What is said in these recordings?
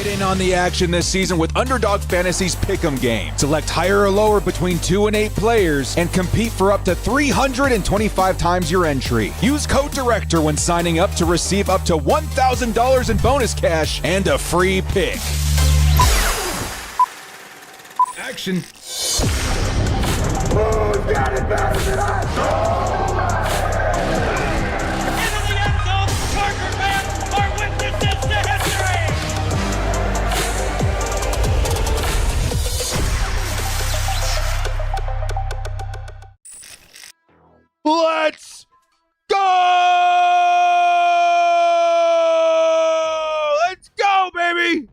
Get in on the action this season with Underdog Fantasy's Pick'em game. Select higher or lower between 2 and 8 players and compete for up to 325 times your entry. Use code DIRECTOR when signing up to receive up to $1,000 in bonus cash and a free pick. Action. Who's got it better than us? Let's go! Let's go, baby!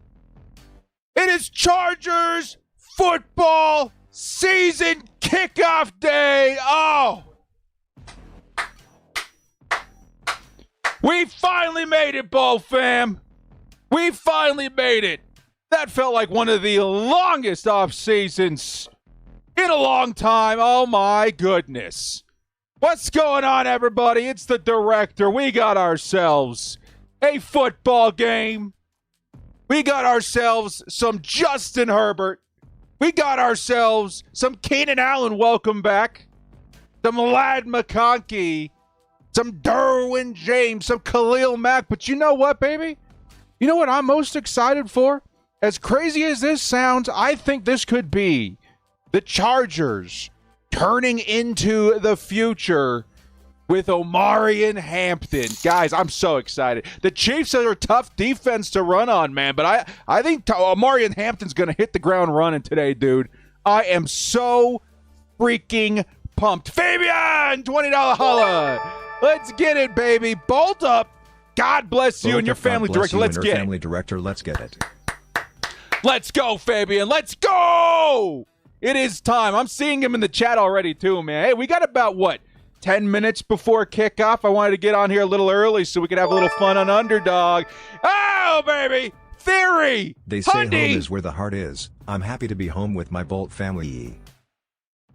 It is Chargers football season kickoff day. Oh! We finally made it, Bo fam. We finally made it. That felt like one of the longest off seasons in a long time. Oh my goodness. What's going on, everybody? It's the director. We got ourselves a football game. We got ourselves some Justin Herbert. We got ourselves some Keenan Allen, welcome back. Some Ladd McConkey. Some Derwin James. Some Khalil Mack. But you know what, baby? You know what I'm most excited for? As crazy as this sounds, I think this could be the Chargers turning into the future with Omarion Hampton. Guys, I'm so excited. The Chiefs are a tough defense to run on, man, but I think Omarion Hampton's going to hit the ground running today, dude. I am so freaking pumped. Fabian, $20 holla. Let's get it, baby. Bolt up. God bless you and your family director. Let's get it. Family director, let's get it. Let's go, Fabian. Let's go. It is time. I'm seeing him in the chat already, too, man. Hey, we got about, 10 minutes before kickoff? I wanted to get on here a little early so we could have a little fun on Underdog. Oh, baby! Theory! They say home is where the heart is. I'm happy to be home with my Bolt family.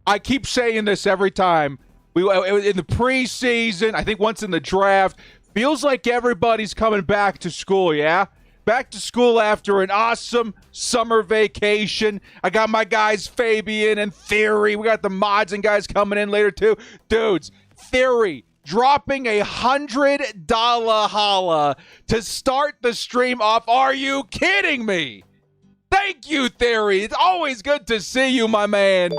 I keep saying this every time. In the preseason, I think once in the draft, feels like everybody's coming back to school, yeah? Back to school after an awesome summer vacation. I got my guys Fabian and Theory. We got the mods and guys coming in later too. Dudes, Theory dropping $100 holla to start the stream off. Are you kidding me? Thank you, Theory. It's always good to see you, my man.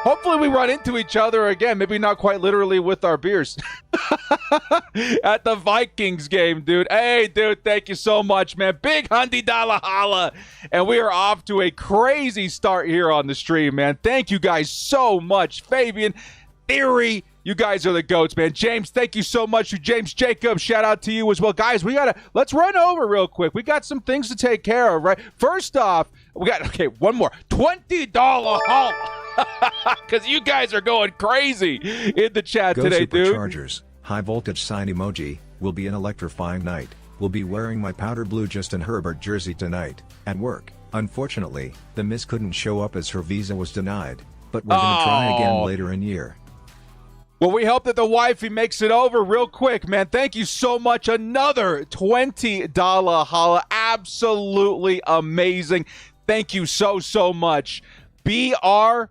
Hopefully we run into each other again. Maybe not quite literally with our beers. At the Vikings game, dude. Hey, dude, thank you so much, man. Big $100 holla. And we are off to a crazy start here on the stream, man. Thank you guys so much. Fabian, Theory, you guys are the GOATs, man. James, thank you so much. James Jacob, shout out to you as well. Guys, let's run over real quick. We got some things to take care of, right? First off, one more. $20 holla. Because you guys are going crazy in the chat today, dude. Chargers, high voltage sign emoji, will be an electrifying night. Will be wearing my powder blue Justin Herbert jersey tonight, at work. Unfortunately, the miss couldn't show up as her visa was denied, but we're gonna try again later in year. Well, we hope that the wifey makes it over real quick, man. Thank you so much. Another $20 holla. Absolutely amazing. Thank you so much. BBR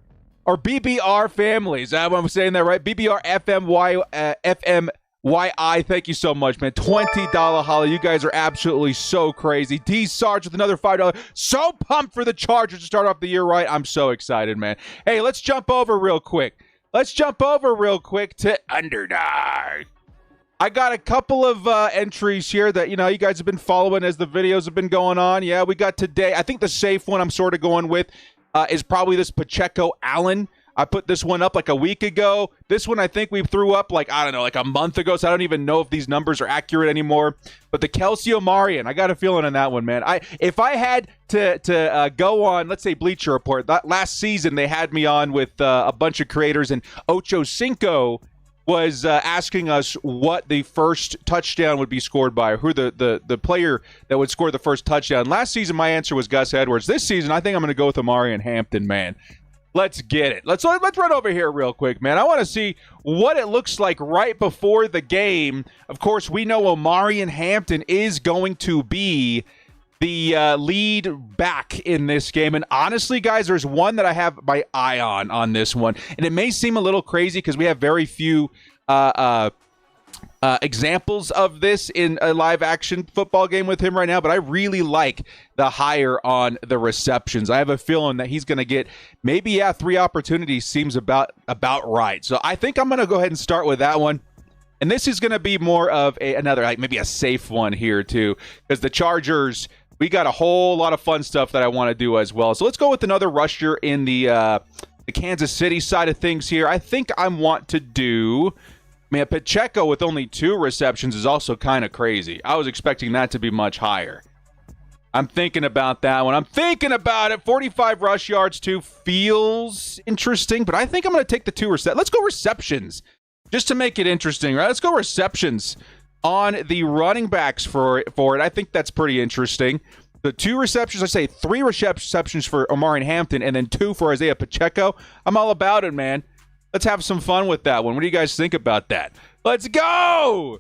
family. Is that what I'm saying that right? BBR FMYI. Thank you so much, man. $20 holla. You guys are absolutely so crazy. D Sarge with another $5. So pumped for the Chargers to start off the year right. I'm so excited, man. Hey, let's jump over real quick. To Underdog. I got a couple of entries here that, you guys have been following as the videos have been going on. Yeah, we got today. I think the safe one I'm sort of going with is probably this Pacheco Allen. I put this one up like a week ago. This one I think we threw up like a month ago, so I don't even know if these numbers are accurate anymore. But the Kelsey Omarion, I got a feeling on that one, man. If I had to go on, let's say Bleacher Report, last season they had me on with a bunch of creators, and Ocho Cinco was asking us what the first touchdown would be scored by, or who the player that would score the first touchdown. Last season, my answer was Gus Edwards. This season, I think I'm going to go with Omarion Hampton, man. Let's get it. Let's run over here real quick, man. I want to see what it looks like right before the game. Of course, we know Omarion Hampton is going to be the lead back in this game. And honestly, guys, there's one that I have my eye on this one. And it may seem a little crazy because we have very few examples of this in a live action football game with him right now, but I really like the higher on the receptions. I have a feeling that he's going to get maybe 3 opportunities seems about right. So I think I'm going to go ahead and start with that one. And this is going to be more of another, like maybe a safe one here too, because the Chargers, we got a whole lot of fun stuff that I want to do as well. So let's go with another rusher in the Kansas City side of things here. I think I want to do, man, Pacheco with only 2 receptions is also kind of crazy. I was expecting that to be much higher. I'm thinking about that one. I'm thinking about it. 45 rush yards too feels interesting, but I think I'm going to take the 2 receptions. Let's go receptions just to make it interesting, right? Let's go receptions on the running backs for it. I think that's pretty interesting. The 2 receptions, I say 3 receptions for Omari Hampton and then 2 for Isaiah Pacheco. I'm all about it, man. Let's have some fun with that one. What do you guys think about that? Let's go!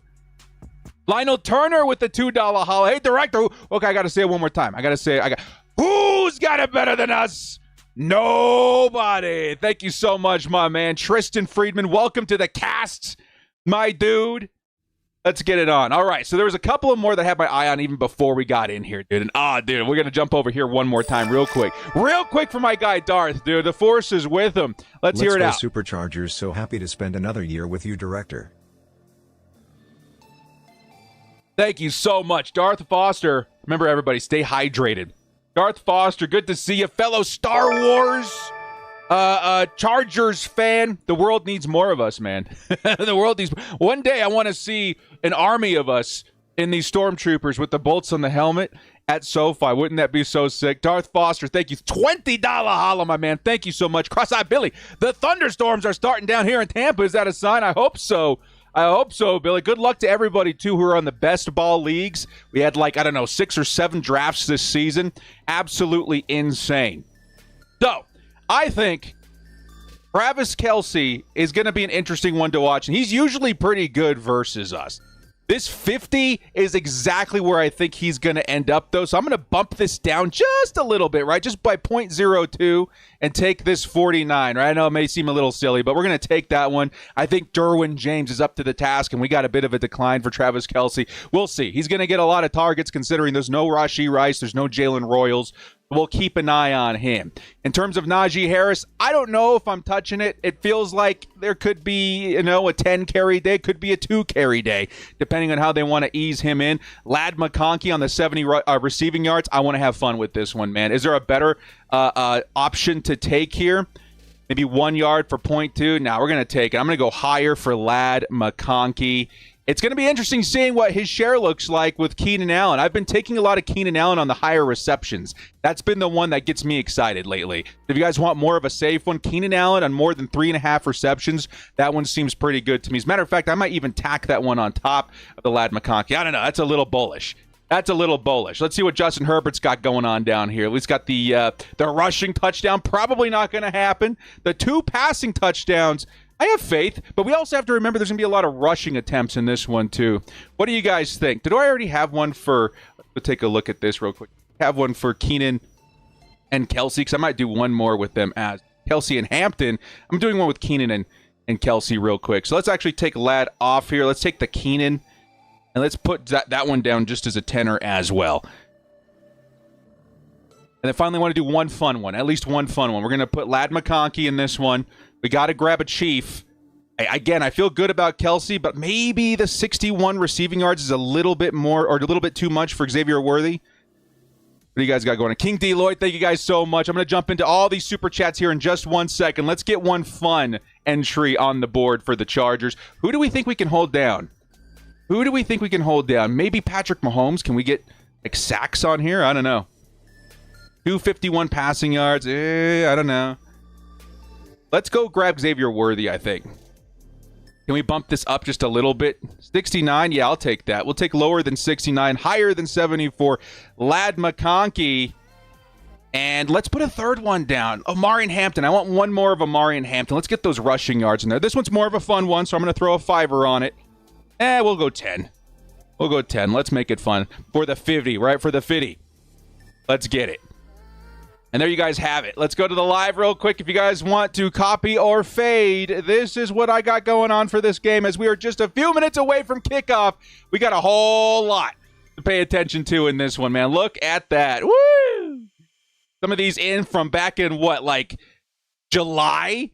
Lionel Turner with the $2 holla. Hey, director. Okay, I got to say it one more time. Who's got it better than us? Nobody. Thank you so much, my man. Tristan Friedman, welcome to the cast, my dude. Let's get it on. All right, so there was a couple of more that I had my eye on even before we got in here, dude. And dude, we're going to jump over here one more time real quick. Real quick for my guy, Darth, dude. The force is with him. Let's hear it out. Superchargers, so happy to spend another year with you, director. Thank you so much, Darth Foster. Remember, everybody, stay hydrated. Darth Foster, good to see you. Fellow Star Wars Chargers fan. The world needs more of us, man. The world needs. One day I want to see an army of us in these stormtroopers with the bolts on the helmet at SoFi. Wouldn't that be so sick? Darth Foster, thank you. $20 holla, my man. Thank you so much. Cross-eyed Billy, the thunderstorms are starting down here in Tampa. Is that a sign? I hope so. I hope so, Billy. Good luck to everybody, too, who are on the best ball leagues. We had 6 or 7 drafts this season. Absolutely insane. So, I think Travis Kelce is going to be an interesting one to watch, and he's usually pretty good versus us. This 50 is exactly where I think he's going to end up, though. So I'm going to bump this down just a little bit, right? Just by 0.02 and take this 49, right? I know it may seem a little silly, but we're going to take that one. I think Derwin James is up to the task, and we got a bit of a decline for Travis Kelce. We'll see. He's going to get a lot of targets considering there's no Rashee Rice, there's no Jalen Royals. We'll keep an eye on him. In terms of Najee Harris, I don't know if I'm touching it. It feels like there could be, a 10-carry day, could be a 2-carry day, depending on how they want to ease him in. Ladd McConkey on the 70 receiving yards. I want to have fun with this one, man. Is there a better option to take here? Maybe 1 yard for 0.2. Now we're going to take it. I'm going to go higher for Ladd McConkey. It's going to be interesting seeing what his share looks like with Keenan Allen. I've been taking a lot of Keenan Allen on the higher receptions. That's been the one that gets me excited lately. If you guys want more of a safe one, Keenan Allen on more than 3.5 receptions, that one seems pretty good to me. As a matter of fact, I might even tack that one on top of the Ladd McConkey. I don't know. That's a little bullish. Let's see what Justin Herbert's got going on down here. He's got the rushing touchdown. Probably not going to happen. The 2 passing touchdowns, I have faith, but we also have to remember there's going to be a lot of rushing attempts in this one, too. What do you guys think? Did I already have one for... Let's take a look at this real quick. Have one for Keenan and Kelce, because I might do one more with them as Kelce and Hampton. I'm doing one with Keenan and Kelce real quick. So let's actually take Ladd off here. Let's take the Keenan, and let's put that one down just as a tenor as well. And then finally, I want to do one fun one, at least one fun one. We're going to put Ladd McConkey in this one. We got to grab a chief. Again, I feel good about Kelce, but maybe the 61 receiving yards is a little bit more or a little bit too much for Xavier Worthy. What do you guys got going on? King D. Lloyd, thank you guys so much. I'm going to jump into all these super chats here in just 1 second. Let's get one fun entry on the board for the Chargers. Who do we think we can hold down? Maybe Patrick Mahomes. Can we get sacks on here? I don't know. 251 passing yards. I don't know. Let's go grab Xavier Worthy, I think. Can we bump this up just a little bit? 69? Yeah, I'll take that. We'll take lower than 69, higher than 74. Ladd McConkey. And let's put a third one down. Omari Hampton. I want one more of Omari Hampton. Let's get those rushing yards in there. This one's more of a fun one, so I'm going to throw a 5er on it. We'll go 10. Let's make it fun. For the 50, right? For the 50. Let's get it. And there you guys have it. Let's go to the live real quick. If you guys want to copy or fade, this is what I got going on for this game. As we are just a few minutes away from kickoff, we got a whole lot to pay attention to in this one, man. Look at that. Woo! Some of these in from back in what, like July?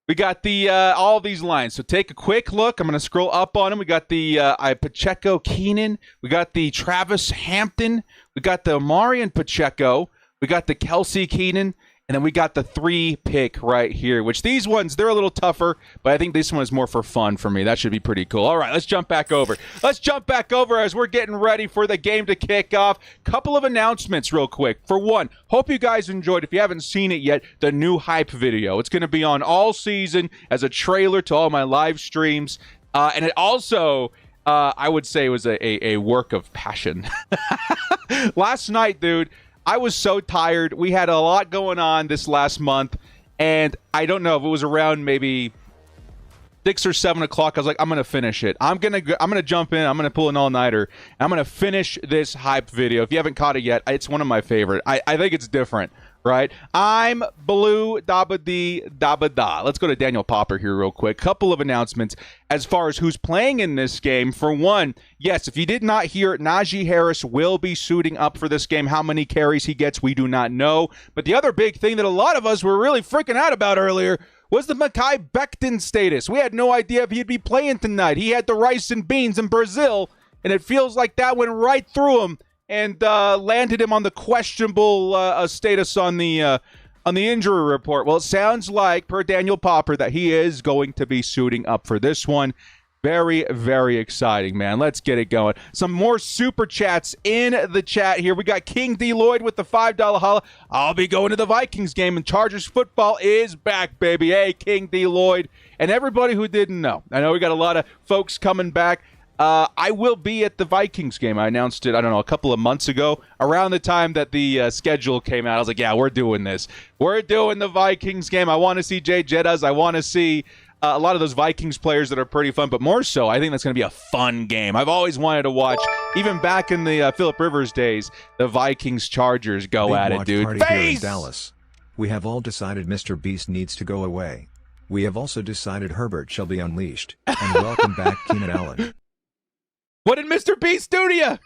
We got the all of these lines. So take a quick look. I'm going to scroll up on them. We got the Pacheco Keenan. We got the Travis Hampton. We got the Marion Pacheco. We got the Kelsey Keenan. And then we got the 3-pick right here, which these ones, they're a little tougher, but I think this one is more for fun for me. That should be pretty cool. All right, let's jump back over. Let's jump back over as we're getting ready for the game to kick off. Couple of announcements real quick. For one, hope you guys enjoyed, if you haven't seen it yet, the new hype video. It's going to be on all season as a trailer to all my live streams. And it also, I would say, was a work of passion. Last night, dude, I was so tired. We had a lot going on this last month, and I don't know if it was around maybe 6 or 7 o'clock. I was like, I'm gonna finish it. I'm gonna jump in. I'm gonna pull an all-nighter. I'm gonna finish this hype video. If you haven't caught it yet, it's one of my favorite. I think it's different, right? I'm blue dabba dee dabba da. Let's go to Daniel Popper here real quick. Couple of announcements as far as who's playing in this game. For one, yes, if you did not hear it, Najee Harris will be suiting up for this game. How many carries he gets, we do not know. But the other big thing that a lot of us were really freaking out about earlier was the Mekhi Becton status. We had no idea if he'd be playing tonight. He had the rice and beans in Brazil, and it feels like that went right through him and landed him on the questionable status on the injury report. Well, it sounds like, per Daniel Popper, that he is going to be suiting up for this one. Very, very exciting, man. Let's get it going. Some more super chats in the chat here. We got King D. Lloyd with the $5 holla. I'll be going to the Vikings game, and Chargers football is back, baby. Hey, King D. Lloyd. And everybody who didn't know. I know we got a lot of folks coming back. I will be at the Vikings game. I announced it, I don't know, a couple of months ago. Around the time that the schedule came out, I was like, yeah, we're doing this. We're doing the Vikings game. I want to see Jay Jettas. I want to see a lot of those Vikings players that are pretty fun, but more so, I think that's going to be a fun game. I've always wanted to watch, even back in the Phillip Rivers days, the Vikings-Chargers go Big at it, watch dude. Party here in Dallas. We have all decided Mr. Beast needs to go away. We have also decided Herbert shall be unleashed. And welcome back, Keenan Allen. What did Mr. Beast do to you?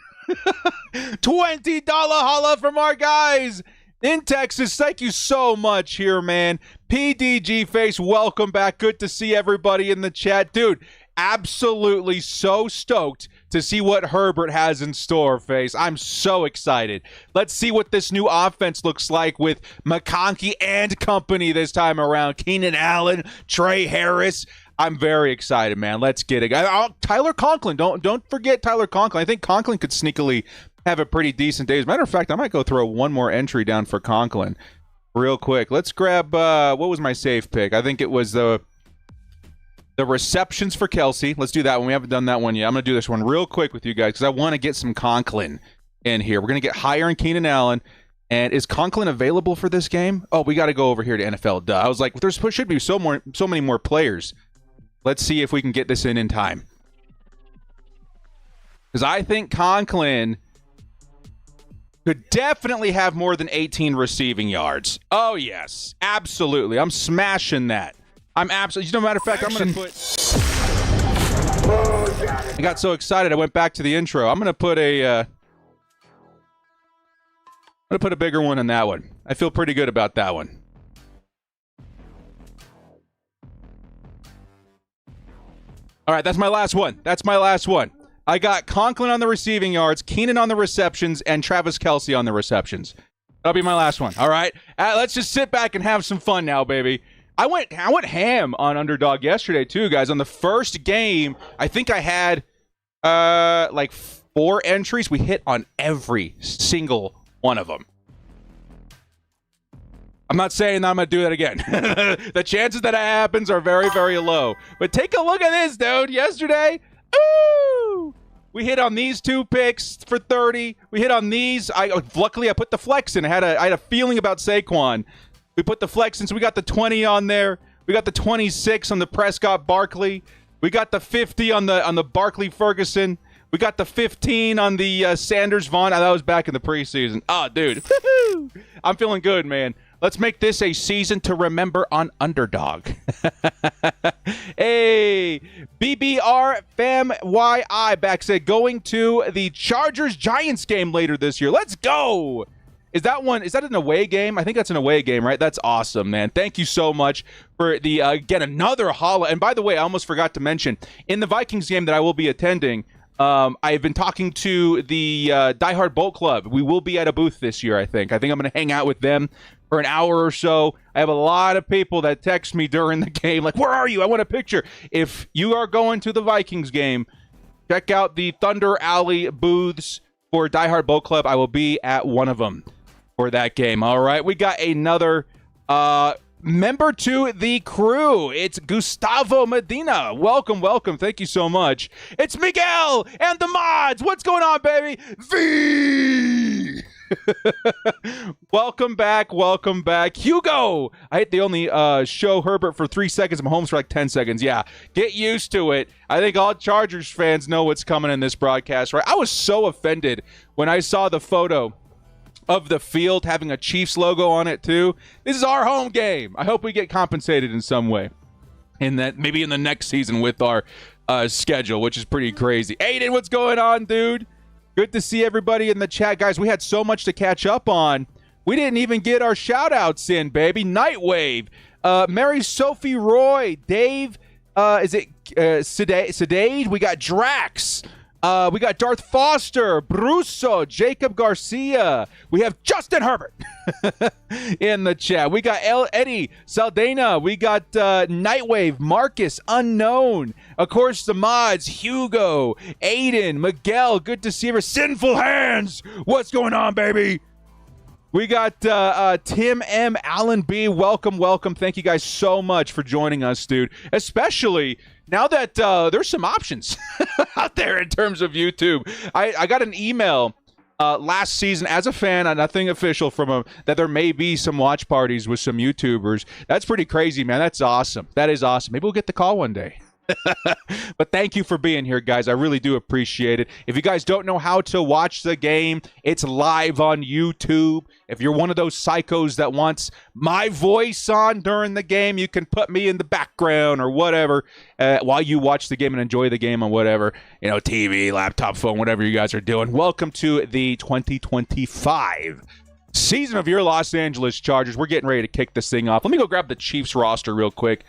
$20 holla from our guys in Texas. Thank you so much here, man. PDG Face, welcome back. Good to see everybody in the chat. Dude, absolutely so stoked to see what Herbert has in store, Face. I'm so excited. Let's see what this new offense looks like with McConkey and company this time around. Keenan Allen, Trey Harris. I'm very excited, man. Let's get it. Tyler Conklin. Don't forget Tyler Conklin. I think Conklin could sneakily have a pretty decent day. As a matter of fact, I might go throw one more entry down for Conklin real quick. Let's grab, what was my safe pick? I think it was the receptions for Kelsey. Let's do that one. We haven't done that one yet. I'm going to do this one real quick with you guys because I want to get some Conklin in here. We're going to get higher in Keenan Allen. And is Conklin available for this game? Oh, we got to go over here to NFL. Duh. I was like, there should be so many more players. Let's see if we can get this in time. Because I think Conklin could definitely have more than 18 receiving yards. Oh, yes. Absolutely. I'm smashing that. I'm absolutely... As a matter of fact, I'm going to put... I got so excited, I went back to the intro. I'm going to put a... I'm going to put a bigger one in that one. I feel pretty good about that one. All right, that's my last one. I got Conklin on the receiving yards, Keenan on the receptions, and Travis Kelsey on the receptions. That'll be my last one. All right, let's just sit back and have some fun now, baby. I went ham on Underdog yesterday too, guys. On the first game, I think I had like 4 entries. We hit on every single one of them. I'm not saying that I'm going to do that again. The chances that happens are very, very low. But take a look at this, dude. Yesterday, ooh, we hit on these 2 picks for 30. We hit on these. Luckily, I put the flex in. I had a feeling about Saquon. We put the flex in, so we got the 20 on there. We got the 26 on the Prescott Barkley. We got the 50 on the Barkley Ferguson. We got the 15 on the Sanders Vaughn. That was back in the preseason. Oh, dude. Woo-hoo. I'm feeling good, man. Let's make this a season to remember on Underdog. Hey, BBR Fam YI back said going to the Chargers-Giants game later this year. Let's go. Is that an away game? I think that's an away game, right? That's awesome, man. Thank you so much for the, again, another holla. And by the way, I almost forgot to mention, in the Vikings game that I will be attending, I've been talking to the Die Hard Bolt Club. We will be at a booth this year, I think. I think I'm going to hang out with them for an hour or so. I have a lot of people that text me during the game, like, where are you? I want a picture. If you are going to the Vikings game, check out the Thunder Alley booths for Die Hard Bolt Club. I will be at one of them for that game. All right, we got another member to the crew. It's Gustavo Medina. Welcome, welcome. Thank you so much. It's Miguel and the mods. What's going on, baby? V! Welcome back, welcome back. Hugo! I hate they only show Herbert for 3 seconds and Mahomes for like 10 seconds. Yeah, get used to it. I think all Chargers fans know what's coming in this broadcast, right? I was so offended when I saw the photo of the field having a Chiefs logo on it too. This is our home game. I hope we get compensated in some way. And that maybe in the next season with our schedule, which is pretty crazy. Aiden, what's going on, dude? Good to see everybody in the chat. Guys, we had so much to catch up on. We didn't even get our shout-outs in, baby. Nightwave, Mary Sophie Roy, Dave, Sedade? We got Drax. We got Darth Foster, Brusso, Jacob Garcia. We have Justin Herbert in the chat. We got Eddie Saldana. We got Nightwave, Marcus, Unknown. Of course, the mods, Hugo, Aiden, Miguel. Good to see you. Sinful Hands. What's going on, baby? We got Tim M. Allen B. Welcome, welcome. Thank you guys so much for joining us, dude. Especially now that there's some options out there in terms of YouTube. I got an email last season as a fan, nothing official from him, that there may be some watch parties with some YouTubers. That's pretty crazy, man. That's awesome. That is awesome. Maybe we'll get the call one day. But thank you for being here, guys. I really do appreciate it. If you guys don't know how to watch the game, it's live on YouTube. If you're one of those psychos that wants my voice on during the game, you can put me in the background or whatever while you watch the game and enjoy the game on whatever, TV, laptop, phone, whatever you guys are doing. Welcome to the 2025 season of your Los Angeles Chargers. We're getting ready to kick this thing off. Let me go grab the Chiefs roster real quick,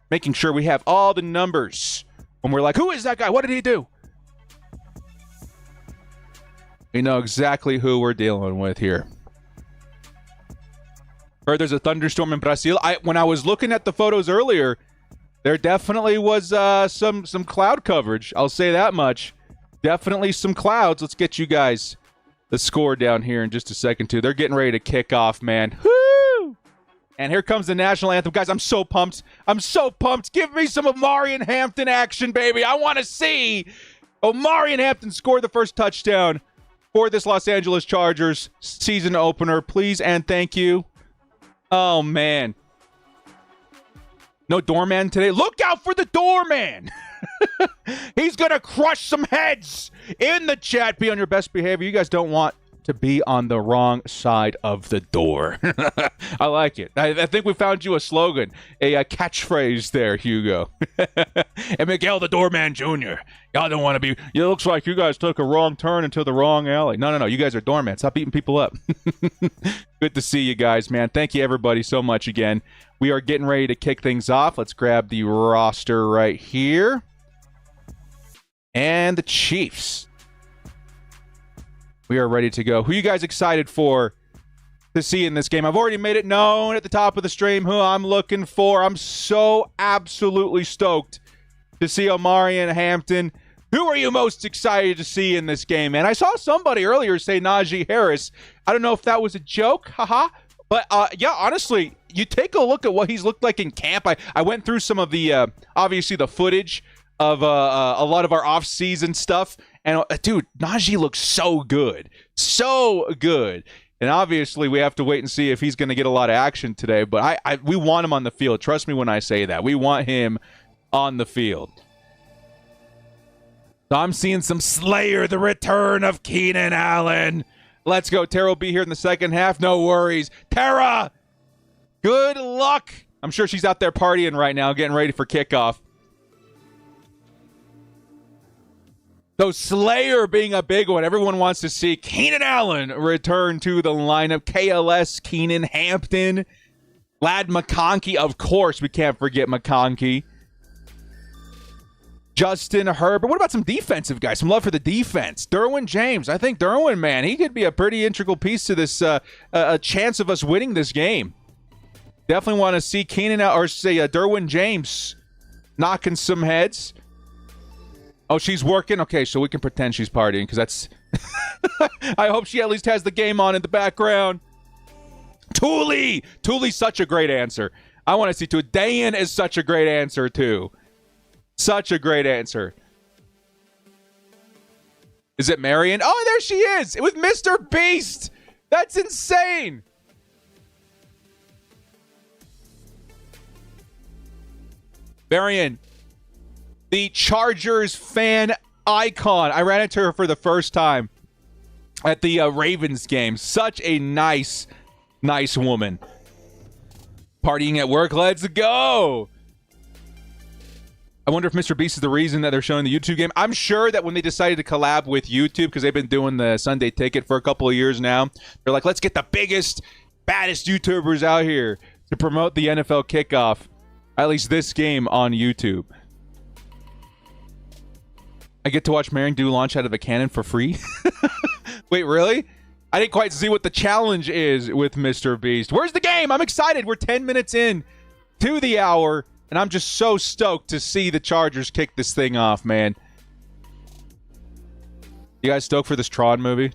making sure we have all the numbers. When we're like, who is that guy? What did he do? We know exactly who we're dealing with here. Heard there's a thunderstorm in Brazil. When I was looking at the photos earlier, there definitely was some cloud coverage. I'll say that much. Definitely some clouds. Let's get you guys the score down here in just a second, too. They're getting ready to kick off, man. Woo! And here comes the national anthem. Guys, I'm so pumped. I'm so pumped. Give me some Omari and Hampton action, baby. I want to see Omari and Hampton score the first touchdown for this Los Angeles Chargers season opener. Please and thank you. Oh, man. No doorman today. Look out for the doorman. He's going to crush some heads in the chat. Be on your best behavior. You guys don't want to be on the wrong side of the door. I like it. I think we found you a slogan, a catchphrase there, Hugo. And Miguel the Doorman Jr. Y'all don't want to be. It looks like you guys took a wrong turn into the wrong alley. No. You guys are doorman. Stop beating people up. Good to see you guys, man. Thank you, everybody, so much again. We are getting ready to kick things off. Let's grab the roster right here. And the Chiefs. We are ready to go. Who are you guys excited for to see in this game? I've already made it known at the top of the stream who I'm looking for. I'm so absolutely stoked to see Omari and Hampton. Who are you most excited to see in this game, man? I saw somebody earlier say Najee Harris. I don't know if that was a joke, haha. But, yeah, honestly, you take a look at what he's looked like in camp. I went through some of the, obviously, the footage of a lot of our off-season stuff. And, dude, Najee looks so good. So good. And obviously, we have to wait and see if he's going to get a lot of action today. But we want him on the field. Trust me when I say that. We want him on the field. So I'm seeing some Slayer, the return of Keenan Allen. Let's go. Tara will be here in the second half. No worries. Tara, good luck. I'm sure she's out there partying right now, getting ready for kickoff. So Slayer being a big one. Everyone wants to see Keenan Allen return to the lineup. KLS, Keenan Hampton, Lad McConkey. Of course, we can't forget McConkey. Justin Herbert. What about some defensive guys? Some love for the defense. Derwin James. I think Derwin, man, he could be a pretty integral piece to this, a chance of us winning this game. Definitely want to see Keenan, or say Derwin James knocking some heads. Oh, she's working? Okay, so we can pretend she's partying, because that's... I hope she at least has the game on in the background. Thule! Thule's such a great answer. I want to see Thule. Dayan is such a great answer, too. Such a great answer. Is it Marion? Oh, there she is! With Mr. Beast! That's insane! Marion, the Chargers fan icon. I ran into her for the first time at the Ravens game. Such a nice woman. Partying at work. Let's go! I wonder if Mr. Beast is the reason that they're showing the YouTube game. I'm sure that when they decided to collab with YouTube, because they've been doing the Sunday Ticket for a couple of years now, they're like, let's get the biggest, baddest YouTubers out here to promote the NFL kickoff, at least this game, on YouTube. I get to watch Marion do launch out of a cannon for free? Wait, really? I didn't quite see what the challenge is with Mr. Beast. Where's the game? I'm excited. We're 10 minutes in to the hour. And I'm just so stoked to see the Chargers kick this thing off, man. You guys stoked for this Tron movie?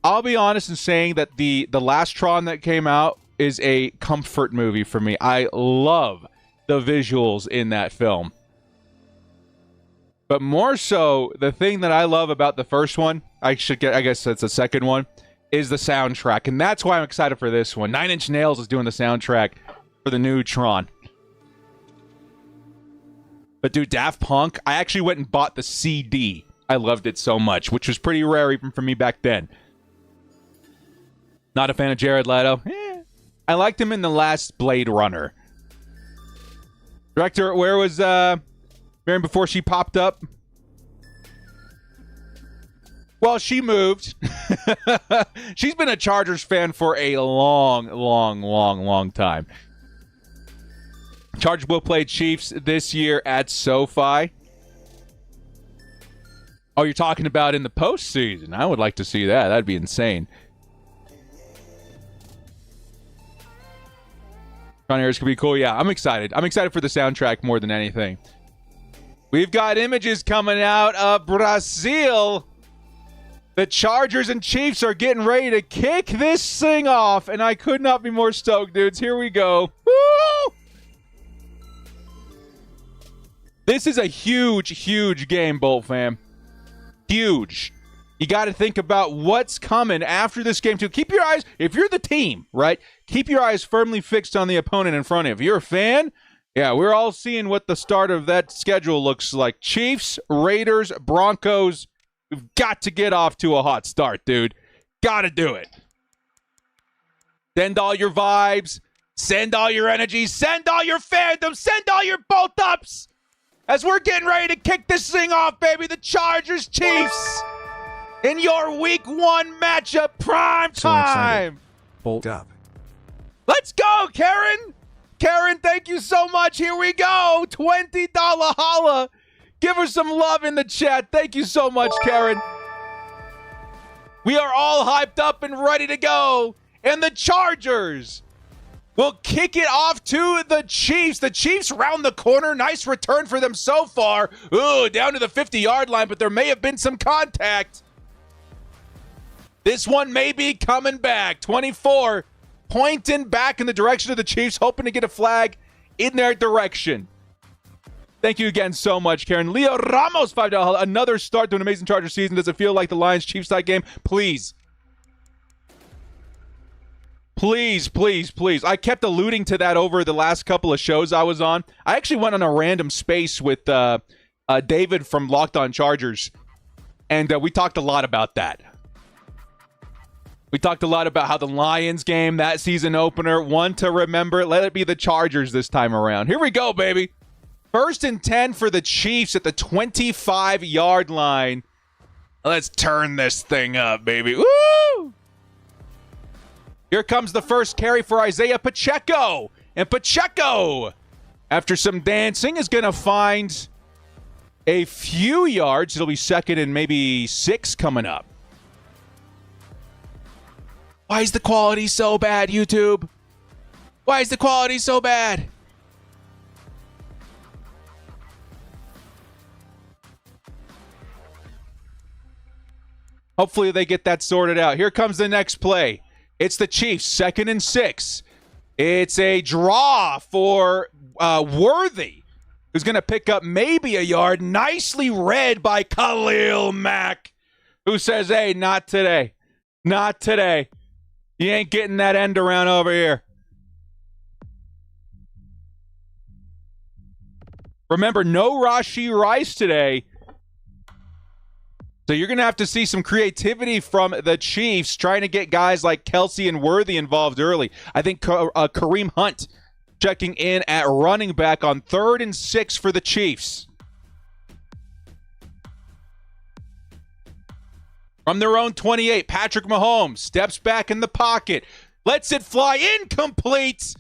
I'll be honest in saying that the last Tron that came out is a comfort movie for me. I love the visuals in that film. But more so, the thing that I love about the first one, I guess that's the second one, is the soundtrack. And that's why I'm excited for this one. Nine Inch Nails is doing the soundtrack for the new Tron. But dude, Daft Punk, I actually went and bought the CD. I loved it so much, which was pretty rare even for me back then. Not a fan of Jared Leto. I liked him in the last Blade Runner. Director, where was Marion before she popped up? Well, she moved. She's been a Chargers fan for a long time. Chargers will play Chiefs this year at SoFi. Oh, you're talking about in the postseason. I would like to see that. That'd be insane. Tron Harris could be cool. Yeah, I'm excited. I'm excited for the soundtrack more than anything. We've got images coming out of Brazil. The Chargers and Chiefs are getting ready to kick this thing off, and I could not be more stoked, dudes. Here we go. Woo! This is a huge game, Bolt fam. Huge. You got to think about what's coming after this game, too. Keep your eyes, if you're the team, right, keep your eyes firmly fixed on the opponent in front of you. If you're a fan, yeah, we're all seeing what the start of that schedule looks like. Chiefs, Raiders, Broncos. We've got to get off to a hot start, dude. Got to do it. Send all your vibes. Send all your energy. Send all your fandom. Send all your bolt-ups. As we're getting ready to kick this thing off, baby, the Chargers Chiefs in your Week 1 matchup, prime time. Bolt up. Let's go, Karen. Karen, thank you so much. Here we go. $20 holla. Give her some love in the chat. Thank you so much, Karen. We are all hyped up and ready to go. And the Chargers will kick it off to the Chiefs. The Chiefs round the corner. Nice return for them so far. Ooh, down to the 50-yard line, but there may have been some contact. This one may be coming back. 24 pointing back in the direction of the Chiefs, hoping to get a flag in their direction. Thank you again so much, Karen. Leo Ramos, $5. Another start to an amazing Charger season. Does it feel like the Lions-Chiefs side game? Please. Please. I kept alluding to that over the last couple of shows I was on. I actually went on a random space with David from Locked On Chargers. And we talked a lot about that. We talked a lot about how the Lions game, that season opener, one to remember. Let it be the Chargers this time around. Here we go, baby. 1st and 10 for the Chiefs at the 25-yard line. Let's turn this thing up, baby. Woo! Here comes the first carry for Isaiah Pacheco. And Pacheco, after some dancing, is going to find a few yards. It'll be 2nd and maybe 6 coming up. Why is the quality so bad, YouTube? Why is the quality so bad? Hopefully they get that sorted out. Here comes the next play. It's the Chiefs, 2nd and 6. It's a draw for Worthy, who's going to pick up maybe a yard. Nicely read by Khalil Mack, who says, hey, not today. Not today. You ain't getting that end around over here. Remember, no Rashee Rice today. So you're going to have to see some creativity from the Chiefs trying to get guys like Kelsey and Worthy involved early. I think Kareem Hunt checking in at running back on 3rd and 6 for the Chiefs. From their own 28, Patrick Mahomes steps back in the pocket, lets it fly, incomplete.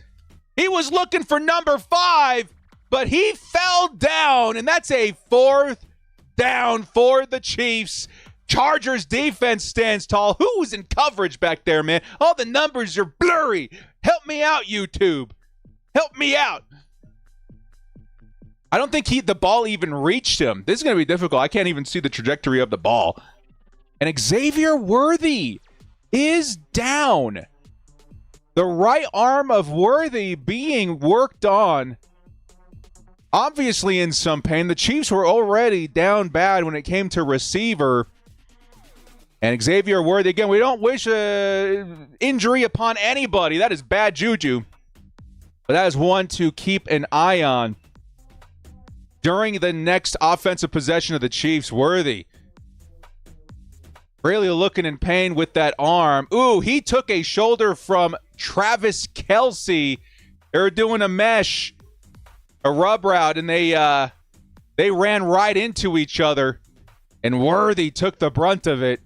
He was looking for number 5, but he fell down, and that's a 4th down for the Chiefs. Chargers defense stands tall. Who's in coverage back there, man? All the numbers are blurry. Help me out, YouTube. Help me out. I don't think the ball even reached him. This is going to be difficult. I can't even see the trajectory of the ball. And Xavier Worthy is down. The right arm of Worthy being worked on. Obviously in some pain. The Chiefs were already down bad when it came to receiver. And Xavier Worthy, again, we don't wish injury upon anybody. That is bad juju. But that is one to keep an eye on. During the next offensive possession of the Chiefs, Worthy really looking in pain with that arm. Ooh, he took a shoulder from Travis Kelce. They were doing a mesh, a rub route, and they ran right into each other. And Worthy took the brunt of it.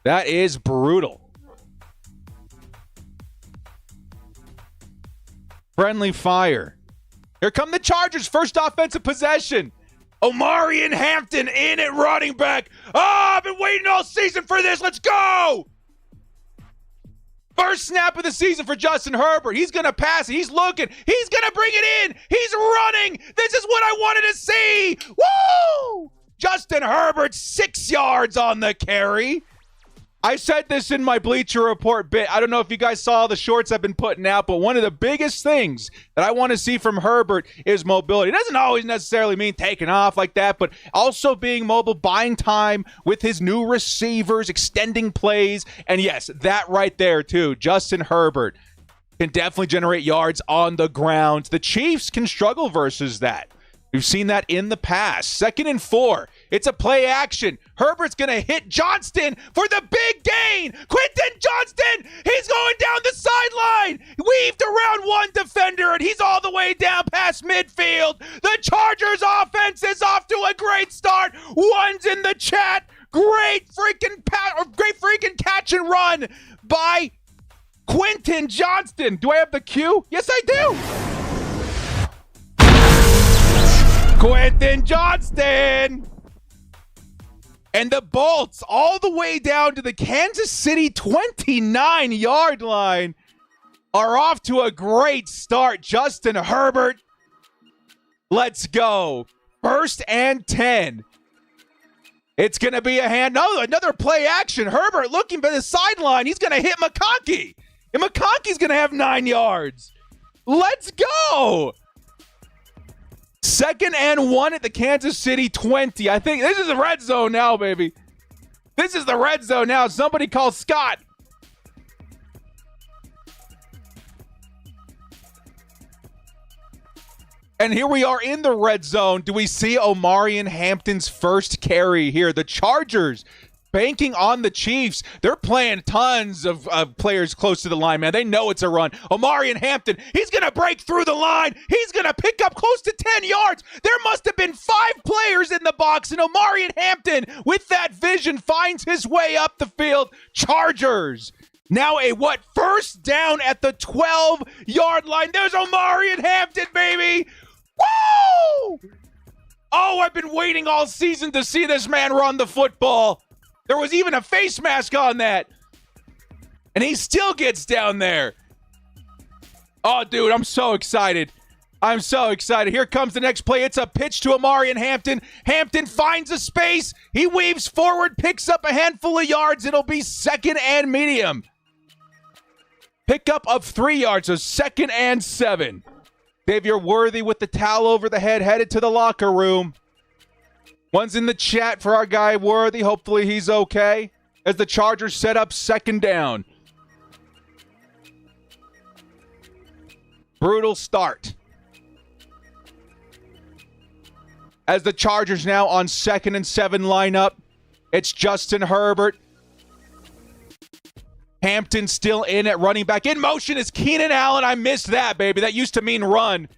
That is brutal. Friendly fire. Here come the Chargers. First offensive possession. Omari and Hampton in at running back. Oh, I've been waiting all season for this. Let's go. First snap of the season for Justin Herbert. He's going to pass it. He's looking. He's going to bring it in. He's running. This is what I wanted to see. Woo! Justin Herbert, 6 yards on the carry. I said this in my Bleacher Report bit. I don't know if you guys saw the shorts I've been putting out, but one of the biggest things that I want to see from Herbert is mobility. It doesn't always necessarily mean taking off like that, but also being mobile, buying time with his new receivers, extending plays. And yes, that right there too, Justin Herbert can definitely generate yards on the ground. The Chiefs can struggle versus that. We've seen that in the past. 2nd and 4. It's a play action. Herbert's going to hit Johnston for the big gain. Quentin Johnston, he's going down the sideline. Weaved around one defender, and he's all the way down past midfield. The Chargers offense is off to a great start. One's in the chat. Great freaking catch and run by Quentin Johnston. Do I have the cue? Yes, I do. Quentin Johnston! And the Bolts all the way down to the Kansas City 29-yard line are off to a great start. Justin Herbert, let's go. 1st and 10. It's going to be a hand. No, another play action. Herbert looking for the sideline. He's going to hit McConkey. And McConkey's going to have 9 yards. Let's go. 2nd and 1 at the Kansas City 20. I think this is the red zone now, baby. This is the red zone now. Somebody call Scott. And here we are in the red zone. Do we see Omarion Hampton's first carry here? The Chargers banking on the Chiefs. They're playing tons of players close to the line, man. They know it's a run. Omarion Hampton, he's going to break through the line. He's going to pick up close to 10 yards. There must have been 5 players in the box, and Omarion Hampton, with that vision, finds his way up the field. Chargers. Now first down at the 12-yard line. There's Omarion Hampton, baby. Woo! Oh, I've been waiting all season to see this man run the football. There was even a face mask on that. And he still gets down there. Oh, dude, I'm so excited. I'm so excited. Here comes the next play. It's a pitch to Omarion Hampton. Hampton finds a space. He weaves forward, picks up a handful of yards. It'll be 2nd and medium. Pickup of 3 yards, so 2nd and 7. Xavier Worthy with the towel over the head, headed to the locker room. One's in the chat for our guy Worthy. Hopefully he's okay. As the Chargers set up 2nd down. Brutal start. As the Chargers now on 2nd and 7 lineup. It's Justin Herbert. Hampton still in at running back. In motion is Keenan Allen. I missed that, baby. That used to mean run.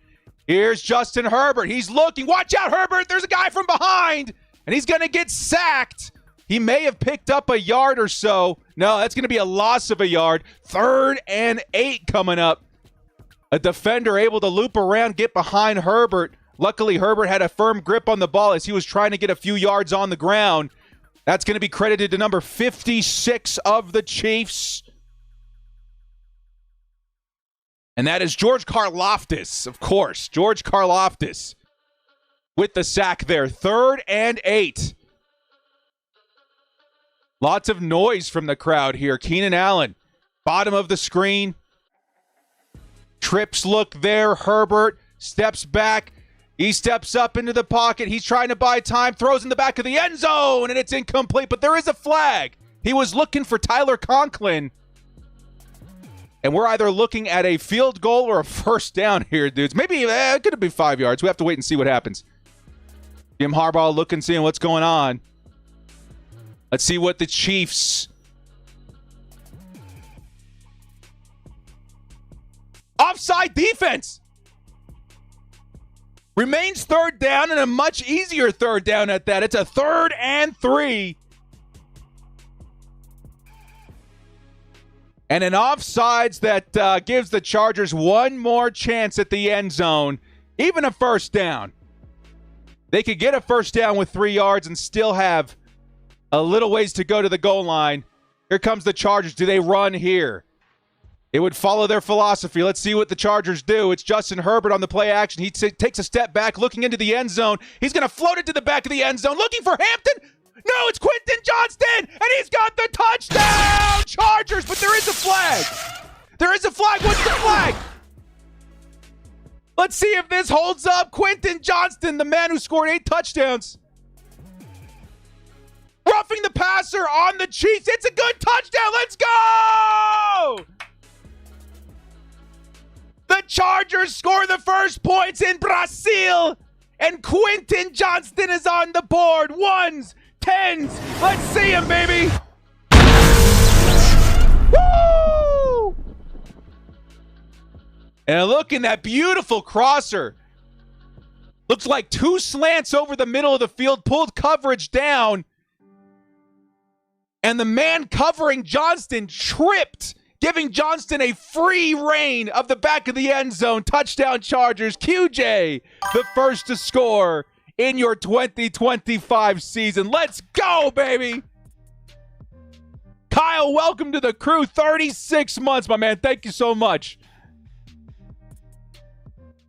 Here's Justin Herbert. He's looking. Watch out, Herbert. There's a guy from behind. And he's going to get sacked. He may have picked up a yard or so. No, that's going to be a loss of a yard. 3rd and 8 coming up. A defender able to loop around, get behind Herbert. Luckily, Herbert had a firm grip on the ball as he was trying to get a few yards on the ground. That's going to be credited to number 56 of the Chiefs. And that is George Karlaftis, of course. George Karlaftis with the sack there. 3rd and 8. Lots of noise from the crowd here. Keenan Allen, bottom of the screen. Trips look there. Herbert steps back. He steps up into the pocket. He's trying to buy time. Throws in the back of the end zone, and it's incomplete. But there is a flag. He was looking for Tyler Conklin. And we're either looking at a field goal or a first down here, dudes. Maybe it could be 5 yards. We have to wait and see what happens. Jim Harbaugh looking, seeing what's going on. Let's see what the Chiefs. Offside defense. Remains 3rd down, and a much easier 3rd down at that. It's a 3rd and 3. And an offsides that gives the Chargers one more chance at the end zone. Even a first down. They could get a first down with 3 yards and still have a little ways to go to the goal line. Here comes the Chargers. Do they run here? It would follow their philosophy. Let's see what the Chargers do. It's Justin Herbert on the play action. He takes a step back, looking into the end zone. He's going to float it to the back of the end zone, looking for Hampton. No, it's Quentin Johnston, and he's got the touchdown, Chargers. But there is a flag. There is a flag. What's the flag? Let's see if this holds up. Quentin Johnston, the man who scored 8 touchdowns. Roughing the passer on the Chiefs. It's a good touchdown. Let's go! The Chargers score the first points in Brazil, and Quentin Johnston is on the board. 1s, 10s. Let's see him, baby. Woo! And look in that beautiful crosser. Looks like 2 slants over the middle of the field, pulled coverage down. And the man covering Johnston tripped, giving Johnston a free reign of the back of the end zone. Touchdown Chargers. QJ, the first to score in your 2025 season. Let's go, baby. Kyle, welcome to the crew. 36 months, my man. Thank you so much.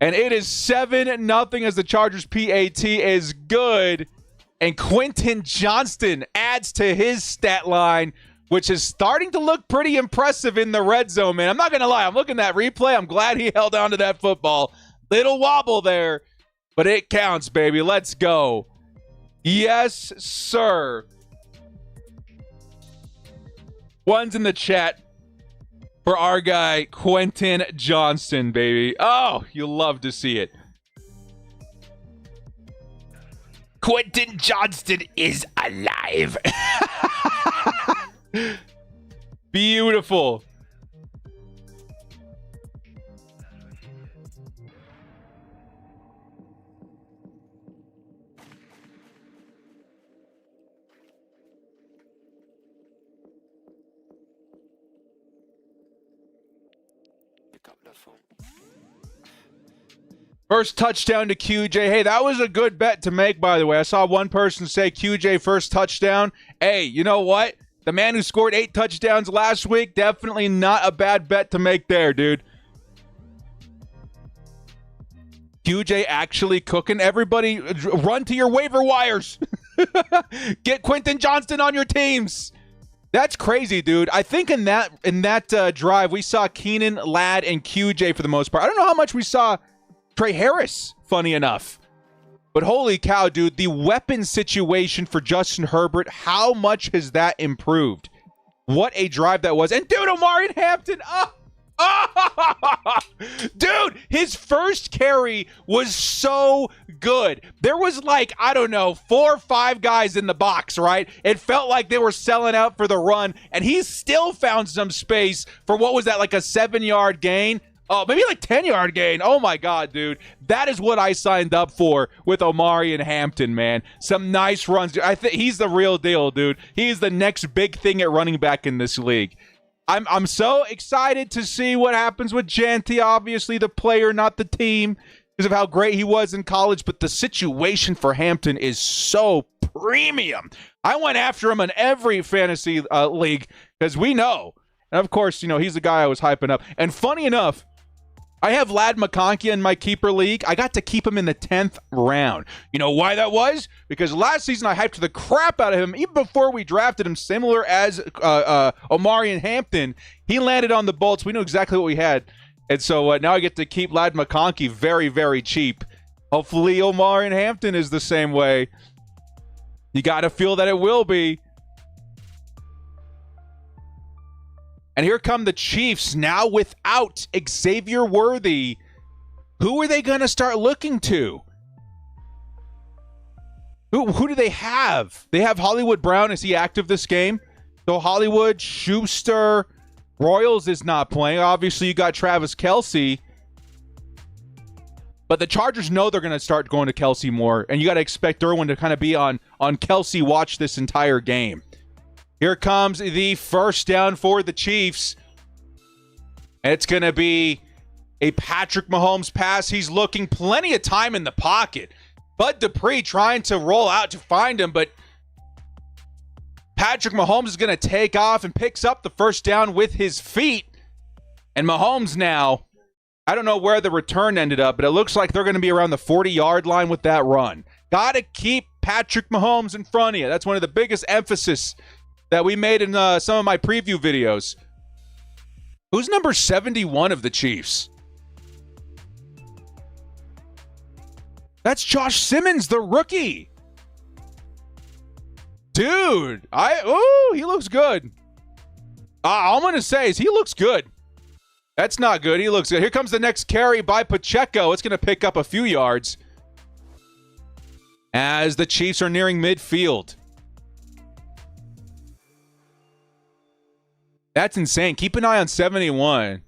And it is 7-0 as the Chargers PAT is good. And Quentin Johnston adds to his stat line, which is starting to look pretty impressive in the red zone, man. I'm not going to lie. I'm looking at that replay. I'm glad he held on to that football. Little wobble there, but it counts, baby. Let's go. Yes, sir. One's in the chat for our guy, Quentin Johnston, baby. Oh, you'll love to see it. Quentin Johnston is alive. Beautiful. First touchdown to QJ. Hey, that was a good bet to make, by the way. I saw one person say QJ first touchdown. Hey, you know what? The man who scored 8 touchdowns last week, definitely not a bad bet to make there, dude. QJ actually cooking. Everybody run to your waiver wires. Get Quentin Johnston on your teams. That's crazy, dude. I think in that drive, we saw Keenan, Ladd, and QJ for the most part. I don't know how much we saw Trey Harris, funny enough. But holy cow, dude, the weapon situation for Justin Herbert, how much has that improved? What a drive that was. And dude, Omari and Hampton, dude, his first carry was so good. There was like, I don't know, 4 or 5 guys in the box, right? It felt like they were selling out for the run, and he still found some space for what was that, like a 7-yard gain? Oh, maybe like 10-yard gain. Oh, my God, dude. That is what I signed up for with Omari and Hampton, man. Some nice runs. I think he's the real deal, dude. He's the next big thing at running back in this league. I'm so excited to see what happens with Janty, obviously the player, not the team, because of how great he was in college. But the situation for Hampton is so premium. I went after him in every fantasy league because we know. And, of course, you know, he's the guy I was hyping up. And funny enough, I have Ladd McConkey in my keeper league. I got to keep him in the 10th round. You know why that was? Because last season I hyped the crap out of him even before we drafted him, similar as Omari and Hampton. He landed on the Bolts. We knew exactly what we had. And so now I get to keep Ladd McConkey very, very cheap. Hopefully Omari and Hampton is the same way. You got to feel that it will be. And here come the Chiefs now without Xavier Worthy. Who are they going to start looking to? Who do they have? They have Hollywood Brown. Is he active this game? So Hollywood, Schuster, Royals is not playing. Obviously, you got Travis Kelce. But the Chargers know they're going to start going to Kelce more. And you got to expect Irwin to kind of be on Kelce watch this entire game. Here comes the first down for the Chiefs. And it's going to be a Patrick Mahomes pass. He's looking plenty of time in the pocket. Bud Dupree trying to roll out to find him, but Patrick Mahomes is going to take off and picks up the first down with his feet. And Mahomes now, I don't know where the return ended up, but it looks like they're going to be around the 40-yard line with that run. Got to keep Patrick Mahomes in front of you. That's one of the biggest emphasis that we made in some of my preview videos. Who's number 71 of the Chiefs? That's Josh Simmons, the rookie. Dude, he looks good. All I'm going to say is he looks good. That's not good. He looks good. Here comes the next carry by Pacheco. It's going to pick up a few yards as the Chiefs are nearing midfield. That's insane. Keep an eye on 71.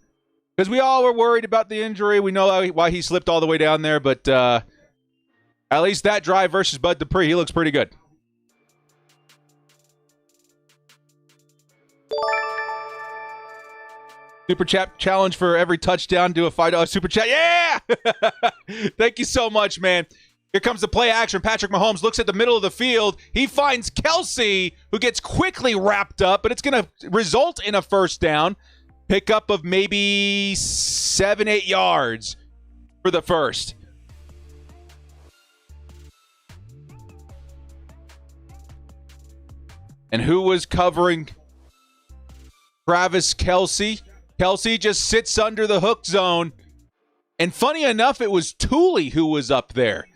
Because we all were worried about the injury. We know why he slipped all the way down there. But at least that drive versus Bud Dupree, he looks pretty good. Super chat challenge for every touchdown. Do a $5 super chat. Yeah! Thank you so much, man. Here comes the play action. Patrick Mahomes looks at the middle of the field. He finds Kelce, who gets quickly wrapped up, but it's going to result in a first down. Pickup of maybe 7-8 yards for the first. And who was covering Travis Kelce? Kelce just sits under the hook zone. And funny enough, it was Tooley who was up there.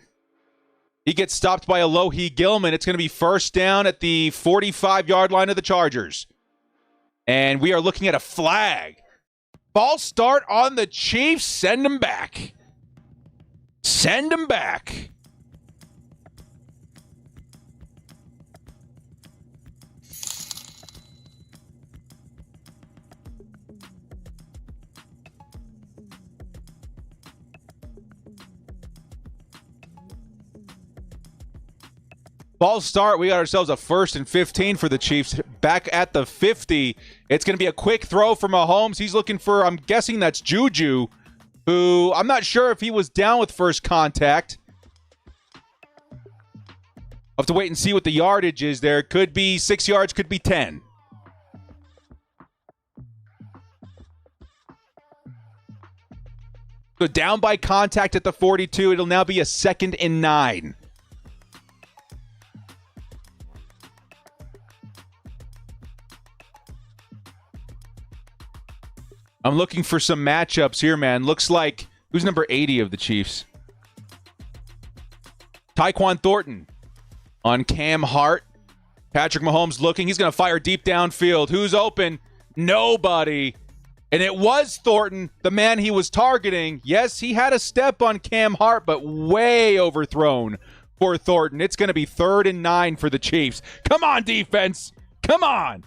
He gets stopped by Alohi Gilman. It's going to be first down at the 45-yard line of the Chargers. And we are looking at a flag. False start on the Chiefs. Send them back. Send them back. Ball start. We got ourselves a 1st and 15 for the Chiefs. Back at the 50. It's going to be a quick throw for Mahomes. He's looking for, I'm guessing that's Juju, who I'm not sure if he was down with first contact. I'll have to wait and see what the yardage is there. Could be 6 yards, could be 10. So down by contact at the 42. It'll now be a 2nd and 9. I'm looking for some matchups here, man. Looks like, who's number 80 of the Chiefs? Tyquan Thornton on Cam Hart. Patrick Mahomes looking. He's going to fire deep downfield. Who's open? Nobody. And it was Thornton, the man he was targeting. Yes, he had a step on Cam Hart, but way overthrown for Thornton. It's going to be 3rd and 9 for the Chiefs. Come on, defense. Come on.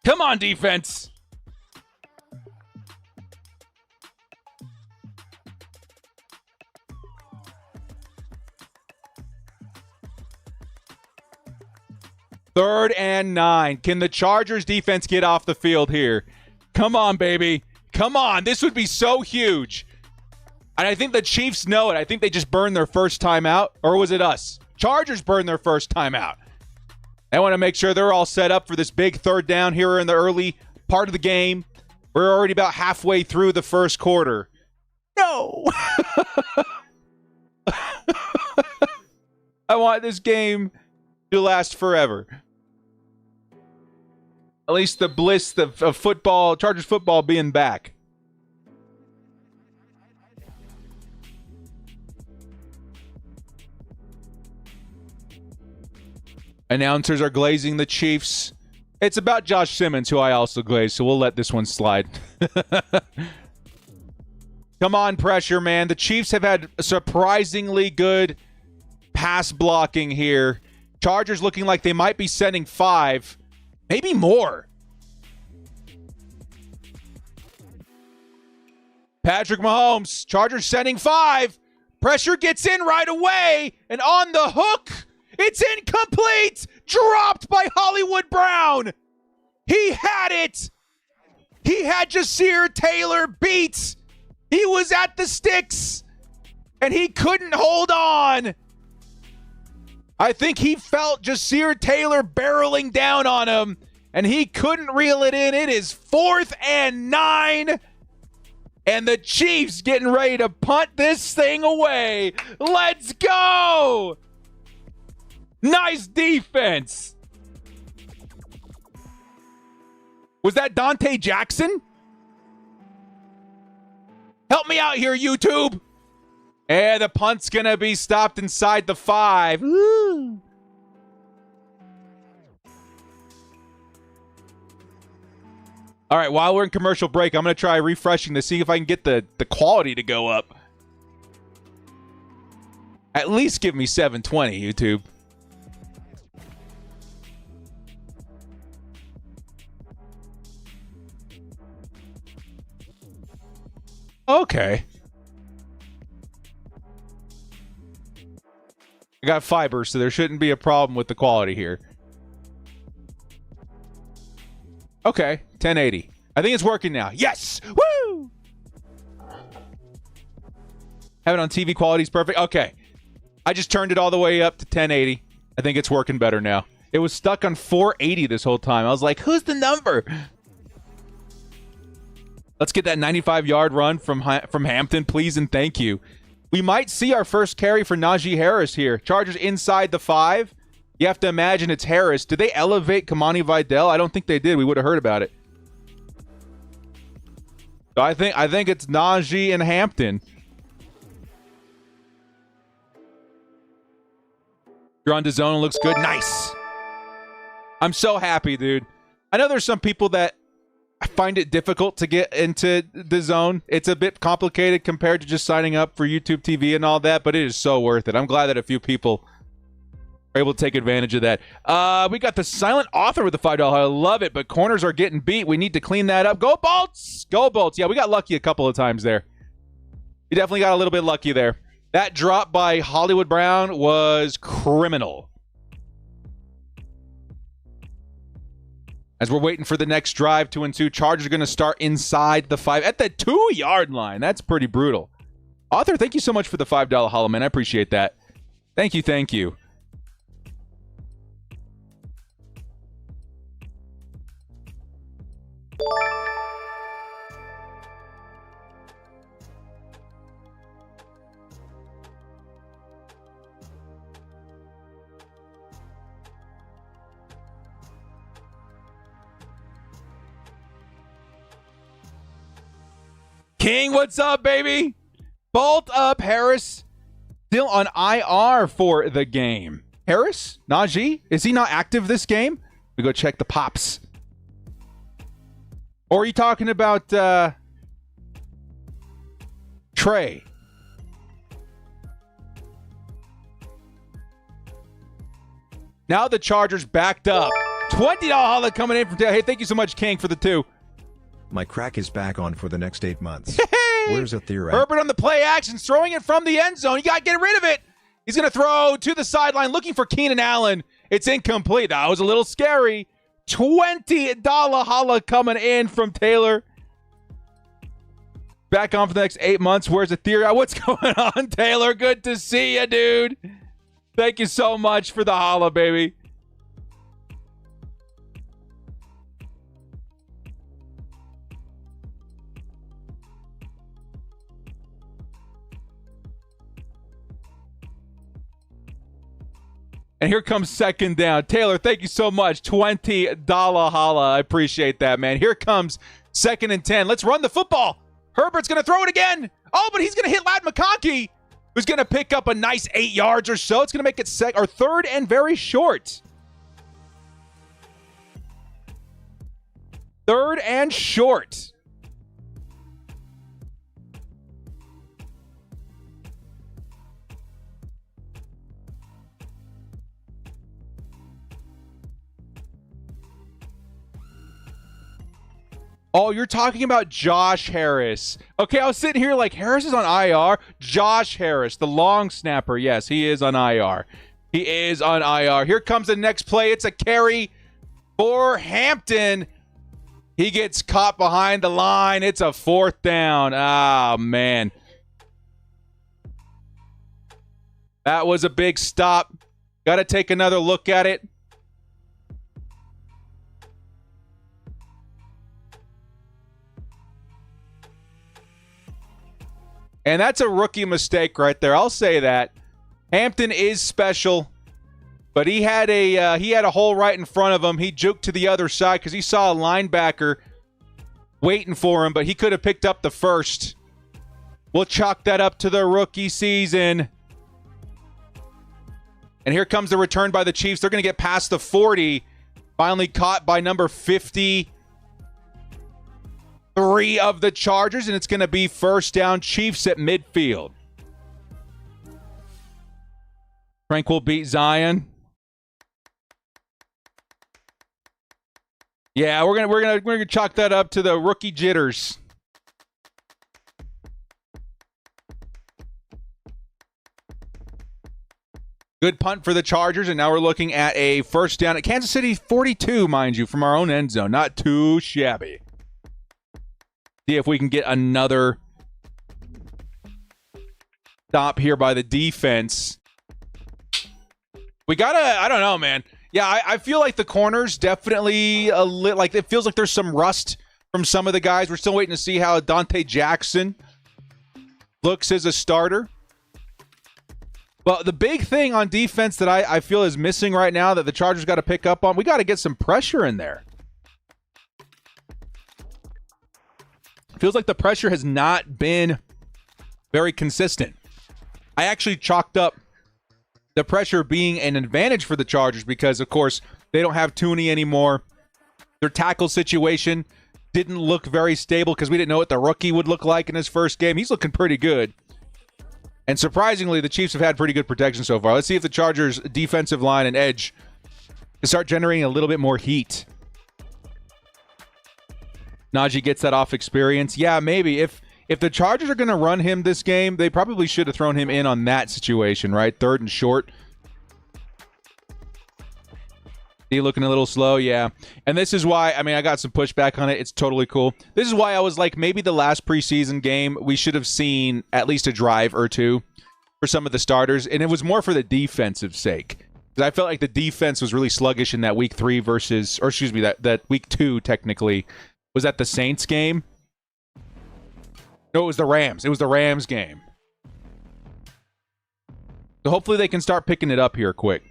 Come on, defense. Third and 9. Can the Chargers defense get off the field here? Come on, baby. Come on. This would be so huge. And I think the Chiefs know it. I think they just burned their first time out. Or was it us? Chargers burned their first time out. I want to make sure they're all set up for this big 3rd down here in the early part of the game. We're already about halfway through the first quarter. No. I want this game to last forever. At least the bliss of football, Chargers football being back. Announcers are glazing the Chiefs. It's about Josh Simmons, who I also glaze, so we'll let this one slide. Come on, pressure, man. The Chiefs have had surprisingly good pass blocking here. Chargers looking like they might be sending 5, maybe more. Patrick Mahomes, Chargers sending 5. Pressure gets in right away, and on the hook, it's incomplete. Dropped by Hollywood Brown. He had it. He had Jasir Taylor beat. He was at the sticks, and he couldn't hold on. I think he felt Jasir Taylor barreling down on him, and he couldn't reel it in. It is 4th and 9, and the Chiefs getting ready to punt this thing away. Let's go. Nice defense. Was that Dante Jackson? Help me out here, YouTube. And the punt's going to be stopped inside the 5. Woo. All right, while we're in commercial break, I'm going to try refreshing to see if I can get the quality to go up. At least give me 720, YouTube. Okay. I got fiber, so there shouldn't be a problem with the quality here. Okay, 1080. I think it's working now. Yes! Woo! Have it on TV, quality's perfect. Okay. I just turned it all the way up to 1080. I think it's working better now. It was stuck on 480 this whole time. I was like, who's the number? Let's get that 95-yard run from Hampton, please and thank you. We might see our first carry for Najee Harris here. Chargers inside the 5. You have to imagine it's Harris. Did they elevate Kamani Vidal? I don't think they did. We would have heard about it. So I think it's Najee and Hampton. You're on DAZN. Looks good. Nice. I'm so happy, dude. I know there's some people that find it difficult to get into DAZN. It's a bit complicated compared to just signing up for YouTube TV and all that, but it is so worth it. I'm glad that a few people are able to take advantage of that. We got the silent author with the $5. I love it, but corners are getting beat. We need to clean that up. Go Bolts! Go Bolts. Yeah, we got lucky a couple of times there. We definitely got a little bit lucky there. That drop by Hollywood Brown was criminal. As we're waiting for the next drive to ensue, Chargers are going to start inside the 5 at the 2-yard line. That's pretty brutal. Author, thank you so much for the $5 hollow, man. I appreciate that. Thank you, thank you. King, what's up, baby? Bolt up, Harris. Still on IR for the game. Harris? Najee? Is he not active this game? We go check the pops. Or are you talking about Trey? Now the Chargers backed up. $20 holla coming in from Taylor. Hey, thank you so much, King, for the 2. My crack is back on for the next 8 months. Where's a theory? Herbert on the play action, throwing it from the end zone. You got to get rid of it. He's going to throw to the sideline, looking for Keenan Allen. It's incomplete. That was a little scary. $20 holla coming in from Taylor. Back on for the next 8 months. Where's the theory? What's going on, Taylor? Good to see you, dude. Thank you so much for the holla, baby. And here comes second down. Taylor, thank you so much. $20 holla. I appreciate that, man. Here comes 2nd and 10. Let's run the football. Herbert's going to throw it again. Oh, but he's going to hit Ladd McConkey, who's going to pick up a nice 8 yards or so. It's going to make it 3rd and very short. 3rd and short. Oh, you're talking about Josh Harris. Okay, I was sitting here like, Harris is on IR. Josh Harris, the long snapper. Yes, he is on IR. He is on IR. Here comes the next play. It's a carry for Hampton. He gets caught behind the line. It's a 4th down. Ah, man. That was a big stop. Got to take another look at it. And that's a rookie mistake right there. I'll say that. Hampton is special, but he had a hole right in front of him. He juked to the other side because he saw a linebacker waiting for him, but he could have picked up the first. We'll chalk that up to the rookie season. And here comes the return by the Chiefs. They're going to get past the 40. Finally caught by number 53 of the Chargers, and it's going to be 1st down, Chiefs at midfield. Frank will beat Zion. Yeah, we're gonna chalk that up to the rookie jitters. Good punt for the Chargers, and now we're looking at a 1st down at Kansas City 42, mind you, from our own end zone. Not too shabby. See if we can get another stop here by the defense. We gotta, I don't know, man. Yeah, I feel like the corners definitely like it feels like there's some rust from some of the guys. We're still waiting to see how Dante Jackson looks as a starter. Well, the big thing on defense that I feel is missing right now that the Chargers got to pick up on, we got to get some pressure in there. Feels like the pressure has not been very consistent. I actually chalked up the pressure being an advantage for the Chargers because, of course, they don't have Tooney anymore. Their tackle situation didn't look very stable because we didn't know what the rookie would look like in his first game. He's looking pretty good. And surprisingly, the Chiefs have had pretty good protection so far. Let's see if the Chargers' defensive line and edge can start generating a little bit more heat. Najee gets that off experience. Yeah, maybe. if the Chargers are going to run him this game, they probably should have thrown him in on that situation, right? 3rd and short. He looking a little slow, yeah. And this is why, I mean, I got some pushback on it. It's totally cool. This is why I was like, maybe the last preseason game, we should have seen at least a drive or two for some of the starters. And it was more for the defensive sake. Because I felt like the defense was really sluggish in that week 3 versus, or excuse me, that week 2 technically. Was that the Saints game? No, it was the Rams. It was the Rams game. So hopefully they can start picking it up here quick.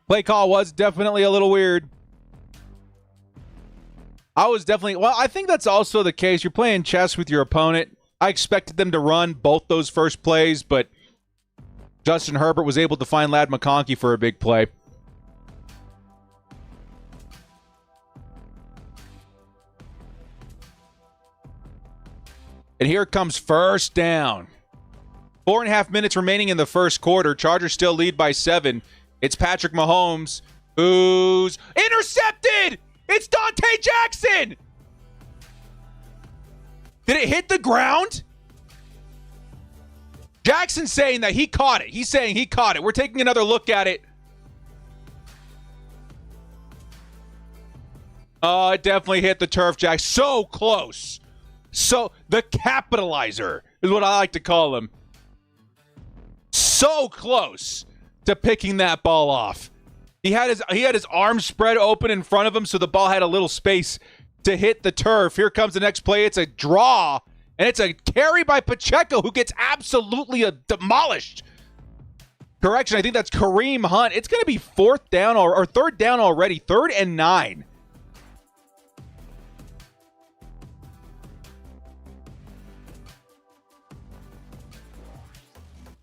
Play call was definitely a little weird. I think that's also the case. You're playing chess with your opponent. I expected them to run both those first plays, but Justin Herbert was able to find Ladd McConkey for a big play. And here comes first down. 4.5 minutes remaining in the first quarter. Chargers still lead by 7. It's Patrick Mahomes, who's intercepted! It's Dante Jackson! Did it hit the ground? Jackson's saying that he caught it. He's saying he caught it. We're taking another look at it. Oh, it definitely hit the turf, Jack. So close. So, the capitalizer is what I like to call him. So close to picking that ball off. He had his arms spread open in front of him, so the ball had a little space to hit the turf. Here comes the next play. It's a draw, and it's a carry by Pacheco, who gets absolutely demolished. Correction, I think that's Kareem Hunt. It's going to be 4th down or 3rd down already. 3rd and 9.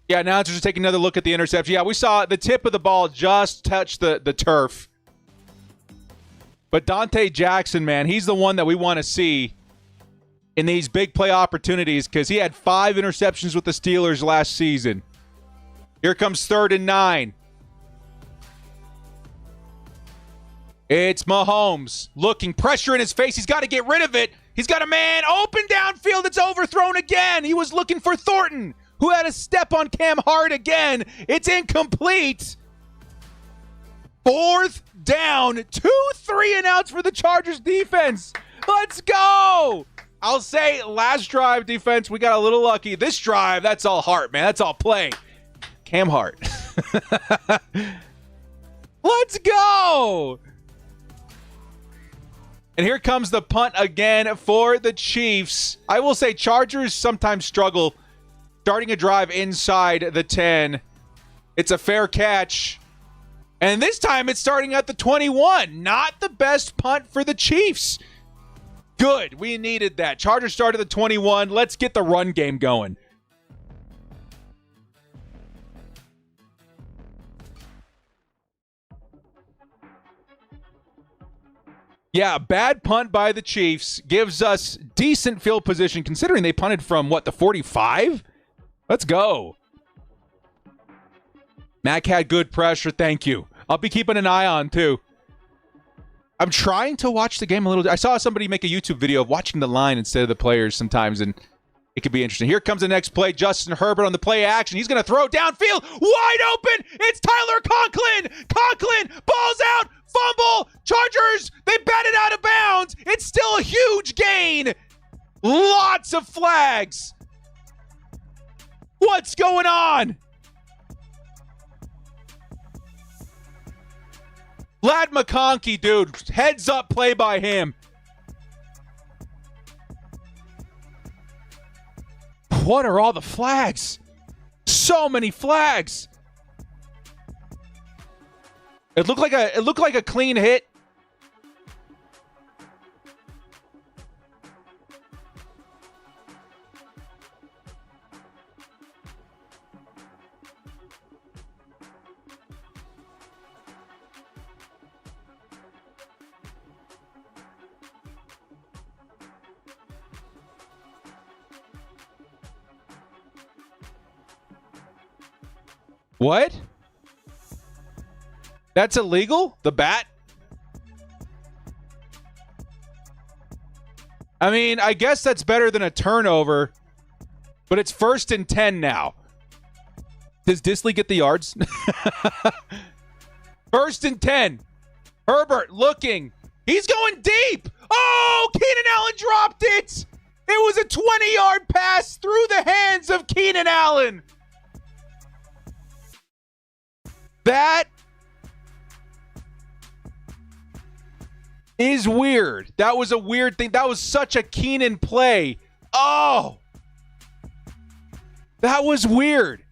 Yeah, now just take another look at the interception. Yeah, we saw the tip of the ball just touch the turf. But Dante Jackson, man, he's the one that we want to see in these big play opportunities because he had 5 interceptions with the Steelers last season. Here comes 3rd and 9. It's Mahomes looking, pressure in his face. He's got to get rid of it. He's got a man open downfield. It's overthrown again. He was looking for Thornton, who had a step on Cam Hart again. It's incomplete. 4th down. 2 3-and-outs for the Chargers defense. Let's go. I'll say last drive defense, we got a little lucky. This drive, that's all Hart, man. That's all play. Cam Hart. Let's go. And here comes the punt again for the Chiefs. I will say Chargers sometimes struggle starting a drive inside the 10. It's a fair catch. And this time it's starting at the 21. Not the best punt for the Chiefs. Good. We needed that. Chargers started the 21. Let's get the run game going. Yeah, bad punt by the Chiefs gives us decent field position considering they punted from, what, the 45? Let's go. Mac had good pressure. Thank you. I'll be keeping an eye on, too. I'm trying to watch the game a little. I saw somebody make a YouTube video of watching the line instead of the players sometimes, and it could be interesting. Here comes the next play. Justin Herbert on the play action. He's going to throw downfield. Wide open. It's Tyler Conklin. Conklin. Ball's out. Fumble. Chargers. They batted out of bounds. It's still a huge gain. Lots of flags. What's going on? Ladd McConkey, dude. Heads up play by him. What are all the flags? So many flags. It looked like a clean hit. What? That's illegal? The bat? I mean, I guess that's better than a turnover, but it's 1st and 10 now. Does Disley get the yards? 1st and 10. Herbert looking. He's going deep. Oh, Keenan Allen dropped it. It was a 20-yard pass through the hands of Keenan Allen. That is weird. That was a weird thing. That was such a Keenan play. Oh, that was weird.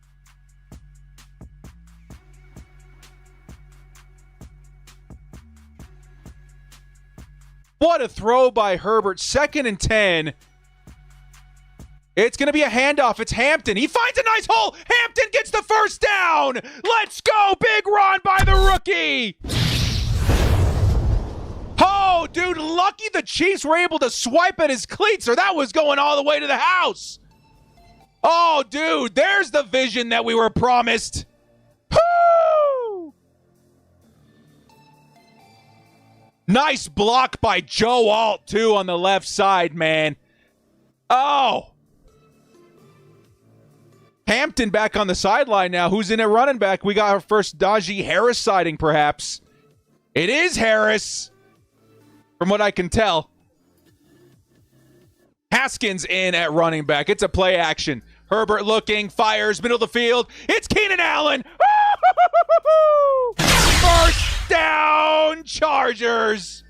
What a throw by Herbert. 2nd and 10. It's going to be a handoff. It's Hampton. He finds a nice hole. Hampton gets the first down. Let's go. Big run by the rookie. Oh, dude, lucky the Chiefs were able to swipe at his cleats or that was going all the way to the house. Oh, dude, there's the vision that we were promised. Woo! Nice block by Joe Alt, too, on the left side, man. Oh. Hampton back on the sideline now. Who's in at running back? We got our first Najee Harris sighting, perhaps. It is Harris, from what I can tell. Haskins in at running back. It's a play action. Herbert looking, fires, middle of the field. It's Keenan Allen. First down, Chargers.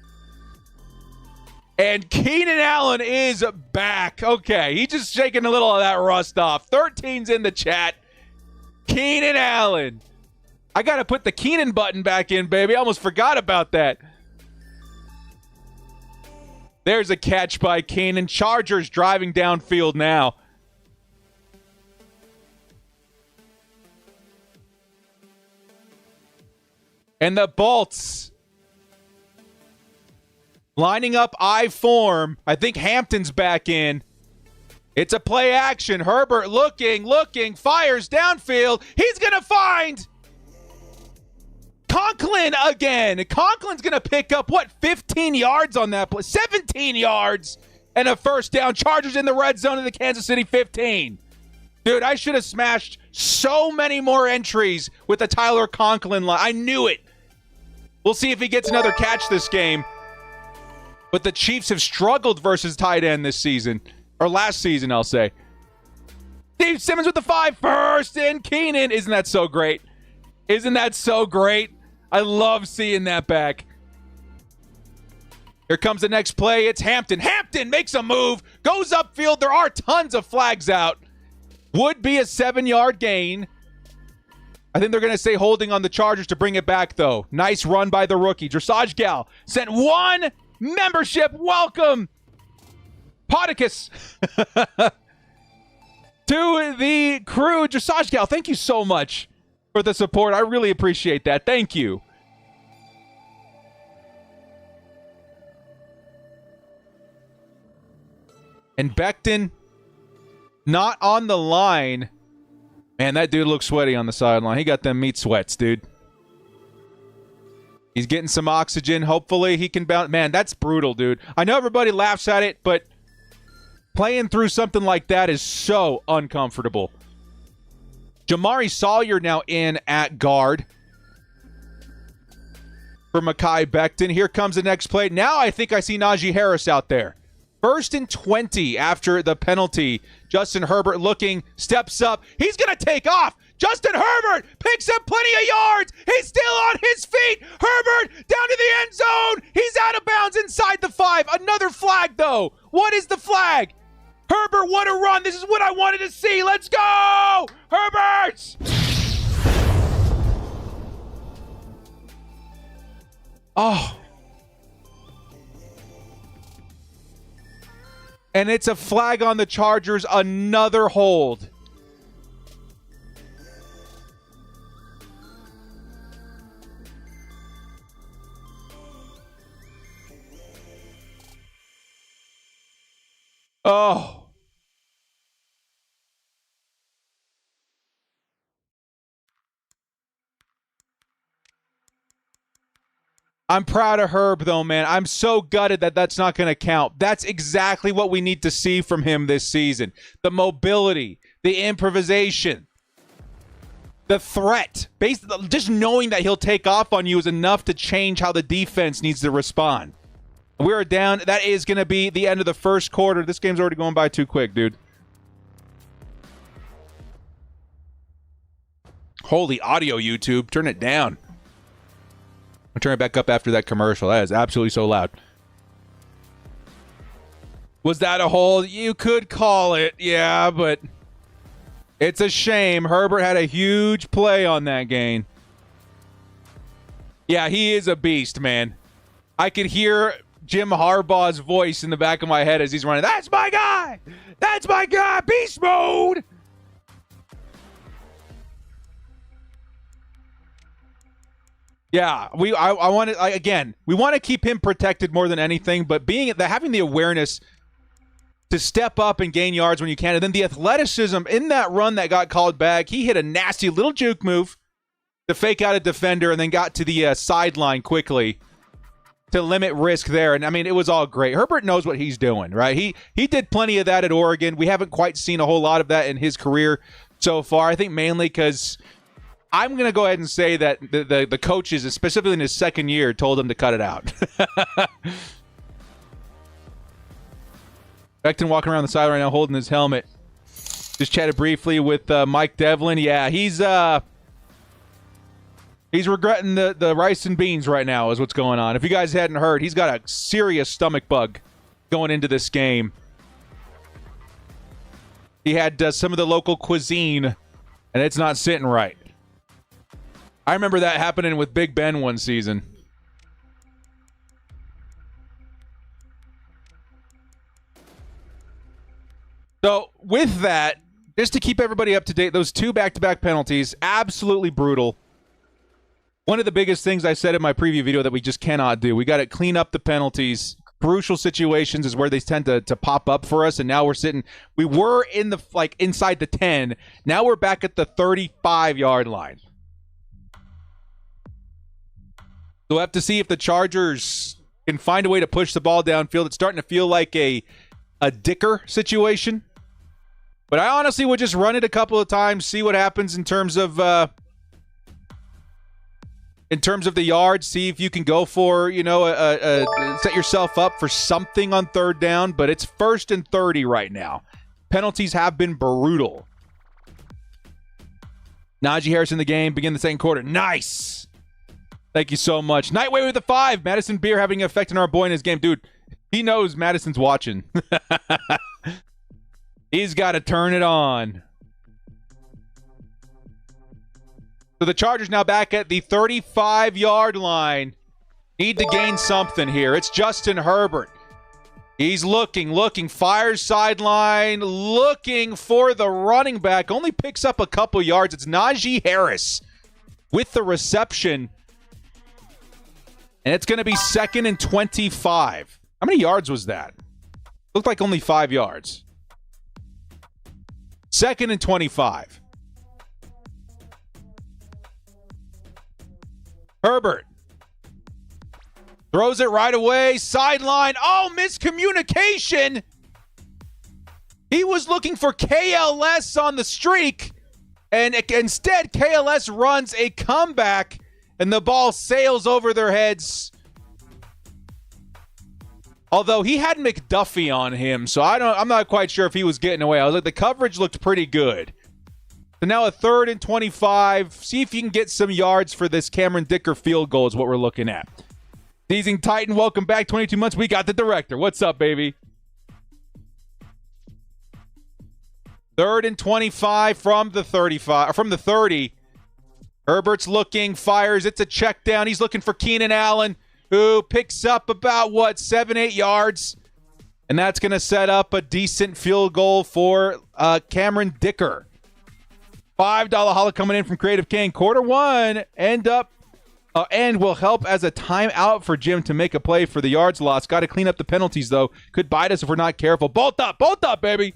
And Keenan Allen is back. Okay, he's just shaking a little of that rust off. 13's in the chat. Keenan Allen. I got to put the Keenan button back in, baby. I almost forgot about that. There's a catch by Keenan. Chargers driving downfield now. And the Bolts lining up I form. I think Hampton's back in. It's a play action. Herbert looking, fires downfield. He's going to find Conklin again. Conklin's going to pick up, 15 yards on that play? 17 yards and a first down. Chargers in the red zone of the Kansas City 15. Dude, I should have smashed so many more entries with the Tyler Conklin line. I knew it. We'll see if he gets another catch this game. But the Chiefs have struggled versus tight end this season. Or last season, I'll say. Steve Simmons with the 5. First and Keenan. Isn't that so great? Isn't that so great? I love seeing that back. Here comes the next play. It's Hampton. Hampton makes a move. Goes upfield. There are tons of flags out. Would be a 7-yard gain. I think they're going to say holding on the Chargers to bring it back, though. Nice run by the rookie. Dressage Gal sent 1 membership. Welcome, Podicus, to the crew. Dressage Gal, thank you so much for the support. I really appreciate that. Thank you. And Becton not on the line. Man, that dude looks sweaty on the sideline. He got them meat sweats, dude. He's getting some oxygen. Hopefully he can bounce. Man, that's brutal, dude. I know everybody laughs at it, but playing through something like that is so uncomfortable. Jamari Sawyer now in at guard for Mekhi Becton. Here comes the next play. Now I think I see Najee Harris out there. 1st and 20 after the penalty. Justin Herbert looking, steps up. He's going to take off. Justin Herbert picks up plenty of yards. He's still on his feet. Herbert down to the end zone. He's out of bounds inside the 5. Another flag, though. What is the flag? Herbert, what a run. This is what I wanted to see. Let's go. Herbert. Oh. And it's a flag on the Chargers. Another hold. Oh. I'm proud of Herb, though, man. I'm so gutted that that's not going to count. That's exactly what we need to see from him this season. The mobility, the improvisation, the threat. Basically, just knowing that he'll take off on you is enough to change how the defense needs to respond. We're down. That is going to be the end of the first quarter. This game's already going by too quick, dude. Holy audio, YouTube. Turn it down. I'll turn it back up after that commercial. That is absolutely so loud. Was that a hole? You could call it, yeah, but it's a shame. Herbert had a huge play on that gain. Yeah, he is a beast, man. I could hear Jim Harbaugh's voice in the back of my head as he's running. That's my guy! That's my guy! Beast mode! Yeah, I want to again. We want to keep him protected more than anything, but having the awareness to step up and gain yards when you can, and then the athleticism in that run that got called back. He hit a nasty little juke move to fake out a defender, and then got to the sideline quickly to limit risk there. And I mean, it was all great. Herbert knows what he's doing, right? He did plenty of that at Oregon. We haven't quite seen a whole lot of that in his career so far. I think mainly because I'm going to go ahead and say that the coaches, specifically in his second year, told him to cut it out. Becton walking around the side right now holding his helmet. Just chatted briefly with Mike Devlin. Yeah, he's regretting the rice and beans right now is what's going on. If you guys hadn't heard, he's got a serious stomach bug going into this game. He had some of the local cuisine, and it's not sitting right. I remember that happening with Big Ben one season. So with that, just to keep everybody up to date, those two back-to-back penalties, absolutely brutal. One of the biggest things I said in my preview video that we just cannot do. We got to clean up the penalties. Crucial situations is where they tend to pop up for us, and now we were in the inside the 10. Now we're back at the 35-yard line. So we'll have to see if the Chargers can find a way to push the ball downfield. It's starting to feel like a Dicker situation. But I honestly would just run it a couple of times, see what happens in terms of the yards, see if you can go for, set yourself up for something on third down. But it's 1st and 30 right now. Penalties have been brutal. Najee Harris in the game, begin the second quarter. Nice! Thank you so much. Nightway with the 5. Madison Beer having an effect on our boy in his game. Dude, he knows Madison's watching. He's got to turn it on. So the Chargers now back at the 35-yard line. Need to gain something here. It's Justin Herbert. He's looking, fires sideline, looking for the running back. Only picks up a couple yards. It's Najee Harris with the reception. And it's going to be 2nd and 25. How many yards was that? Looked like only 5 yards. 2nd and 25. Herbert throws it right away. Sideline. Oh, miscommunication. He was looking for KLS on the streak. And instead, KLS runs a comeback. And the ball sails over their heads. Although he had McDuffie on him, so I'm not quite sure if he was getting away. I was like, the coverage looked pretty good. So now a 3rd and 25. See if you can get some yards for this Cameron Dicker field goal is what we're looking at. Teasing Titan, welcome back. 22 months. We got the director. What's up, baby? 3rd and 25 from the 35, or from the 30. Herbert's looking, fires. It's a check down. He's looking for Keenan Allen, who picks up about, 7-8 yards. And that's going to set up a decent field goal for Cameron Dicker. $5 holla coming in from Creative King. Quarter 1 and will help as a timeout for Jim to make a play for the yards lost. Got to clean up the penalties, though. Could bite us if we're not careful. Bolt up, baby.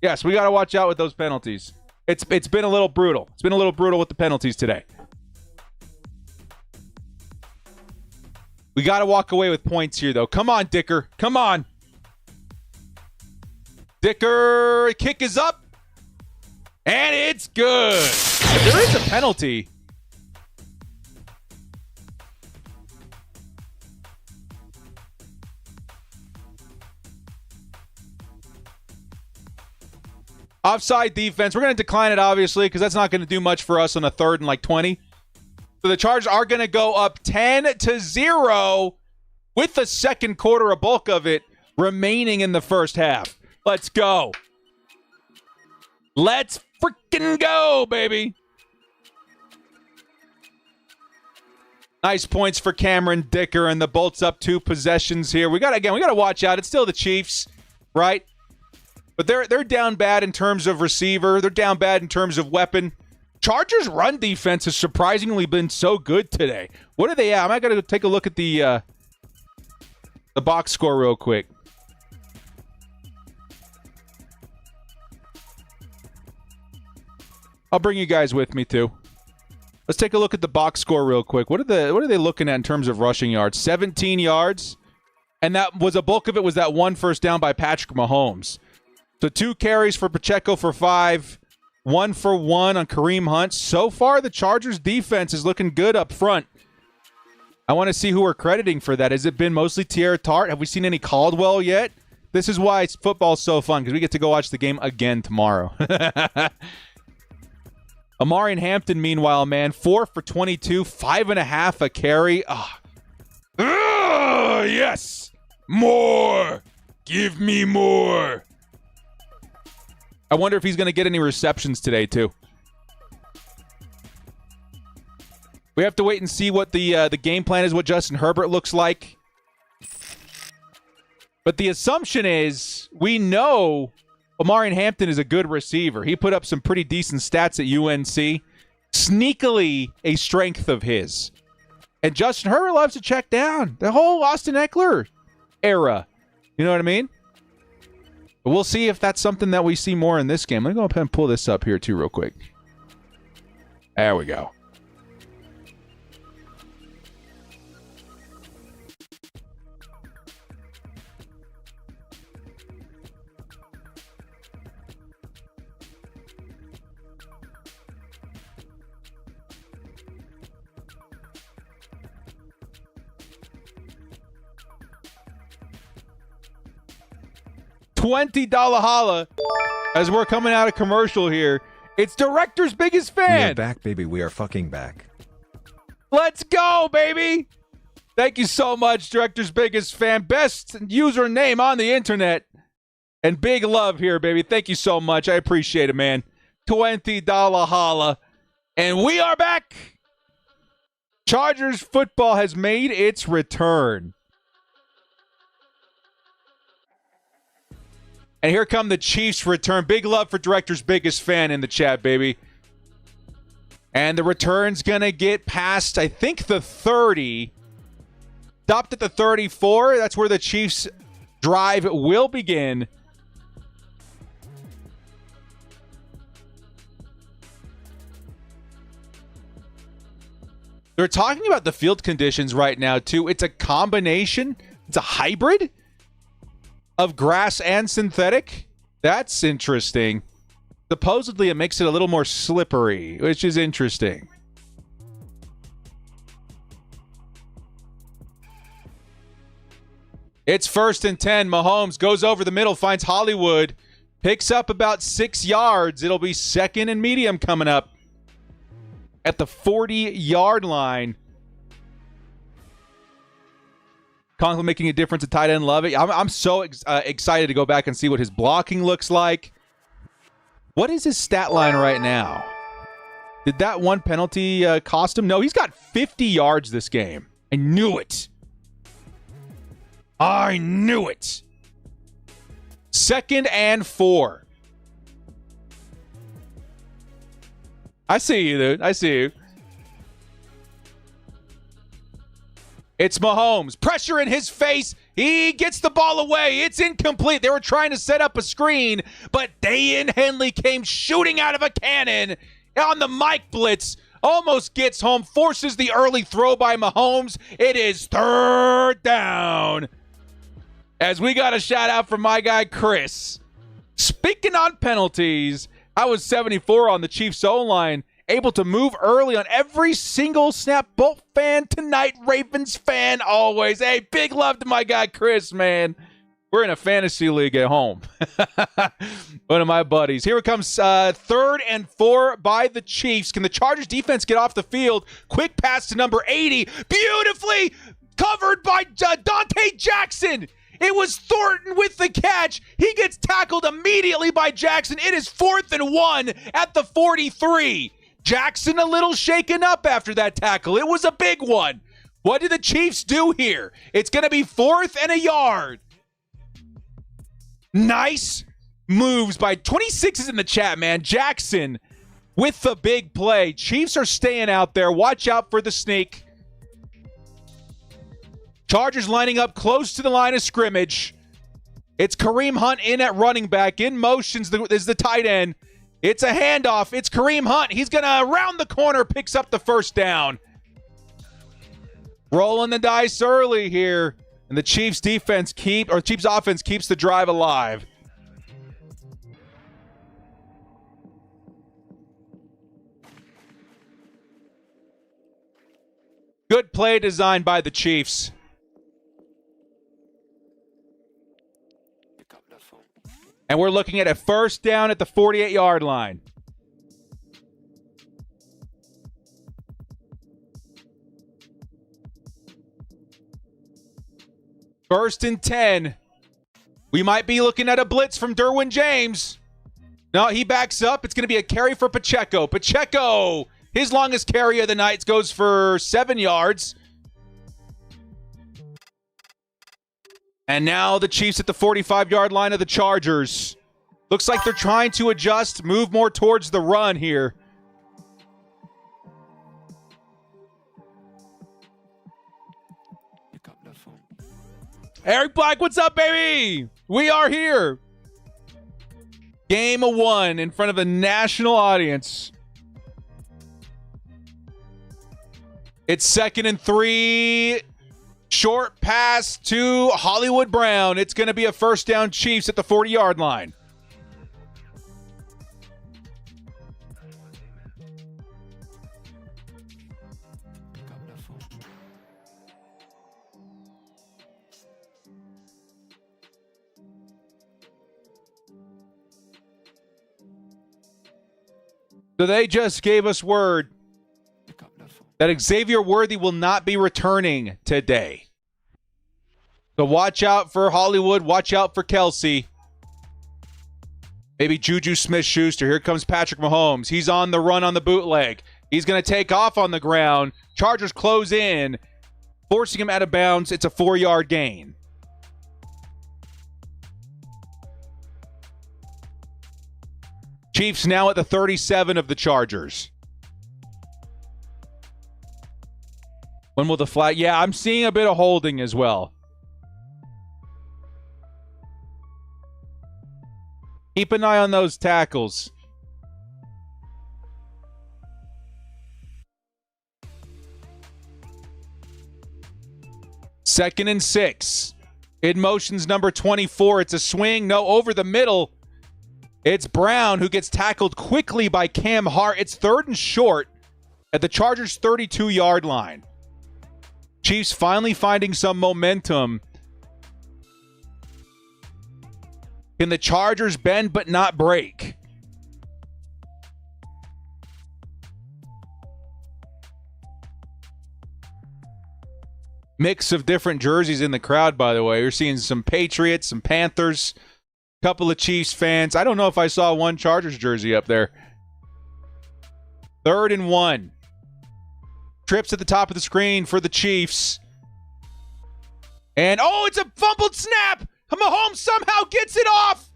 Yes, we got to watch out with those penalties. It's been a little brutal. It's been a little brutal with the penalties today. We got to walk away with points here, though. Come on, Dicker. Come on. Dicker, kick is up. And it's good. There is a penalty. Offside defense. We're going to decline it, obviously, because that's not going to do much for us on a 3rd and like 20. So the Chargers are going to go up 10-0 with the second quarter, a bulk of it, remaining in the first half. Let's go. Let's freaking go, baby. Nice points for Cameron Dicker, and the Bolts up 2 possessions here. We got to watch out. It's still the Chiefs, right? But they're down bad in terms of receiver. They're down bad in terms of weapon. Chargers' run defense has surprisingly been so good today. What are they at? I got to take a look at the box score real quick. I'll bring you guys with me too. Let's take a look at the box score real quick. What are they looking at in terms of rushing yards? 17 yards, and that was a bulk of it was that 1 first down by Patrick Mahomes. So 2 carries for Pacheco for 5, 1 for 1 on Kareem Hunt. So far, the Chargers defense is looking good up front. I want to see who we're crediting for that. Has it been mostly Tierra Tart? Have we seen any Caldwell yet? This is why football's so fun, because we get to go watch the game again tomorrow. Amari and Hampton, meanwhile, man, 4 for 22, 5.5 a carry. Yes! More! Give me more! I wonder if he's going to get any receptions today, too. We have to wait and see what the game plan is, what Justin Herbert looks like. But the assumption is we know Omarion Hampton is a good receiver. He put up some pretty decent stats at UNC. Sneakily a strength of his. And Justin Herbert loves to check down. The whole Austin Eckler era. You know what I mean? But we'll see if that's something that we see more in this game. Let me go ahead and pull this up here too real quick. There we go. $20 holla as we're coming out of commercial here. It's Director's biggest fan. We are back, baby. We are fucking back. Let's go, baby. Thank you so much, Director's biggest fan. Best username on the internet. And big love here, baby. Thank you so much. I appreciate it, man. $20 holla. And we are back. Chargers football has made its return. And here come the Chiefs' return. Big love for Director's biggest fan in the chat, baby. And the return's going to get past, I think, the 30. Stopped at the 34. That's where the Chiefs' drive will begin. They're talking about the field conditions right now, too. It's a combination. It's a hybrid of grass and synthetic. That's interesting. Supposedly, it makes it a little more slippery, which is interesting. It's 1st and 10. Mahomes goes over the middle, finds Hollywood, picks up about 6 yards. It'll be 2nd and medium coming up at the 40-yard line. Conklin making a difference at tight end. Love it. I'm so excited to go back and see what his blocking looks like. What is his stat line right now? Did that one penalty cost him? No, he's got 50 yards this game. I knew it. I knew it. 2nd and 4. I see you, dude. I see you. It's Mahomes. Pressure in his face. He gets the ball away. It's incomplete. They were trying to set up a screen, but Dayan Henley came shooting out of a cannon on the Mike Blitz. almost gets home, forces the early throw by Mahomes. It is third down. As we got a shout out from my guy Chris. Speaking on penalties, I was 74 on the Chiefs O-line, able to move early on every single snap. Bolt fan tonight, Ravens fan always. Hey, big love to my guy Chris, man. We're in a fantasy league at home. One of my buddies. Here it comes, 3rd and 4 by the Chiefs. Can the Chargers defense get off the field? Quick pass to number 80. Beautifully covered by Dante Jackson. It was Thornton with the catch. He gets tackled immediately by Jackson. It is 4th and 1 at the 43. Jackson a little shaken up after that tackle. It was a big one. What do the Chiefs do here? It's going to be 4th and a yard. Nice moves by 26 is in the chat, man. Jackson with the big play. Chiefs are staying out there. Watch out for the sneak. Chargers lining up close to the line of scrimmage. It's Kareem Hunt in at running back. In motion is the tight end. It's a handoff. It's Kareem Hunt. He's going to round the corner, picks up the first down. Rolling the dice early here. And the Chiefs offense keeps the drive alive. Good play design by the Chiefs. And we're looking at a first down at the 48-yard line. First and 10. We might be looking at a blitz from Derwin James. No, he backs up. It's going to be a carry for Pacheco. Pacheco, his longest carry of the night, goes for 7 yards. And now the Chiefs at the 45-yard line of the Chargers. Looks like they're trying to adjust, move more towards the run here. Eric Black, what's up, baby? We are here. Game of 1 in front of a national audience. It's 2nd and 3. Short pass to Hollywood Brown. It's going to be a first down, Chiefs at the 40-yard line. So they just gave us word that Xavier Worthy will not be returning today. So watch out for Hollywood. Watch out for Kelsey. Maybe Juju Smith-Schuster. Here comes Patrick Mahomes. He's on the run on the bootleg. He's going to take off on the ground. Chargers close in, forcing him out of bounds. It's a 4-yard gain. Chiefs now at the 37 of the Chargers. When will the flag? Yeah, I'm seeing a bit of holding as well. Keep an eye on those tackles. Second and 6. In motion's number 24. It's a swing. No, over the middle. It's Brown who gets tackled quickly by Cam Hart. It's 3rd and short at the Chargers' 32-yard line. Chiefs finally finding some momentum. Can the Chargers bend but not break? Mix of different jerseys in the crowd, by the way. You're seeing some Patriots, some Panthers, a couple of Chiefs fans. I don't know if I saw one Chargers jersey up there. 3rd and 1. Trips at the top of the screen for the Chiefs. And, oh, it's a fumbled snap. Mahomes somehow gets it off.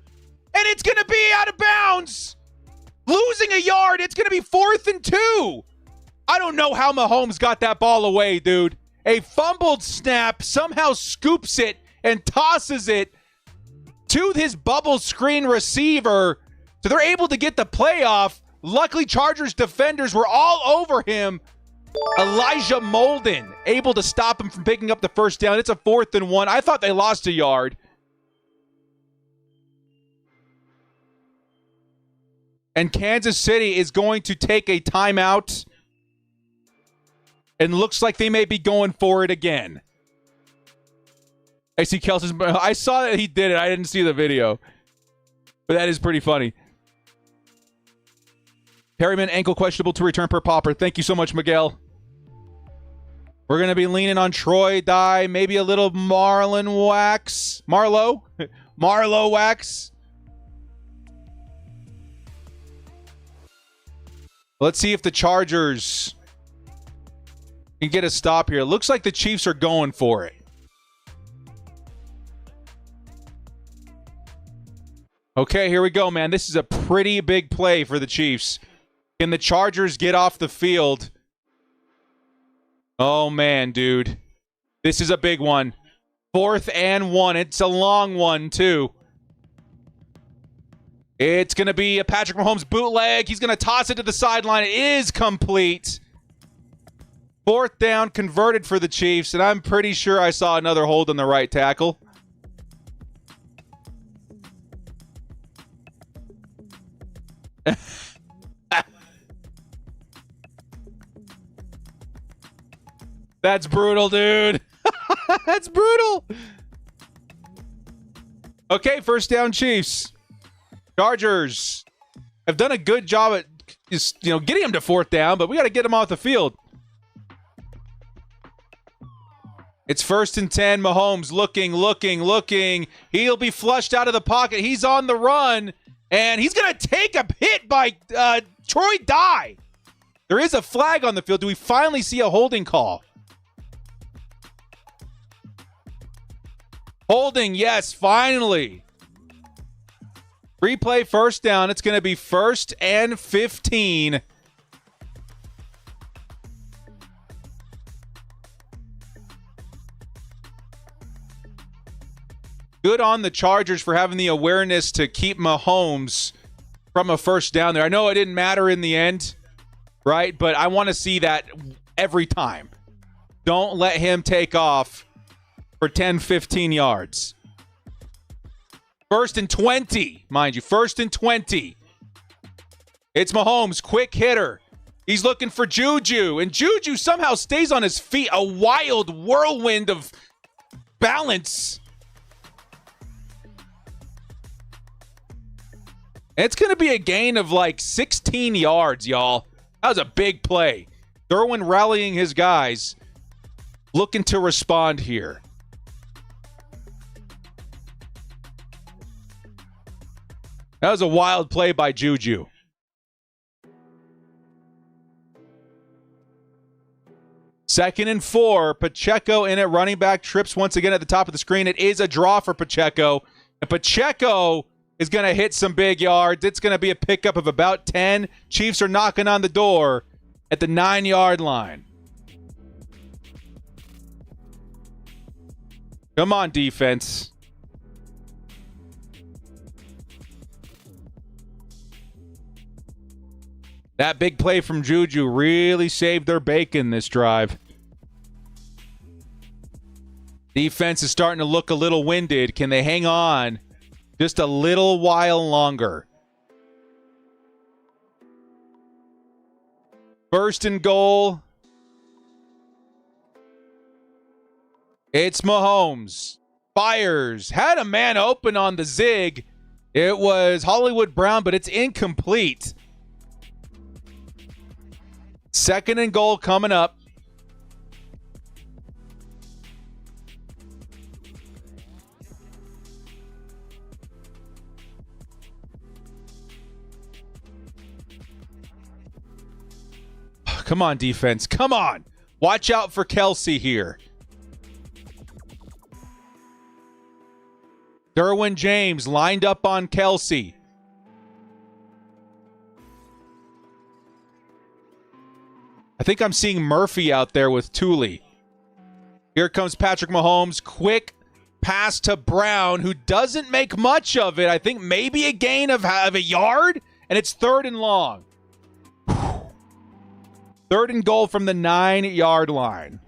And it's going to be out of bounds. Losing a yard. It's going to be 4th and 2. I don't know how Mahomes got that ball away, dude. A fumbled snap, somehow scoops it and tosses it to his bubble screen receiver. So they're able to get the play off. Luckily, Chargers defenders were all over him. Elijah Molden able to stop him from picking up the first down. It's a 4th and 1. I thought they lost a yard. And Kansas City is going to take a timeout. And looks like they may be going for it again. I see Kelsey's. I saw that he did it. I didn't see the video. But that is pretty funny. Perryman, ankle questionable to return per Popper. Thank you so much, Miguel. We're going to be leaning on Troy Dye. Maybe a little Marlon Wax. Marlowe? Marlowe Wax. Let's see if the Chargers can get a stop here. It looks like the Chiefs are going for it. Okay, here we go, man. This is a pretty big play for the Chiefs. Can the Chargers get off the field? Oh, man, dude. This is a big one. 4th and 1. It's a long one, too. It's going to be a Patrick Mahomes bootleg. He's going to toss it to the sideline. It is complete. 4th down converted for the Chiefs, and I'm pretty sure I saw another hold on the right tackle. That's brutal, dude. That's brutal. Okay, 1st down Chiefs. Chargers have done a good job at just, getting him to 4th down, but we got to get him off the field. It's 1st and 10. Mahomes looking. He'll be flushed out of the pocket. He's on the run, and he's going to take a hit by Troy Dye. There is a flag on the field. Do we finally see a holding call? Holding, yes, finally. Replay 1st down. It's going to be 1st and 15. Good on the Chargers for having the awareness to keep Mahomes from a 1st down there. I know it didn't matter in the end, right? But I want to see that every time. Don't let him take off for 10, 15 yards. 1st and 20, mind you. 1st and 20. It's Mahomes, quick hitter. He's looking for Juju, and Juju somehow stays on his feet. A wild whirlwind of balance. It's going to be a gain of like 16 yards, y'all. That was a big play. Derwin rallying his guys, looking to respond here. That was a wild play by Juju. Second and 4. Pacheco in at running back. Trips once again at the top of the screen. It is a draw for Pacheco. And Pacheco is going to hit some big yards. It's going to be a pickup of about 10. Chiefs are knocking on the door at the 9-yard line. Come on, defense. That big play from Juju really saved their bacon this drive. Defense is starting to look a little winded. Can they hang on just a little while longer? 1st and goal. It's Mahomes. Fires. Had a man open on the zig. It was Hollywood Brown, but it's incomplete. 2nd and goal coming up. Come on, defense. Come on. Watch out for Kelsey here. Derwin James lined up on Kelsey. I think I'm seeing Murphy out there with Thule. Here comes Patrick Mahomes. Quick pass to Brown, who doesn't make much of it. I think maybe a gain of a yard, and it's 3rd and long. 3rd and goal from the 9-yard line.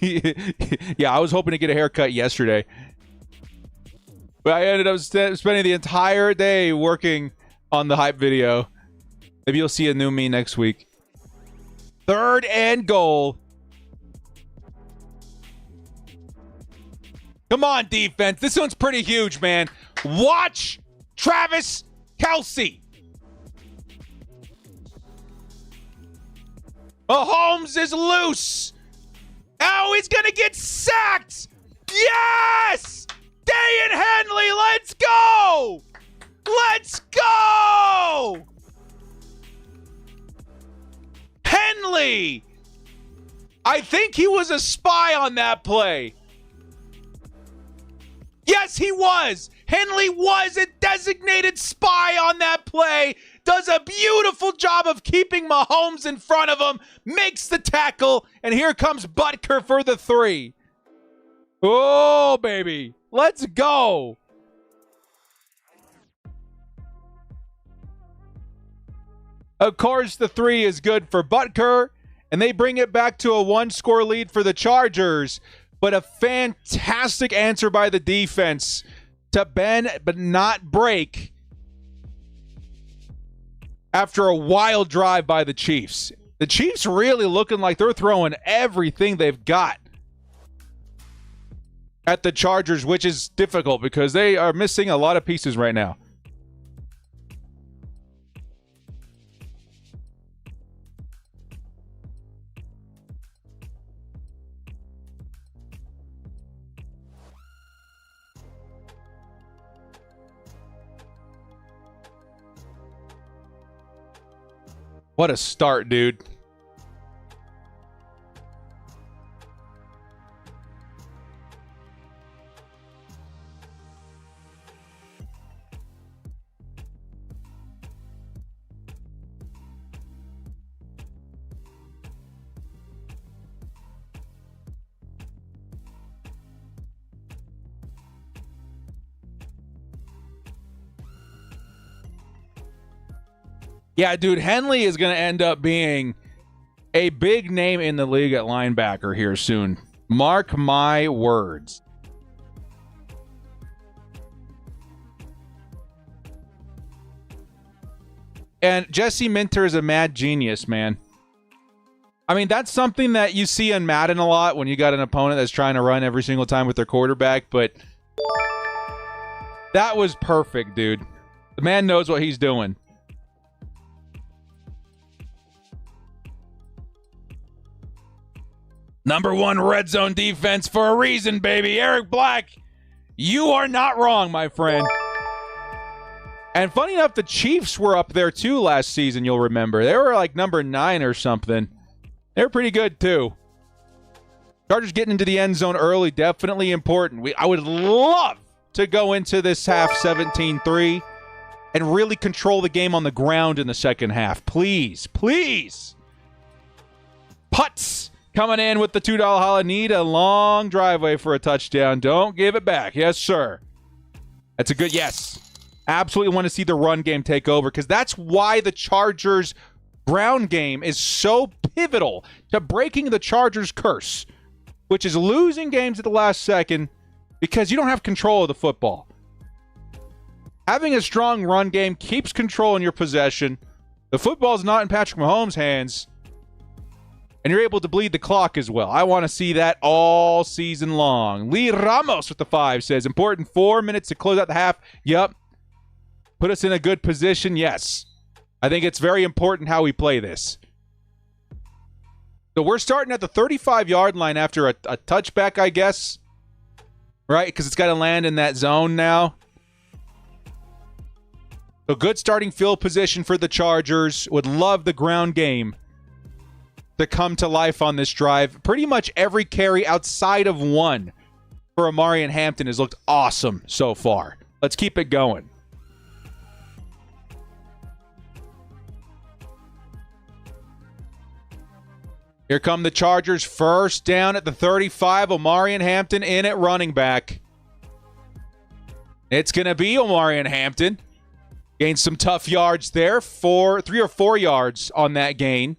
Yeah, I was hoping to get a haircut yesterday. But I ended up spending the entire day working on the hype video. Maybe you'll see a new me next week. 3rd and goal. Come on, defense. This one's pretty huge, man. Watch Travis Kelce. Mahomes is loose. Oh, he's going to get sacked. Yes! Day and Henley, let's go! Let's go! Henley! I think he was a spy on that play. Yes, he was. Henley was a designated spy on that play. Does a beautiful job of keeping Mahomes in front of him. Makes the tackle. And here comes Butker for the 3. Oh, baby. Let's go. Of course, the 3 is good for Butker. And they bring it back to a 1-score lead for the Chargers. But a fantastic answer by the defense to bend but not break after a wild drive by the Chiefs. The Chiefs really looking like they're throwing everything they've got at the Chargers, which is difficult because they are missing a lot of pieces right now. What a start, dude. Yeah, dude, Henley is going to end up being a big name in the league at linebacker here soon. Mark my words. And Jesse Minter is a mad genius, man. I mean, that's something that you see in Madden a lot when you got an opponent that's trying to run every single time with their quarterback, but that was perfect, dude. The man knows what he's doing. Number 1 red zone defense for a reason, baby. Eric Black, you are not wrong, my friend. And funny enough, the Chiefs were up there too last season, you'll remember. They were like number 9 or something. They were pretty good too. Chargers getting into the end zone early, definitely important. I would love to go into this half 17-3 and really control the game on the ground in the second half. Please, please. Putts. Coming in with the $2 holla. Need a long driveway for a touchdown. Don't give it back. Yes, sir. That's a good yes. Absolutely want to see the run game take over because that's why the Chargers' ground game is so pivotal to breaking the Chargers' curse, which is losing games at the last second because you don't have control of the football. Having a strong run game keeps control in your possession. The football's not in Patrick Mahomes' hands. And you're able to bleed the clock as well. I want to see that all season long. Lee Ramos with the 5 says, important 4 minutes to close out the half. Yup. Put us in a good position. Yes. I think it's very important how we play this. So we're starting at the 35-yard line after a touchback, I guess. Right? Because it's got to land in that zone now. So good starting field position for the Chargers. Would love the ground game to come to life on this drive. Pretty much every carry outside of one for Amari and Hampton has looked awesome so far. Let's keep it going. Here come the Chargers. First down at the 35. Omari and Hampton in at running back. It's going to be Omari and Hampton. Gained some tough yards there. 3 or 4 yards on that gain.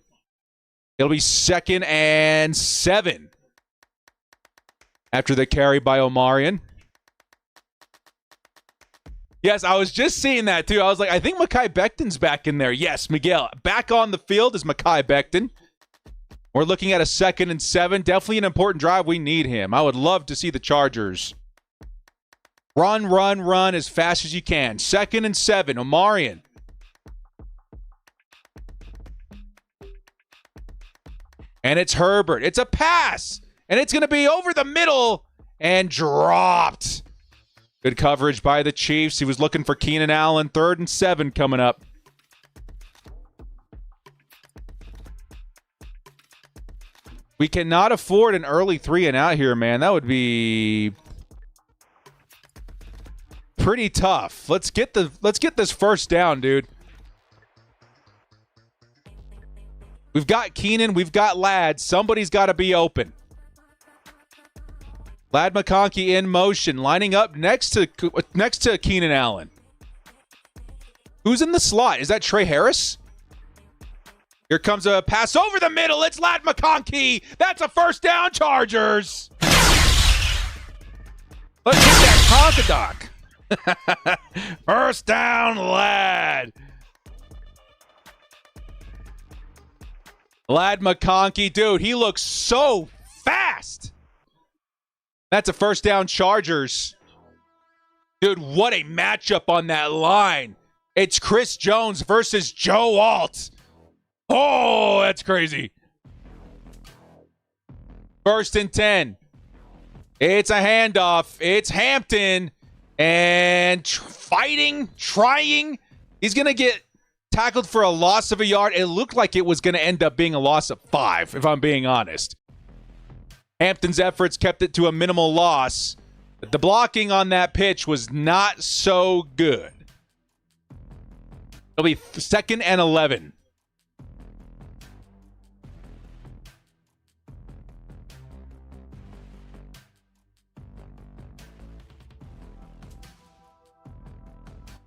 It'll be 2nd and 7 after the carry by Omarion. Yes, I was just seeing that too. I was like, I think Mekhi Becton's back in there. Yes, Miguel. Back on the field is Mekhi Becton. We're looking at a 2nd and 7. Definitely an important drive. We need him. I would love to see the Chargers run as fast as you can. 2nd and 7. Omarion. And it's Herbert. It's a pass. And it's going to be over the middle and dropped. Good coverage by the Chiefs. He was looking for Keenan Allen. 3rd and 7 coming up. We cannot afford an early 3 and out here, man. That would be pretty tough. Let's get this first down, dude. We've got Keenan. We've got Ladd. Somebody's got to be open. Ladd McConkey in motion, lining up next to Keenan Allen. Who's in the slot? Is that Trey Harris? Here comes a pass over the middle. It's Ladd McConkey. That's a first down, Chargers. Let's get that Conkadoc. First down, Ladd. Ladd McConkey, dude, he looks so fast. That's a first down, Chargers. Dude, what a matchup on that line. It's Chris Jones versus Joe Alt. Oh, that's crazy. 1st and 10. It's a handoff. It's Hampton. And trying. He's going to get tackled for a loss of a yard. It looked like it was going to end up being a loss of 5, if I'm being honest. Hampton's efforts kept it to a minimal loss. But the blocking on that pitch was not so good. It'll be 2nd and 11.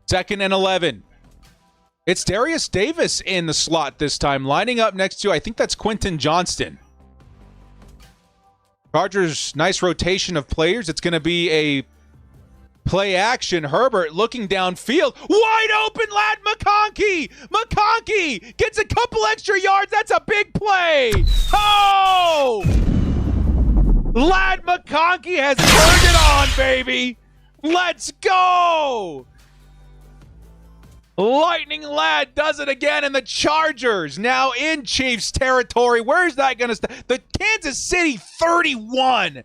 Second and 11. It's Darius Davis in the slot this time, lining up next to, I think that's Quentin Johnston. Chargers, nice rotation of players. It's going to be a play action. Herbert looking downfield. Wide open, Ladd McConkey. McConkey gets a couple extra yards. That's a big play. Oh! Ladd McConkey has turned it on, baby. Let's go. Lightning Ladd does it again, and the Chargers now in Chiefs territory. Where's that going to start? The Kansas City 31.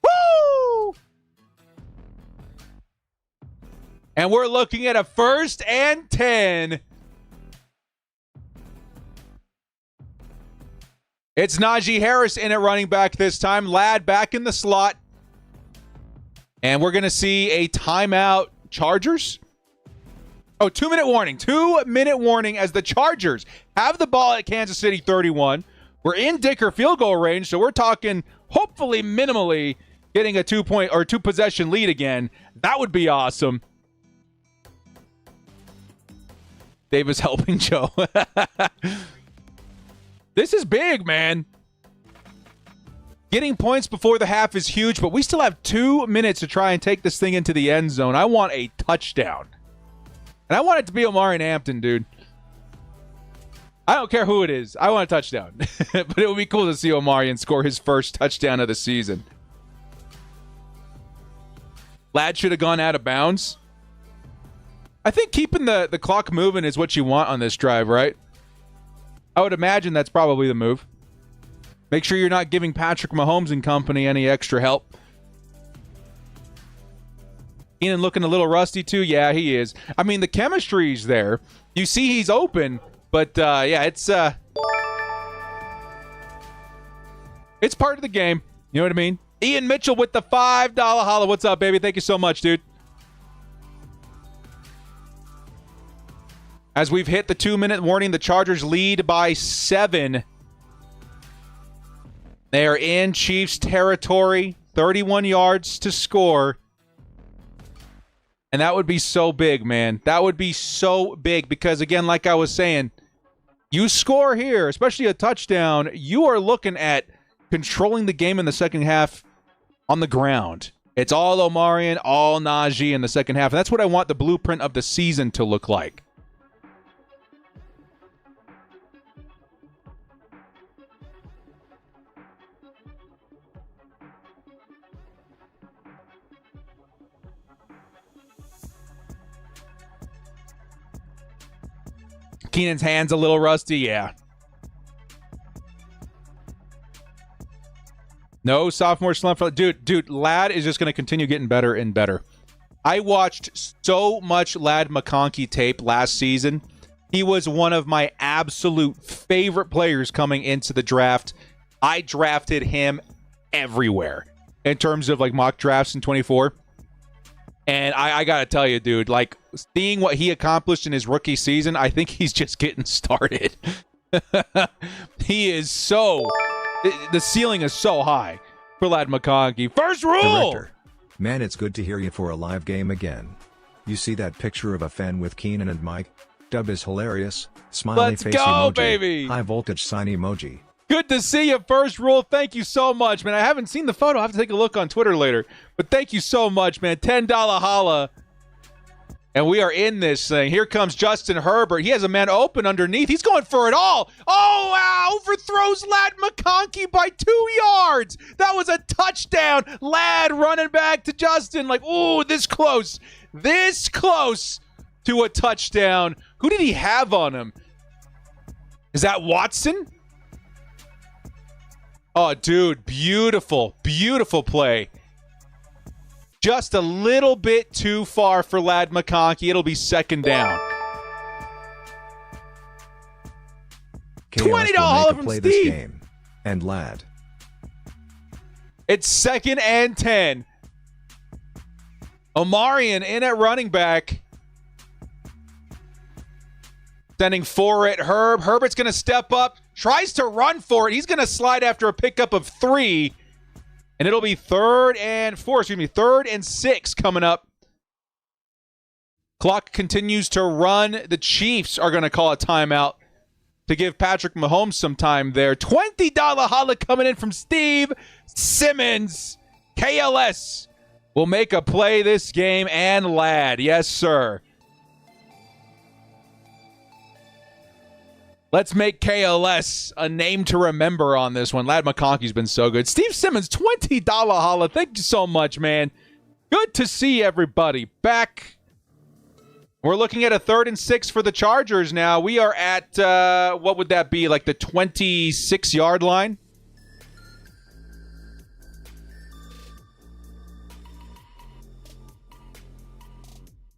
Woo! And we're looking at a 1st and 10. It's Najee Harris in at running back this time. Ladd back in the slot. And we're going to see a timeout. Chargers? Oh, 2-minute warning. 2-minute warning as the Chargers have the ball at Kansas City 31. We're in Dicker field goal range, so we're talking hopefully minimally getting a 2-point or 2-possession lead again. That would be awesome. Davis helping Joe. This is big, man. Getting points before the half is huge, but we still have 2 minutes to try and take this thing into the end zone. I want a touchdown. And I want it to be Omarion Hampton, dude. I don't care who it is. I want a touchdown. But it would be cool to see Omarion score his first touchdown of the season. Ladd should have gone out of bounds. I think keeping the clock moving is what you want on this drive, right? I would imagine that's probably the move. Make sure you're not giving Patrick Mahomes and company any extra help. Keenan looking a little rusty too. Yeah, he is. I mean, the chemistry's there. You see he's open, but yeah, it's part of the game. You know what I mean? Ian Mitchell with the $5 holla. What's up, baby? Thank you so much, dude. As we've hit the 2-minute warning, the Chargers lead by 7. They are in Chiefs territory. 31 yards to score. And that would be so big, man. That would be so big because, again, like I was saying, you score here, especially a touchdown, you are looking at controlling the game in the second half on the ground. It's all Omarion, all Najee in the second half. And that's what I want the blueprint of the season to look like. Keenan's hand's a little rusty, yeah. No sophomore slump. Dude, Ladd is just going to continue getting better and better. I watched so much Ladd McConkey tape last season. He was one of my absolute favorite players coming into the draft. I drafted him everywhere in terms of like mock drafts in 24. And I got to tell you, dude, like seeing what he accomplished in his rookie season, I think he's just getting started. He is so... The ceiling is so high for Ladd McConkey. First rule! Director. Man, it's good to hear you for a live game again. You see that picture of a fan with Keenan and Mike? Dub is hilarious. Smiley Let's face go, emoji. baby! High voltage sign emoji. Good to see you, First Rule. Thank you so much, man. I haven't seen the photo. I'll have to take a look on Twitter later. But thank you so much, man. $10 holla. And we are in this thing. Here comes Justin Herbert. He has a man open underneath. He's going for it all. Oh, wow. Overthrows Ladd McConkey by 2 yards. That was a touchdown. Ladd running back to Justin. Like, ooh, this close. This close to a touchdown. Who did he have on him? Is that Watson? Oh, dude. Beautiful, beautiful play. Just a little bit too far for Ladd McConkey. It'll be second down. $20 holla from play Steve. This game. And Ladd. It's 2nd and 10. Omarion in at running back. Sending for it. Herbert's going to step up. Tries to run for it. He's going to slide after a pickup of 3. And it'll be 3rd and 6 coming up. Clock continues to run. The Chiefs are going to call a timeout to give Patrick Mahomes some time there. $20 holla coming in from Steve Simmons. KLS will make a play this game, and Ladd. Yes, sir. Let's make KLS a name to remember on this one. Ladd McConkey's been so good. Steve Simmons, $20 holla. Thank you so much, man. Good to see everybody back. We're looking at a 3rd and 6 for the Chargers now. We are at, what would that be, like the 26-yard line?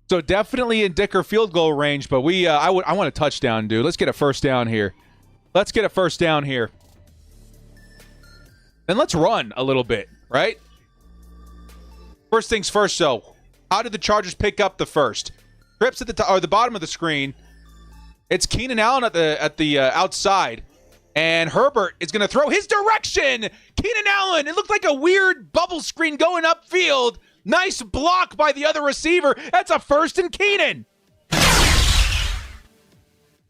So definitely in Dicker field goal range, but I want a touchdown, dude. Let's get a first down here. Let's get a first down here. Then let's run a little bit, right? First things first, though. How did the Chargers pick up the first? Trips at the bottom of the screen. It's Keenan Allen at the outside, and Herbert is going to throw his direction. Keenan Allen. It looked like a weird bubble screen going upfield. Nice block by the other receiver. That's a 1st and Keenan.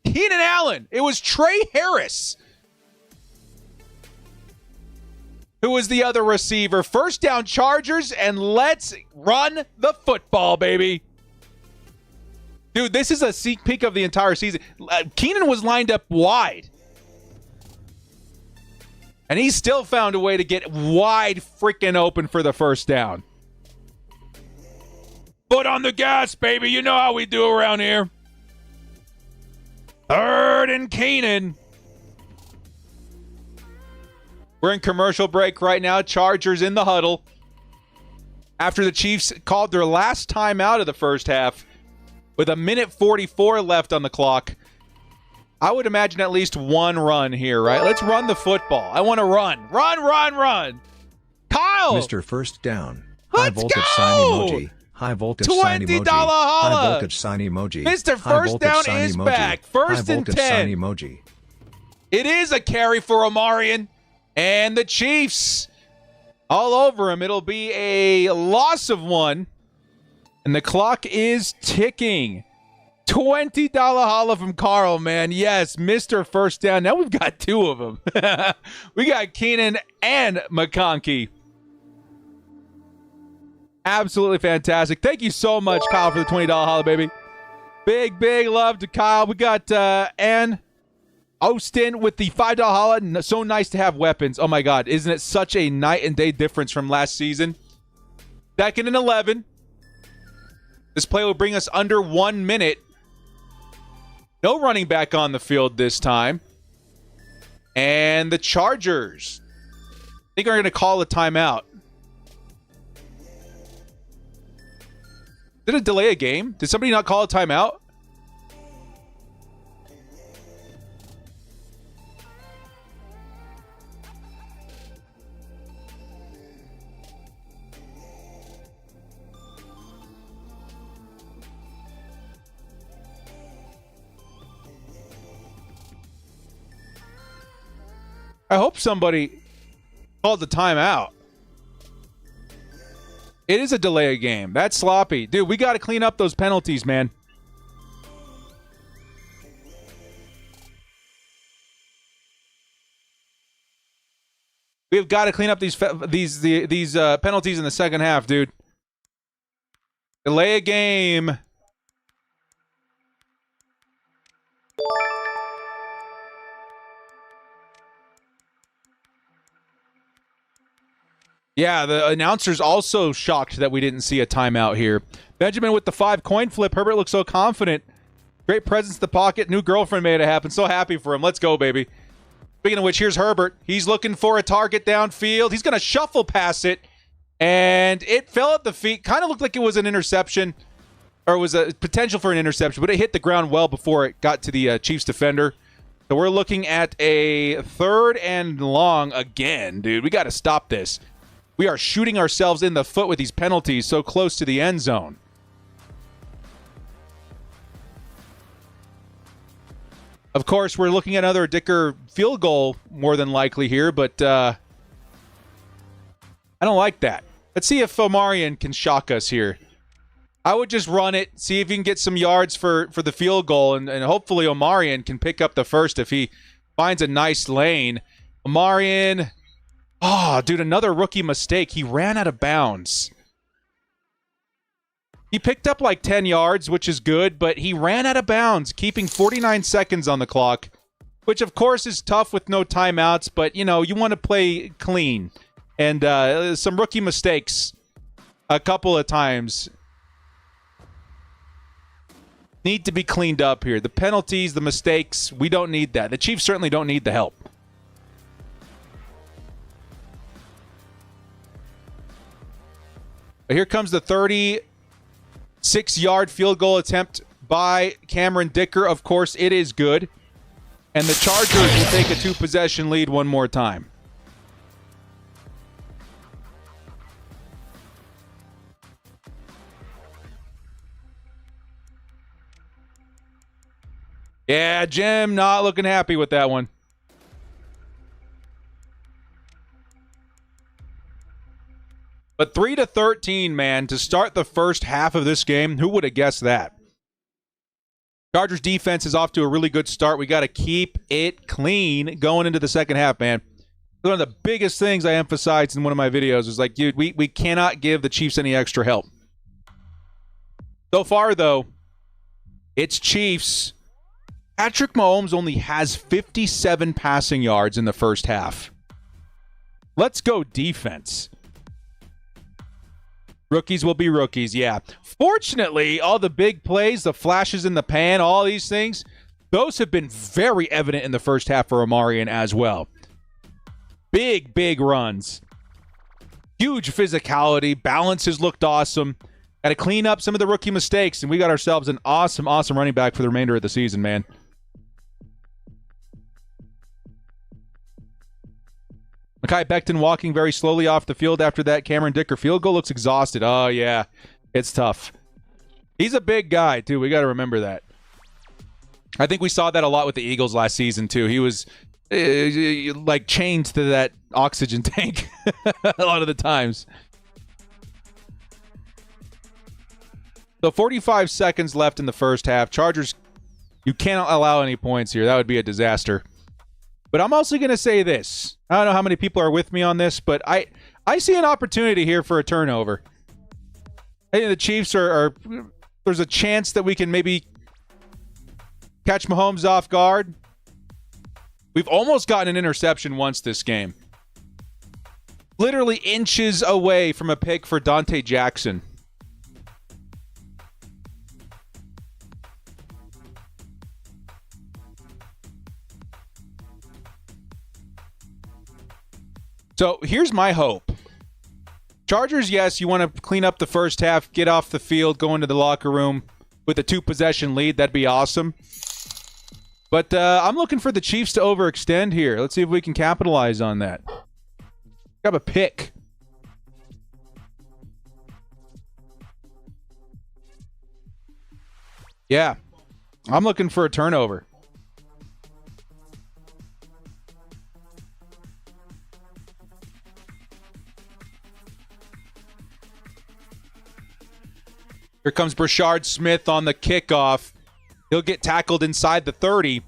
Keenan Allen. It was Trey Harris who was the other receiver. First down Chargers, and let's run the football, baby. Dude, this is a sneak peek of the entire season. Keenan was lined up wide. And he still found a way to get wide freaking open for the first down. Foot on the gas, baby. You know how we do around here. 3rd and Keenan. We're in commercial break right now. Chargers in the huddle. After the Chiefs called their last time out of the first half with 1:44 left on the clock. I would imagine at least one run here, right? Let's run the football. I want to run. Run. Kyle. Mr. First Down. Let's High voltage go! sign emoji. High voltage sign emoji. $20 holla. High voltage sign emoji. Mr. High First voltage Down sign is emoji. back. First High and voltage 10. sign emoji. It is a carry for Omarion. And the Chiefs all over him. It'll be a loss of 1. And the clock is ticking. $20 holla from Carl, man. Yes, Mr. First Down. Now we've got two of them. We got Keenan and McConkey. Absolutely fantastic. Thank you so much, Kyle, for the $20 holla, baby. Big, big love to Kyle. We got Ann Austin with the $5 holla. So nice to have weapons. Oh, my God. Isn't it such a night and day difference from last season? 2nd and 11. This play will bring us under 1 minute. No running back on the field this time. And the Chargers, I think, are going to call a timeout. Did it delay a game? Did somebody not call a timeout? I hope somebody called the timeout. It is a delay of game. That's sloppy. Dude, we got to clean up those penalties, man. We've got to clean up these penalties in the second half, dude. Delay a game. Yeah, the announcer's also shocked that we didn't see a timeout here. Benjamin with the 5 coin flip. Herbert looks so confident. Great presence in the pocket. New girlfriend made it happen. So happy for him. Let's go, baby. Speaking of which, here's Herbert. He's looking for a target downfield. He's going to shuffle pass it. And it fell at the feet. Kind of looked like it was an interception. Or was a potential for an interception. But it hit the ground well before it got to the Chiefs defender. So we're looking at a 3rd and long again, dude. We got to stop this. We are shooting ourselves in the foot with these penalties so close to the end zone. Of course, we're looking at another Dicker field goal more than likely here, but I don't like that. Let's see if Omarion can shock us here. I would just run it, see if you can get some yards for the field goal, and hopefully Omarion can pick up the first if he finds a nice lane. Omarion... Oh, dude, another rookie mistake. He ran out of bounds. He picked up like 10 yards, which is good, but he ran out of bounds, keeping 49 seconds on the clock, which, of course, is tough with no timeouts, but, you know, you want to play clean. And some rookie mistakes a couple of times need to be cleaned up here. The penalties, the mistakes, we don't need that. The Chiefs certainly don't need the help. But here comes the 36-yard field goal attempt by Cameron Dicker. Of course, it is good. And the Chargers will take a 2-possession lead one more time. Yeah, Jim not looking happy with that one. But 3-13, man, to start the first half of this game. Who would have guessed that? Chargers defense is off to a really good start. We got to keep it clean going into the second half, man. One of the biggest things I emphasized in one of my videos was like, dude, we cannot give the Chiefs any extra help. So far, though, it's Chiefs. Patrick Mahomes only has 57 passing yards in the first half. Let's go defense. Rookies will be rookies, yeah. Fortunately, all the big plays, the flashes in the pan, all these things, those have been very evident in the first half for Omarion as well. Big, big runs. Huge physicality. Balance has looked awesome. Got to clean up some of the rookie mistakes, and we got ourselves an awesome, awesome running back for the remainder of the season, man. Mekhi Becton walking very slowly off the field after that Cameron Dicker field goal. Looks exhausted. Oh, yeah. It's tough. He's a big guy, too. We got to remember that. I think we saw that a lot with the Eagles last season, too. He was, like, chained to that oxygen tank a lot of the times. So 45 seconds left in the first half. Chargers, you cannot allow any points here. That would be a disaster. But I'm also going to say this. I don't know how many people are with me on this, but I see an opportunity here for a turnover. I think the Chiefs are there's a chance that we can maybe catch Mahomes off guard. We've almost gotten an interception once this game. Literally inches away from a pick for Dante Jackson. So here's my hope. Chargers, yes, you want to clean up the first half, get off the field, go into the locker room with a 2-possession lead. That'd be awesome. But I'm looking for the Chiefs to overextend here. Let's see if we can capitalize on that. Grab a pick. Yeah, I'm looking for a turnover. Here comes Brashard Smith on the kickoff. He'll get tackled inside the 30.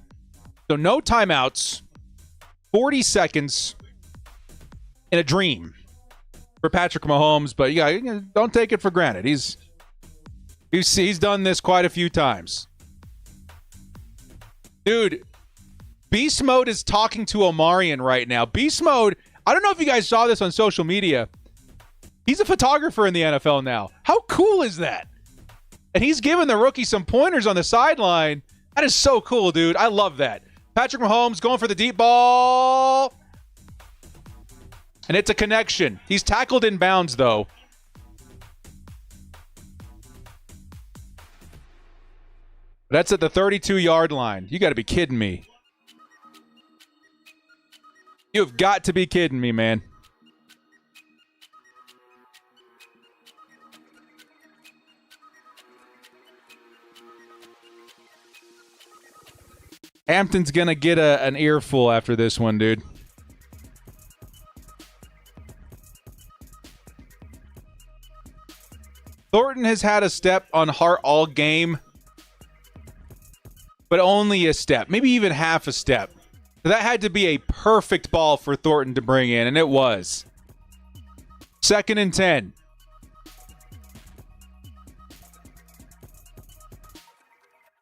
So no timeouts. 40 seconds in a dream for Patrick Mahomes. But yeah, don't take it for granted. He's done this quite a few times. Dude, Beast Mode is talking to Omarion right now. Beast Mode, I don't know if you guys saw this on social media. He's a photographer in the NFL now. How cool is that? And he's giving the rookie some pointers on the sideline. That is so cool, dude. I love that. Patrick Mahomes going for the deep ball. And it's a connection. He's tackled in bounds, though. That's at the 32-yard line. You got to be kidding me. You've got to be kidding me, man. Hampton's going to get an earful after this one, dude. Thornton has had a step on Hart all game, but only a step, maybe even half a step. That had to be a perfect ball for Thornton to bring in, and it was. 2nd and 10.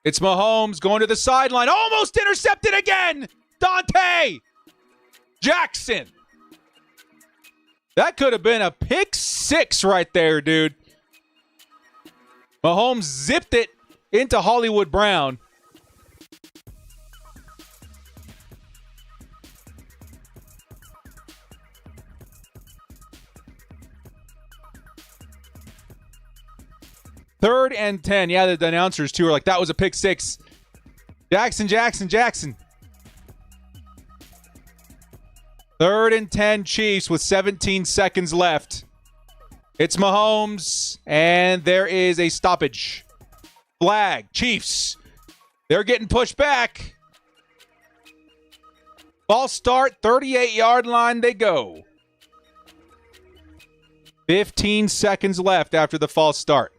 It's Mahomes going to the sideline. Almost intercepted again. Dante Jackson. That could have been a pick 6 right there, dude. Mahomes zipped it into Hollywood Brown. Third and 10. Yeah, the announcers, too, are like, that was a pick 6. Jackson. 3rd and 10 Chiefs with 17 seconds left. It's Mahomes, and there is a stoppage. Flag. Chiefs. They're getting pushed back. False start. 38-yard line they go. 15 seconds left after the false start.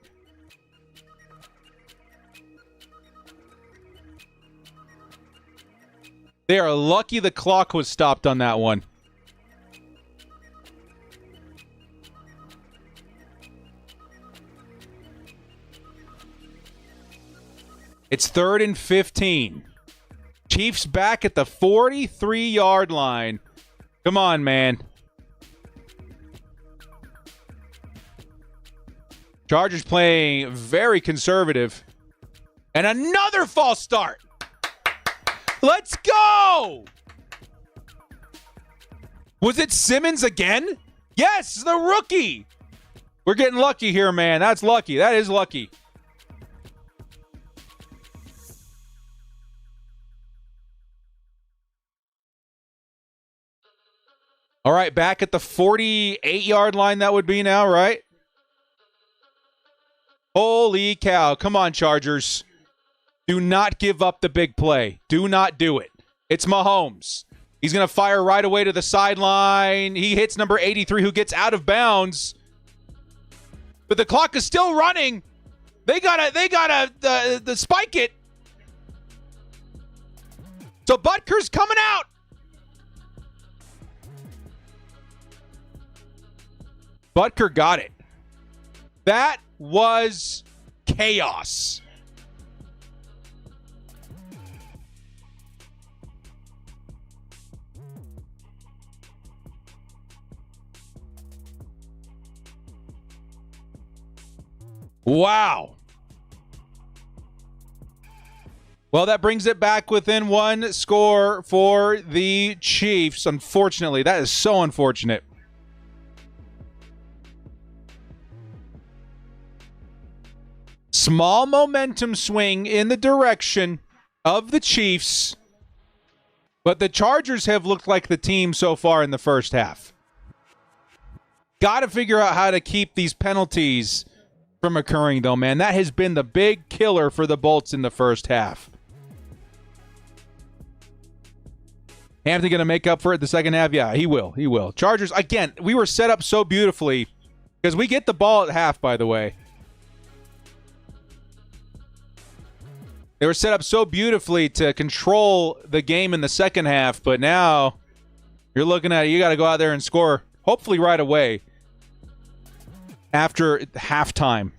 They are lucky the clock was stopped on that one. It's 3rd and 15. Chiefs back at the 43-yard line. Come on, man. Chargers playing very conservative. And another false start. Let's go! Was it Simmons again? Yes, the rookie. We're getting lucky here, man. That's lucky. That is lucky. All right, back at the 48-yard line that would be now, right? Holy cow. Come on, Chargers. Do not give up the big play. Do not do it. It's Mahomes. He's going to fire right away to the sideline. He hits number 83, who gets out of bounds. But the clock is still running. They gotta the spike it. So Butker's coming out. Butker got it. That was chaos. Wow. Well, that brings it back within one score for the Chiefs. Unfortunately, that is so unfortunate. Small momentum swing in the direction of the Chiefs, but the Chargers have looked like the team so far in the first half. Got to figure out how to keep these penalties from occurring, though, man. That has been the big killer for the Bolts in the first half. Hampton going to make up for it the second half? Yeah, he will. He will. Chargers, again, we were set up so beautifully because we get the ball at half, by the way. They were set up so beautifully to control the game in the second half, but now you're looking at it, you got to go out there and score, hopefully right away after halftime.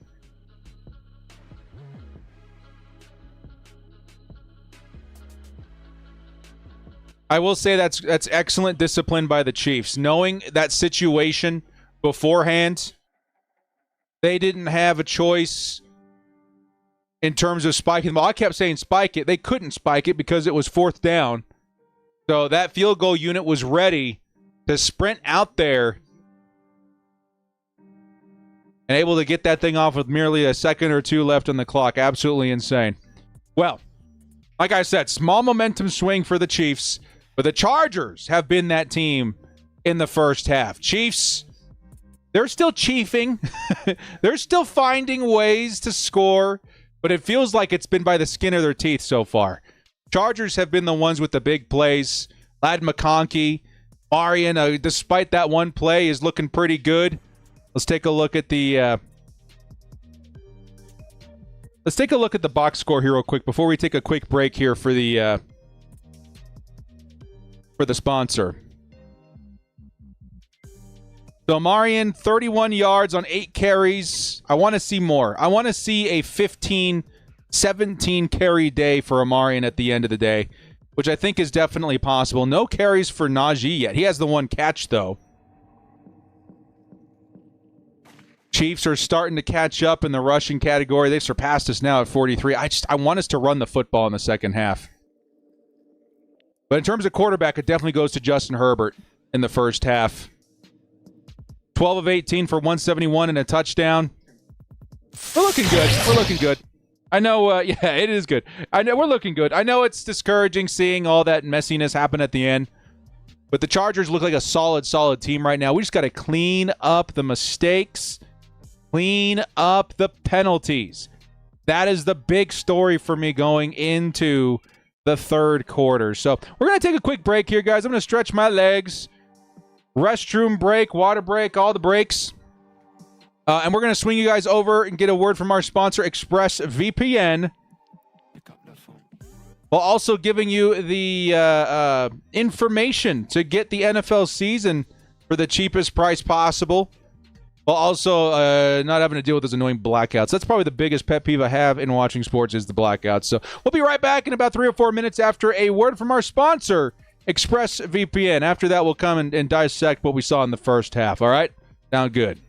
I will say that's excellent discipline by the Chiefs. Knowing that situation beforehand, they didn't have a choice in terms of spiking the ball. I kept saying spike it. They couldn't spike it because it was fourth down. So that field goal unit was ready to sprint out there and able to get that thing off with merely a second or two left on the clock. Absolutely insane. Well, like I said, small momentum swing for the Chiefs, but the Chargers have been that team in the first half. Chiefs, they're still chiefing. They're still finding ways to score, but it feels like it's been by the skin of their teeth so far. Chargers have been the ones with the big plays. Ladd McConkey, Marion, despite that one play, is looking pretty good. Let's take a look at the box score here real quick before we take a quick break here for the sponsor. So Marion, 31 yards on 8 carries. I want to see more. I want to see a 15, 17 carry day for Amarian at the end of the day, which I think is definitely possible. No carries for Najee yet. He has the one catch, though. Chiefs are starting to catch up in the rushing category. They've surpassed us now at 43. I want us to run the football in the second half. But in terms of quarterback, it definitely goes to Justin Herbert in the first half. 12 of 18 for 171 and a touchdown. We're looking good. We're looking good. I know, yeah, it is good. I know we're looking good. I know it's discouraging seeing all that messiness happen at the end. But the Chargers look like a solid team right now. We just got to clean up the mistakes, clean up the penalties. That is the big story for me going into the third quarter. So we're going to take a quick break here, guys. I'm going to stretch my legs. Restroom break, water break, all the breaks. And we're going to swing you guys over and get a word from our sponsor, ExpressVPN. While also giving you the information to get the NFL season for the cheapest price possible. While also not having to deal with those annoying blackouts. That's probably the biggest pet peeve I have in watching sports is the blackouts. So we'll be right back in about 3 or 4 minutes after a word from our sponsor, ExpressVPN. After that, we'll come and dissect what we saw in the first half. All right? Sound good.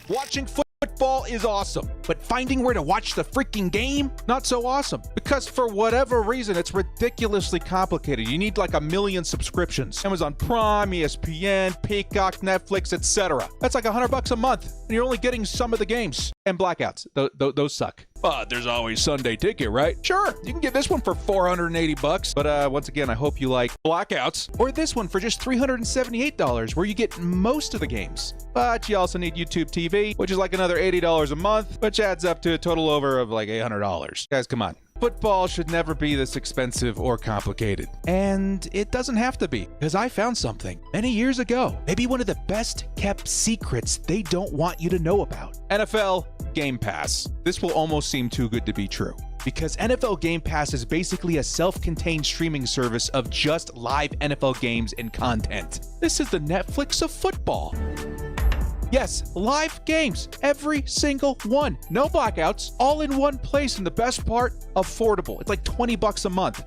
Watching football is awesome, but finding where to watch the freaking game, not so awesome. Because for whatever reason, it's ridiculously complicated. You need like 1 million subscriptions. Amazon Prime, ESPN, Peacock, Netflix, etc. That's like $100 a month, and you're only getting some of the games. And blackouts. Those suck. But there's always Sunday Ticket, right? Sure, you can get this one for $480. But once again, I hope you like blackouts. Or this one for just $378, where you get most of the games. But you also need YouTube TV, which is like another $80 a month, which adds up to a total over of like $800. Guys, come on. Football should never be this expensive or complicated. And it doesn't have to be, because I found something many years ago. Maybe one of the best kept secrets they don't want you to know about. NFL Game Pass. This will almost seem too good to be true, because NFL Game Pass is basically a self-contained streaming service of just live NFL games and content. This is the Netflix of football. Yes, live games, every single one. No blackouts, all in one place, and the best part, affordable. It's like $20 a month.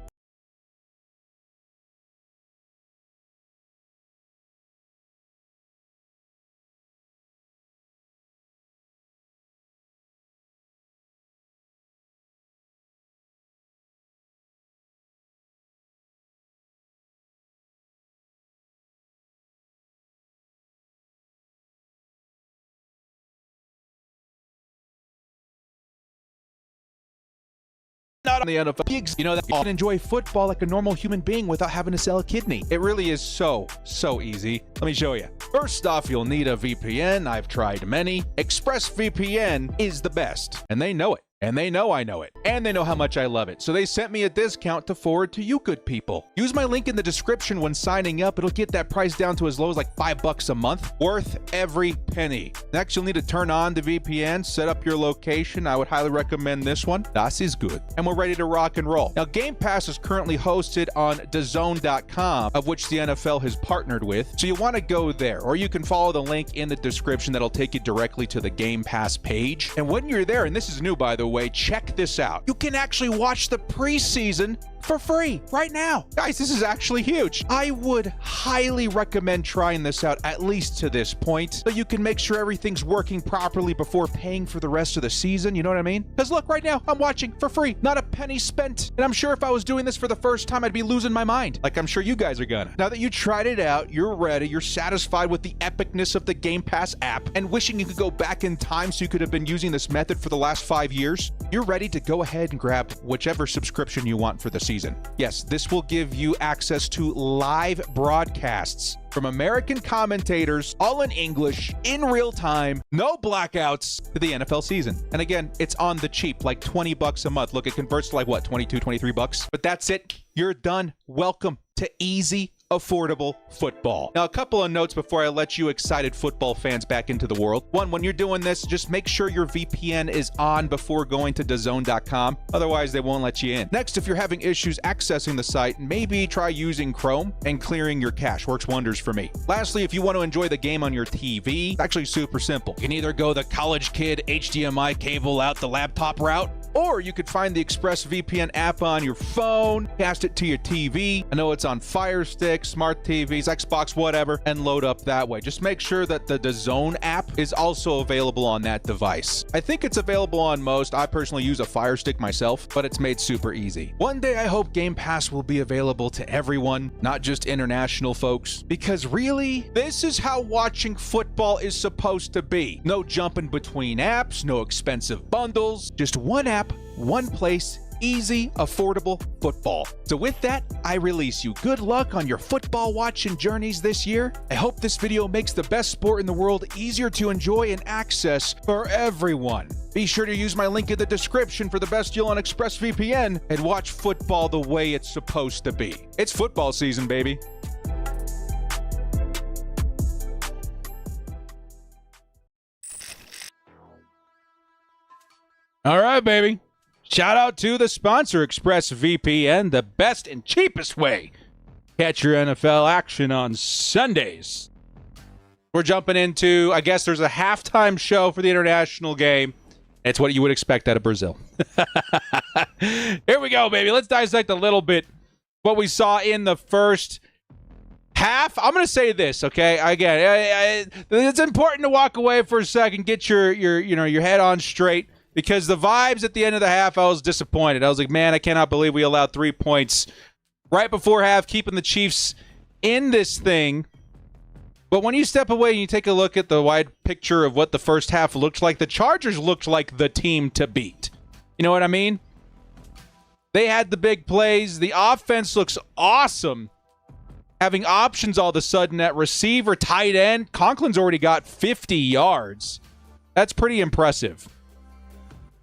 Not on the NFL. You know that you can enjoy football like a normal human being without having to sell a kidney. It really is so easy. Let me show you. First off, you'll need a VPN. I've tried many. ExpressVPN is the best, and they know it. And they know I know it. And they know how much I love it. So they sent me a discount to forward to you good people. Use my link in the description when signing up. It'll get that price down to as low as like $5 a month. Worth every penny. Next, you'll need to turn on the VPN, set up your location. I would highly recommend this one. Das is good. And we're ready to rock and roll. Now, Game Pass is currently hosted on DAZN.com, of which the NFL has partnered with. So you want to go there, or you can follow the link in the description that'll take you directly to the Game Pass page. And when you're there, and this is new by the way, check this out. You can actually watch the preseason for free right now. Guys, this is actually huge. I would highly recommend trying this out, at least to this point, so you can make sure everything's working properly before paying for the rest of the season. You know what I mean? Because look, right now, I'm watching for free. Not a penny spent. And I'm sure if I was doing this for the first time, I'd be losing my mind. Like I'm sure you guys are gonna. Now that you tried it out, you're ready, you're satisfied with the epicness of the Game Pass app, and wishing you could go back in time so you could have been using this method for the last 5 years, you're ready to go ahead and grab whichever subscription you want for the season. Yes, this will give you access to live broadcasts from American commentators, all in English, in real time, no blackouts, to the NFL season. And again, it's on the cheap, like $20 a month. Look, it converts to like what, 22, 23 bucks? But that's it. You're done. Welcome to easy, affordable football. Now, a couple of notes before I let you excited football fans back into the world. One, when you're doing this, just make sure your VPN is on before going to DAZN.com. Otherwise, they won't let you in. Next, if you're having issues accessing the site, maybe try using Chrome and clearing your cache. Works wonders for me. Lastly, if you want to enjoy the game on your TV, it's actually super simple. You can either go the college kid HDMI cable out the laptop route, or you could find the ExpressVPN app on your phone, cast it to your TV. I know it's on Fire Stick, smart TVs, Xbox, whatever, and load up that way. Just make sure that the DAZN app is also available on that device. I think it's available on most. I personally use a Fire Stick myself, but it's made super easy. One day I hope Game Pass will be available to everyone, not just international folks, because really, this is how watching football is supposed to be. No jumping between apps, no expensive bundles, just one app, one place, easy, affordable football. So with that, I release you. Good luck on your football watching journeys this year. I hope this video makes the best sport in the world easier to enjoy and access for everyone. Be sure to use my link in the description for the best deal on ExpressVPN and watch football the way it's supposed to be. It's football season, baby. All right, baby. Shout out to the sponsor, ExpressVPN, the best and cheapest way to catch your NFL action on Sundays. We're jumping into, I guess there's a halftime show for the international game. It's what you would expect out of Brazil. Here we go, baby. Let's dissect a little bit what we saw in the first half. I'm going to say this, okay? Again, it's important to walk away for a second, get your head on straight. Because the vibes at the end of the half, I was disappointed. I was like, man, I cannot believe we allowed 3 points right before half, keeping the Chiefs in this thing. But when you step away and you take a look at the wide picture of what the first half looked like, the Chargers looked like the team to beat. You know what I mean? They had the big plays. The offense looks awesome. Having options all of a sudden at receiver, tight end. Conklin's already got 50 yards. That's pretty impressive.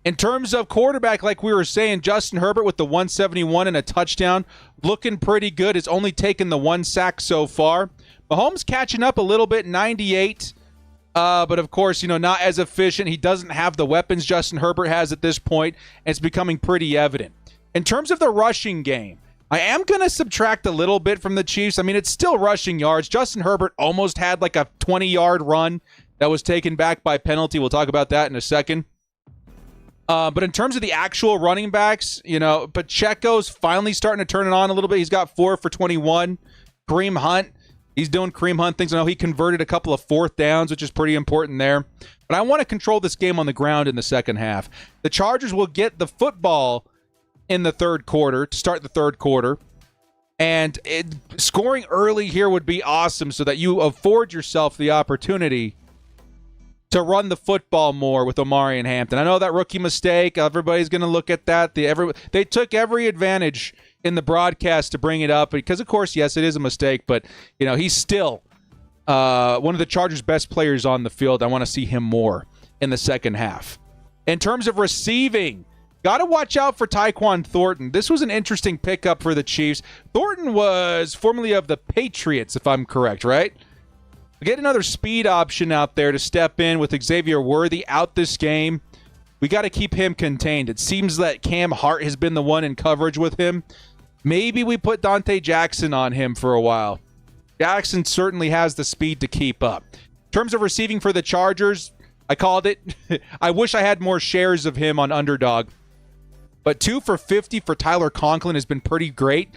In terms of quarterback, like we were saying, Justin Herbert with the 171 and a touchdown, looking pretty good. Has only taken the 1 sack so far. Mahomes catching up a little bit, 98. But of course, not as efficient. He doesn't have the weapons Justin Herbert has at this point, and it's becoming pretty evident. In terms of the rushing game, I am going to subtract a little bit from the Chiefs. I mean, it's still rushing yards. Justin Herbert almost had like a 20-yard run that was taken back by penalty. We'll talk about that in a second. But in terms of the actual running backs, Pacheco's finally starting to turn it on a little bit. He's got 4 for 21. Kareem Hunt, he's doing Kareem Hunt things. I know he converted a couple of 4th downs, which is pretty important there. But I want to control this game on the ground in the second half. The Chargers will get the football in the third quarter to start the third quarter. And scoring early here would be awesome so that you afford yourself the opportunity to run the football more with Omari and Hampton. I know that rookie mistake. Everybody's going to look at that. They took every advantage in the broadcast to bring it up because, of course, yes, it is a mistake. But, he's still one of the Chargers' best players on the field. I want to see him more in the second half. In terms of receiving, got to watch out for Tyquan Thornton. This was an interesting pickup for the Chiefs. Thornton was formerly of the Patriots, if I'm correct, right? Get another speed option out there to step in with Xavier Worthy out this game. We got to keep him contained. It seems that Cam Hart has been the one in coverage with him. Maybe we put Dante Jackson on him for a while. Jackson certainly has the speed to keep up. In terms of receiving for the Chargers, I called it. I wish I had more shares of him on Underdog. But 2 for 50 for Tyler Conklin has been pretty great.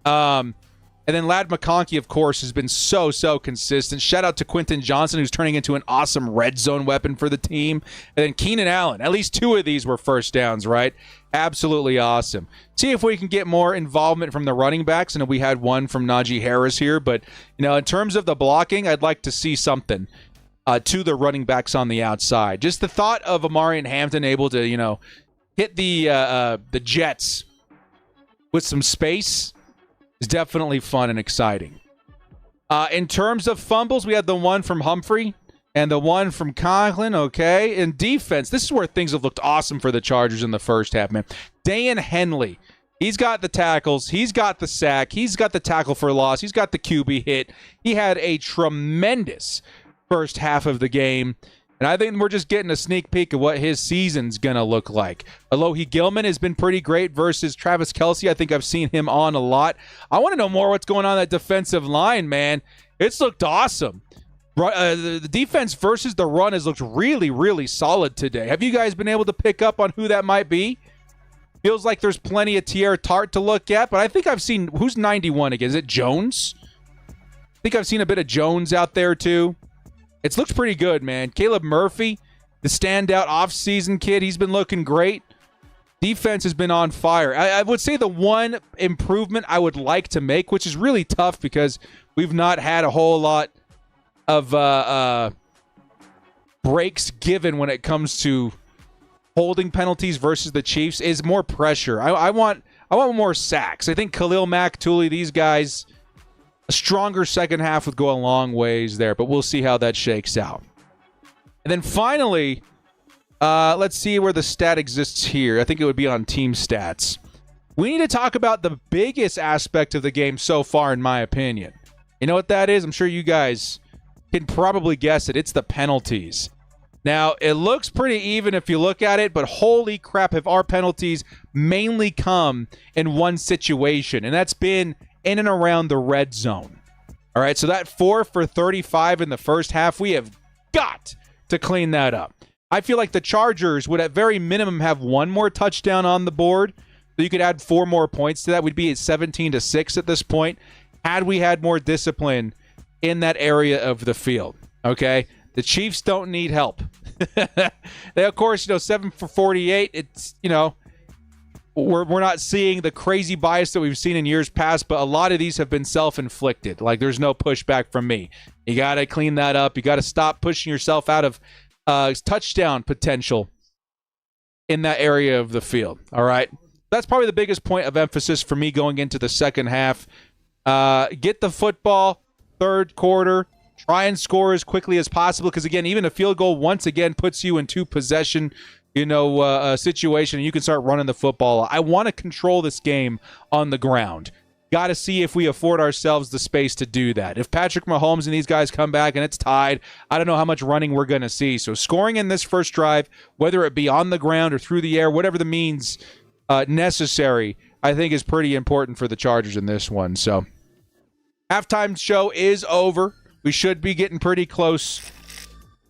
And then Ladd McConkey, of course, has been so consistent. Shout out to Quentin Johnson, who's turning into an awesome red zone weapon for the team. And then Keenan Allen. At least 2 of these were first downs, right? Absolutely awesome. See if we can get more involvement from the running backs. I know we had one from Najee Harris here. But, in terms of the blocking, I'd like to see something to the running backs on the outside. Just the thought of Omari and Hampton able to, hit the Jets with some space is definitely fun and exciting. In terms of fumbles, we had the one from Humphrey and the one from Conklin, okay? In defense, this is where things have looked awesome for the Chargers in the first half, man. Dan Henley, he's got the tackles, he's got the sack, he's got the tackle for loss, he's got the QB hit. He had a tremendous first half of the game. And I think we're just getting a sneak peek of what his season's going to look like. Alohi Gilman has been pretty great versus Travis Kelce. I think I've seen him on a lot. I want to know more what's going on that defensive line, man. It's looked awesome. The defense versus the run has looked really, really solid today. Have you guys been able to pick up on who that might be? Feels like there's plenty of Tierra Tart to look at, but I think I've seen, who's 91 again? Is it Jones? I think I've seen a bit of Jones out there too. It's looked pretty good, man. Caleb Murphy, the standout offseason kid, he's been looking great. Defense has been on fire. I would say the one improvement I would like to make, which is really tough because we've not had a whole lot of breaks given when it comes to holding penalties versus the Chiefs, is more pressure. I want more sacks. I think Khalil Mack, Tully, these guys, a stronger second half would go a long ways there, but we'll see how that shakes out. And then finally, let's see where the stat exists here. I think it would be on team stats. We need to talk about the biggest aspect of the game so far, in my opinion. You know what that is? I'm sure you guys can probably guess it. It's the penalties. Now, it looks pretty even if you look at it, but holy crap, have our penalties mainly come in one situation, and that's been in and around the red zone. All right, so that 4 for 35 in the first half, we have got to clean that up. I feel like the Chargers would at very minimum have one more touchdown on the board. So you could add 4 more points to that. We'd be at 17-6 at this point had we had more discipline in that area of the field. Okay? The Chiefs don't need help. They, of course, 7 for 48. It's, we're not seeing the crazy bias that we've seen in years past, but a lot of these have been self-inflicted. Like, there's no pushback from me. You got to clean that up. You got to stop pushing yourself out of touchdown potential in that area of the field. All right? That's probably the biggest point of emphasis for me going into the second half. Get the football, third quarter. Try and score as quickly as possible because, again, even a field goal once again puts you in 2 possession, situation and you can start running the football. I want to control this game on the ground. Got to see if we afford ourselves the space to do that. If Patrick Mahomes and these guys come back and it's tied, I don't know how much running we're going to see. So scoring in this first drive, whether it be on the ground or through the air, whatever the means necessary, I think is pretty important for the Chargers in this one. So halftime show is over. We should be getting pretty close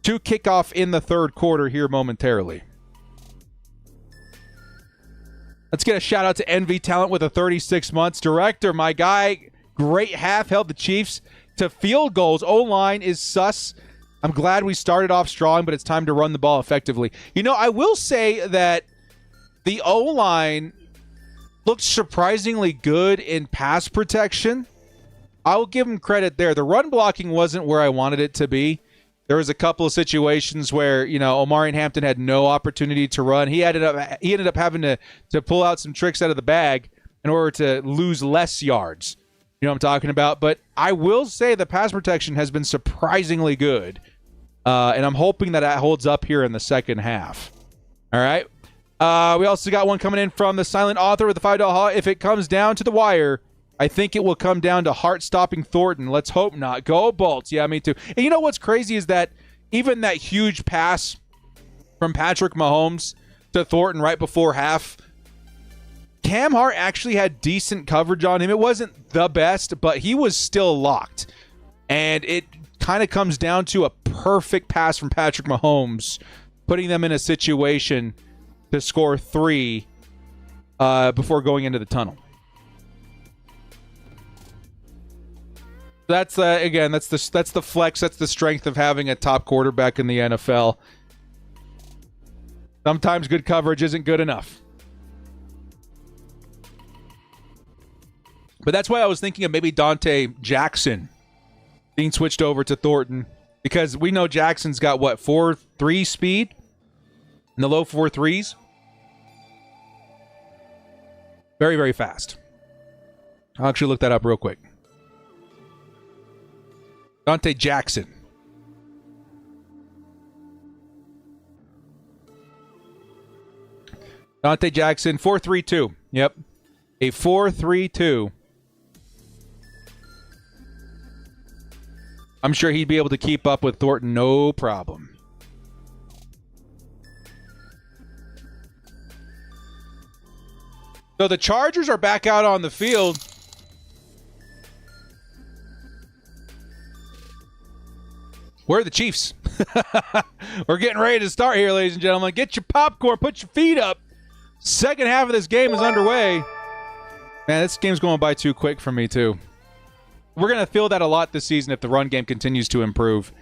to kickoff in the third quarter here momentarily. Let's get a shout out to NV Talent with a 36 months. Director, my guy, great half, held the Chiefs to field goals. O-line is sus. I'm glad we started off strong, but it's time to run the ball effectively. I will say that the O-line looked surprisingly good in pass protection. I will give them credit there. The run blocking wasn't where I wanted it to be. There was a couple of situations where, Omarion Hampton had no opportunity to run. He ended up having to pull out some tricks out of the bag in order to lose less yards. You know what I'm talking about? But I will say the pass protection has been surprisingly good. And I'm hoping that holds up here in the second half. All right. We also got one coming in from the silent author with the $5 haul. If it comes down to the wire, I think it will come down to heart-stopping Thornton. Let's hope not. Go Bolts. Yeah, me too. And you know what's crazy is that even that huge pass from Patrick Mahomes to Thornton right before half, Cam Hart actually had decent coverage on him. It wasn't the best, but he was still locked. And it kind of comes down to a perfect pass from Patrick Mahomes, putting them in a situation to score 3 before going into the tunnel. That's that's the flex. That's the strength of having a top quarterback in the NFL. Sometimes good coverage isn't good enough. But that's why I was thinking of maybe Dante Jackson being switched over to Thornton, because we know Jackson's got 4.3 speed in the low 4.3s. Very, very fast. I'll actually look that up real quick. Dante Jackson. Dante Jackson, 4.32. Yep. A 4.32. I'm sure he'd be able to keep up with Thornton, no problem. So the Chargers are back out on the field. Where are the Chiefs? We're getting ready to start here, ladies and gentlemen. Get your popcorn, put your feet up. Second half of this game is underway. Man, this game's going by too quick for me, too. We're going to feel that a lot this season if the run game continues to improve.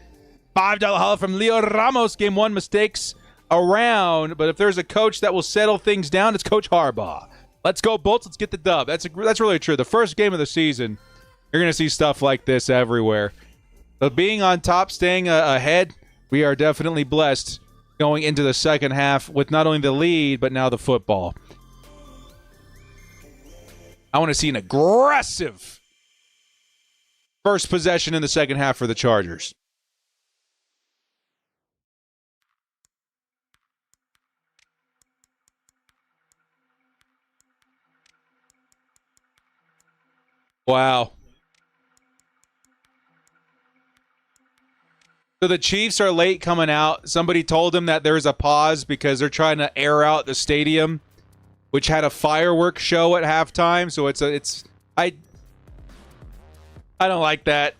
$5 holla from Leo Ramos. Game 1, mistakes around. But if there's a coach that will settle things down, it's Coach Harbaugh. Let's go, Bolts. Let's get the dub. That's really true. The first game of the season, you're going to see stuff like this everywhere. But being on top, staying ahead, we are definitely blessed going into the second half with not only the lead, but now the football. I want to see an aggressive first possession in the second half for the Chargers. Wow. So the Chiefs are late coming out. Somebody told them that there's a pause because they're trying to air out the stadium, which had a fireworks show at halftime. So I don't like that.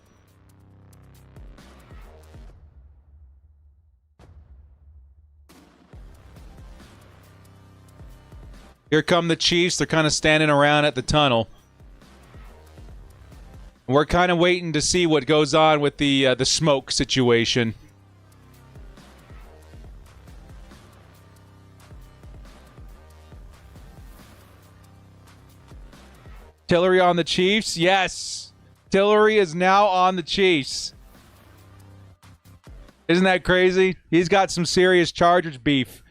Here come the Chiefs. They're kind of standing around at the tunnel. We're kind of waiting to see what goes on with the smoke situation. Tillery on the Chiefs? Yes. Tillery is now on the Chiefs. Isn't that crazy? He's got some serious Chargers beef.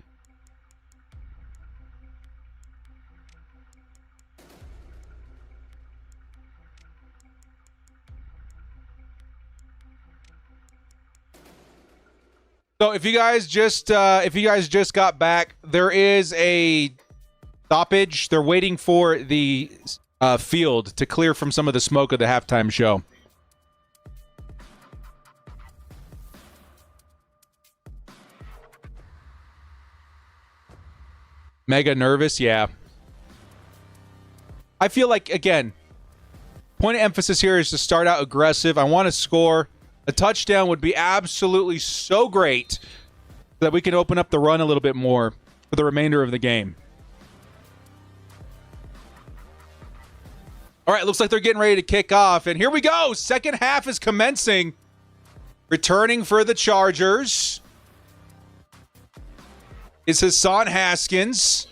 So if you guys just got back, there is a stoppage. They're waiting for the field to clear from some of the smoke of the halftime show. Mega nervous, yeah. I feel like, again, point of emphasis here is to start out aggressive. I want to score. A touchdown would be absolutely so great so that we can open up the run a little bit more for the remainder of the game. All right, looks like they're getting ready to kick off. And here we go. Second half is commencing. Returning for the Chargers is Hassan Haskins.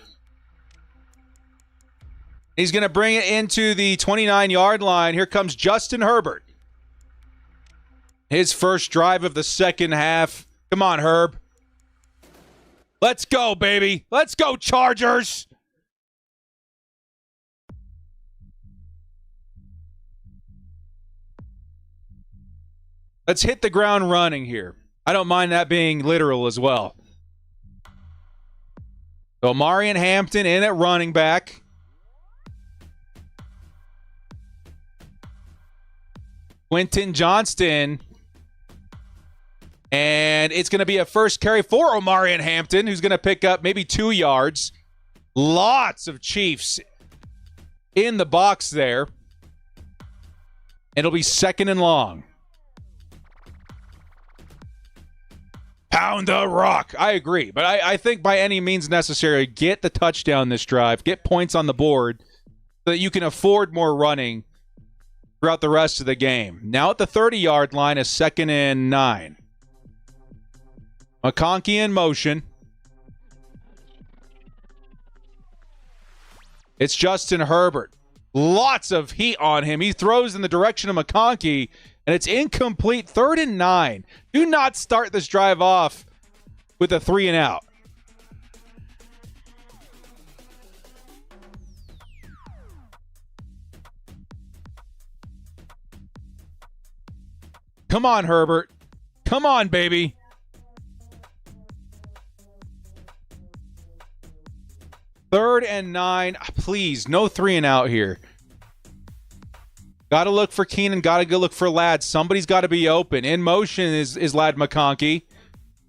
He's going to bring it into the 29-yard line. Here comes Justin Herbert. His first drive of the second half. Come on, Herb. Let's go, baby. Let's go, Chargers. Let's hit the ground running here. I don't mind that being literal as well. So Marion Hampton in at running back. Quentin Johnston. And it's going to be a first carry for Omarion Hampton, who's going to pick up maybe 2 yards. Lots of Chiefs in the box there. It'll be second and long. Pound the rock. I agree. But I think by any means necessary, get the touchdown this drive. Get points on the board so that you can afford more running throughout the rest of the game. Now at the 30-yard line is 2nd and 9. McConkey in motion. It's Justin Herbert. Lots of heat on him. He throws in the direction of McConkey, and it's incomplete. 3rd and 9. Do not start this drive off with a 3 and out. Come on, Herbert. Come on, baby. Third and 9. Please, no 3 and out here. Got to look for Keenan. Got to go look for Ladd. Somebody's got to be open. In motion is Ladd McConkey.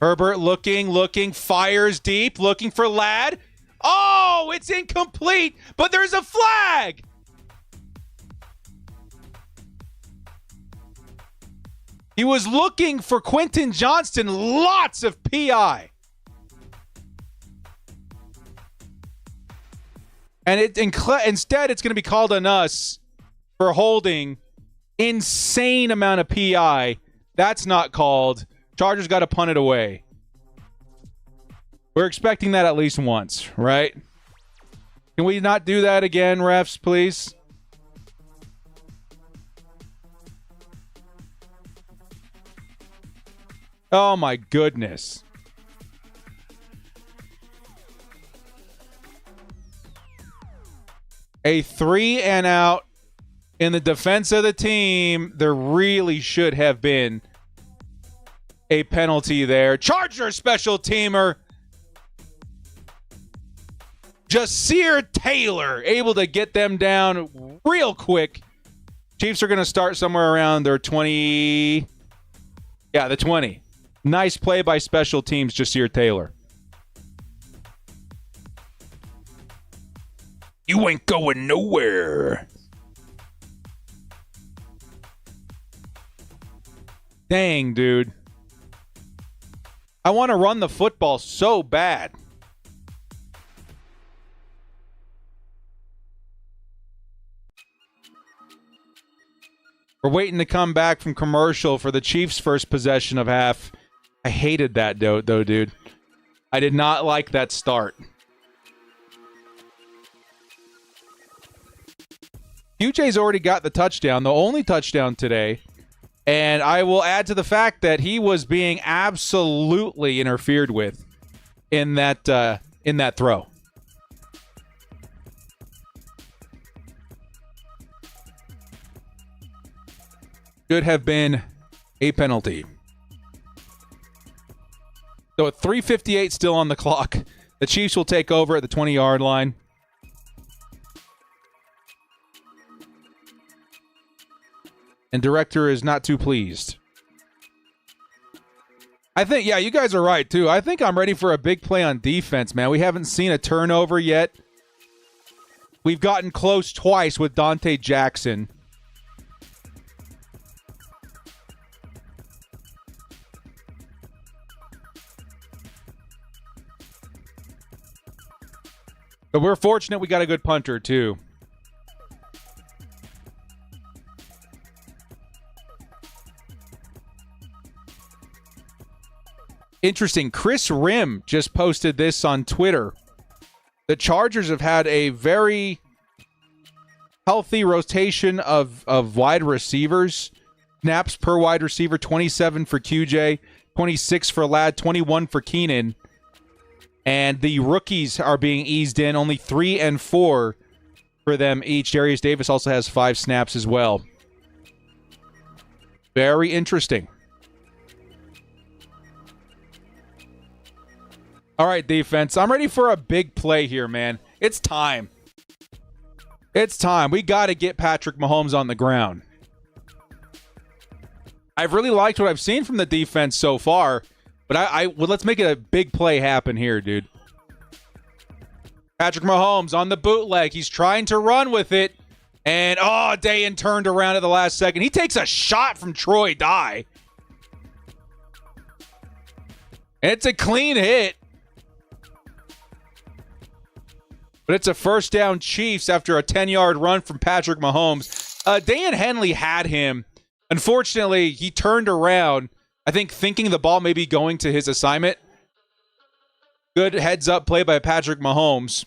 Herbert looking, fires deep, looking for Ladd. Oh, it's incomplete, but there's a flag. He was looking for Quentin Johnston. Lots of PI. And instead, it's going to be called on us for holding insane amount of PI. That's not called. Chargers got to punt it away. We're expecting that at least once, right? Can we not do that again, refs, please? Oh, my goodness. A 3 and out in the defense of the team. There really should have been a penalty there. Charger special teamer. Jasir Taylor able to get them down real quick. Chiefs are going to start somewhere around their 20. Yeah, the 20. Nice play by special teams, Jasir Taylor. You ain't going nowhere. Dang, dude. I want to run the football so bad. We're waiting to come back from commercial for the Chiefs' first possession of half. I hated that, though, dude. I did not like that start. QJ's already got the touchdown, the only touchdown today. And I will add to the fact that he was being absolutely interfered with in that throw. Should have been a penalty. So at 3:58 still on the clock. The Chiefs will take over at the 20-yard line. And director is not too pleased. I think, yeah, you guys are right, too. I think I'm ready for a big play on defense, man. We haven't seen a turnover yet. We've gotten close twice with Dante Jackson. But we're fortunate we got a good punter, too. Interesting. Chris Rim just posted this on Twitter. The Chargers have had a very healthy rotation of wide receivers. Snaps per wide receiver, 27 for QJ, 26 for Ladd, 21 for Keenan. And the rookies are being eased in, only 3 and 4 for them each. Darius Davis also has 5 snaps as well. Very interesting. All right, defense. I'm ready for a big play here, man. It's time. It's time. We got to get Patrick Mahomes on the ground. I've really liked what I've seen from the defense so far, but well, let's make it a big play happen here, dude. Patrick Mahomes on the bootleg. He's trying to run with it. And, Dayan turned around at the last second. He takes a shot from Troy Dye. It's a clean hit. But it's a first down Chiefs after a 10-yard run from Patrick Mahomes. Dayan Henley had him. Unfortunately, he turned around, I think thinking the ball may be going to his assignment. Good heads-up play by Patrick Mahomes.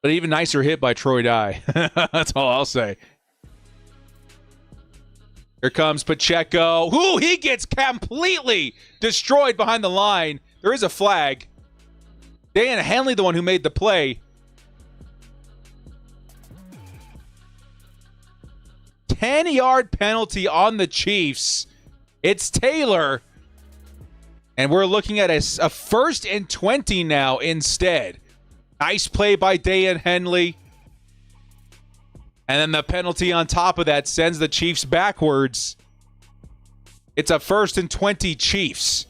But even nicer hit by Troy Dye. That's all I'll say. Here comes Pacheco. Ooh, he gets completely destroyed behind the line. There is a flag. Dayan Henley, the one who made the play. 10-yard penalty on the Chiefs. It's Taylor. And we're looking at a 1st and 20 now instead. Nice play by Dayan Henley. And then the penalty on top of that sends the Chiefs backwards. It's a 1st and 20 Chiefs.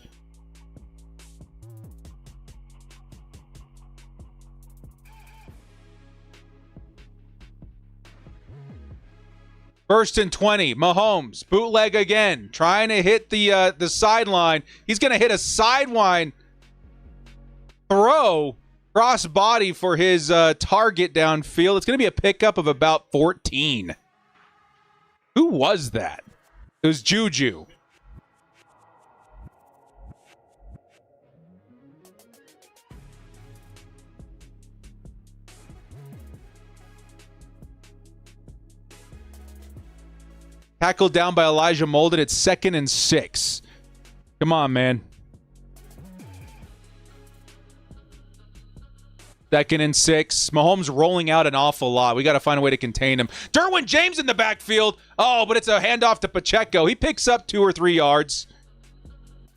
First and 20, Mahomes, bootleg again, trying to hit the sideline. He's going to hit a sideline throw, cross body for his target downfield. It's going to be a pickup of about 14. Who was that? It was Juju. Tackled down by Elijah Molden. It's 2nd and 6. Come on, man. 2nd and 6. Mahomes rolling out an awful lot. We got to find a way to contain him. Derwin James in the backfield. Oh, but it's a handoff to Pacheco. He picks up 2 or 3 yards.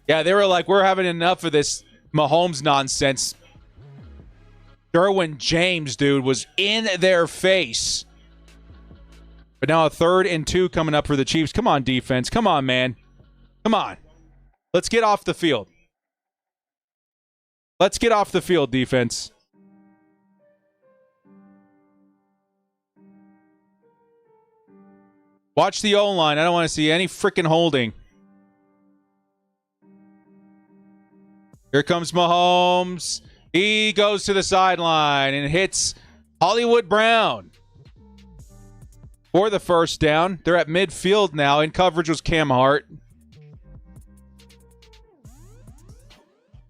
Yeah, they were like, we're having enough of this Mahomes nonsense. Derwin James, dude, was in their face. But now a 3rd and 2 coming up for the Chiefs. Come on, defense. Come on, man. Come on. Let's get off the field. Let's get off the field, defense. Watch the O-line. I don't want to see any freaking holding. Here comes Mahomes. He goes to the sideline and hits Hollywood Brown for the first down. They're at midfield now. In coverage was Cam Hart.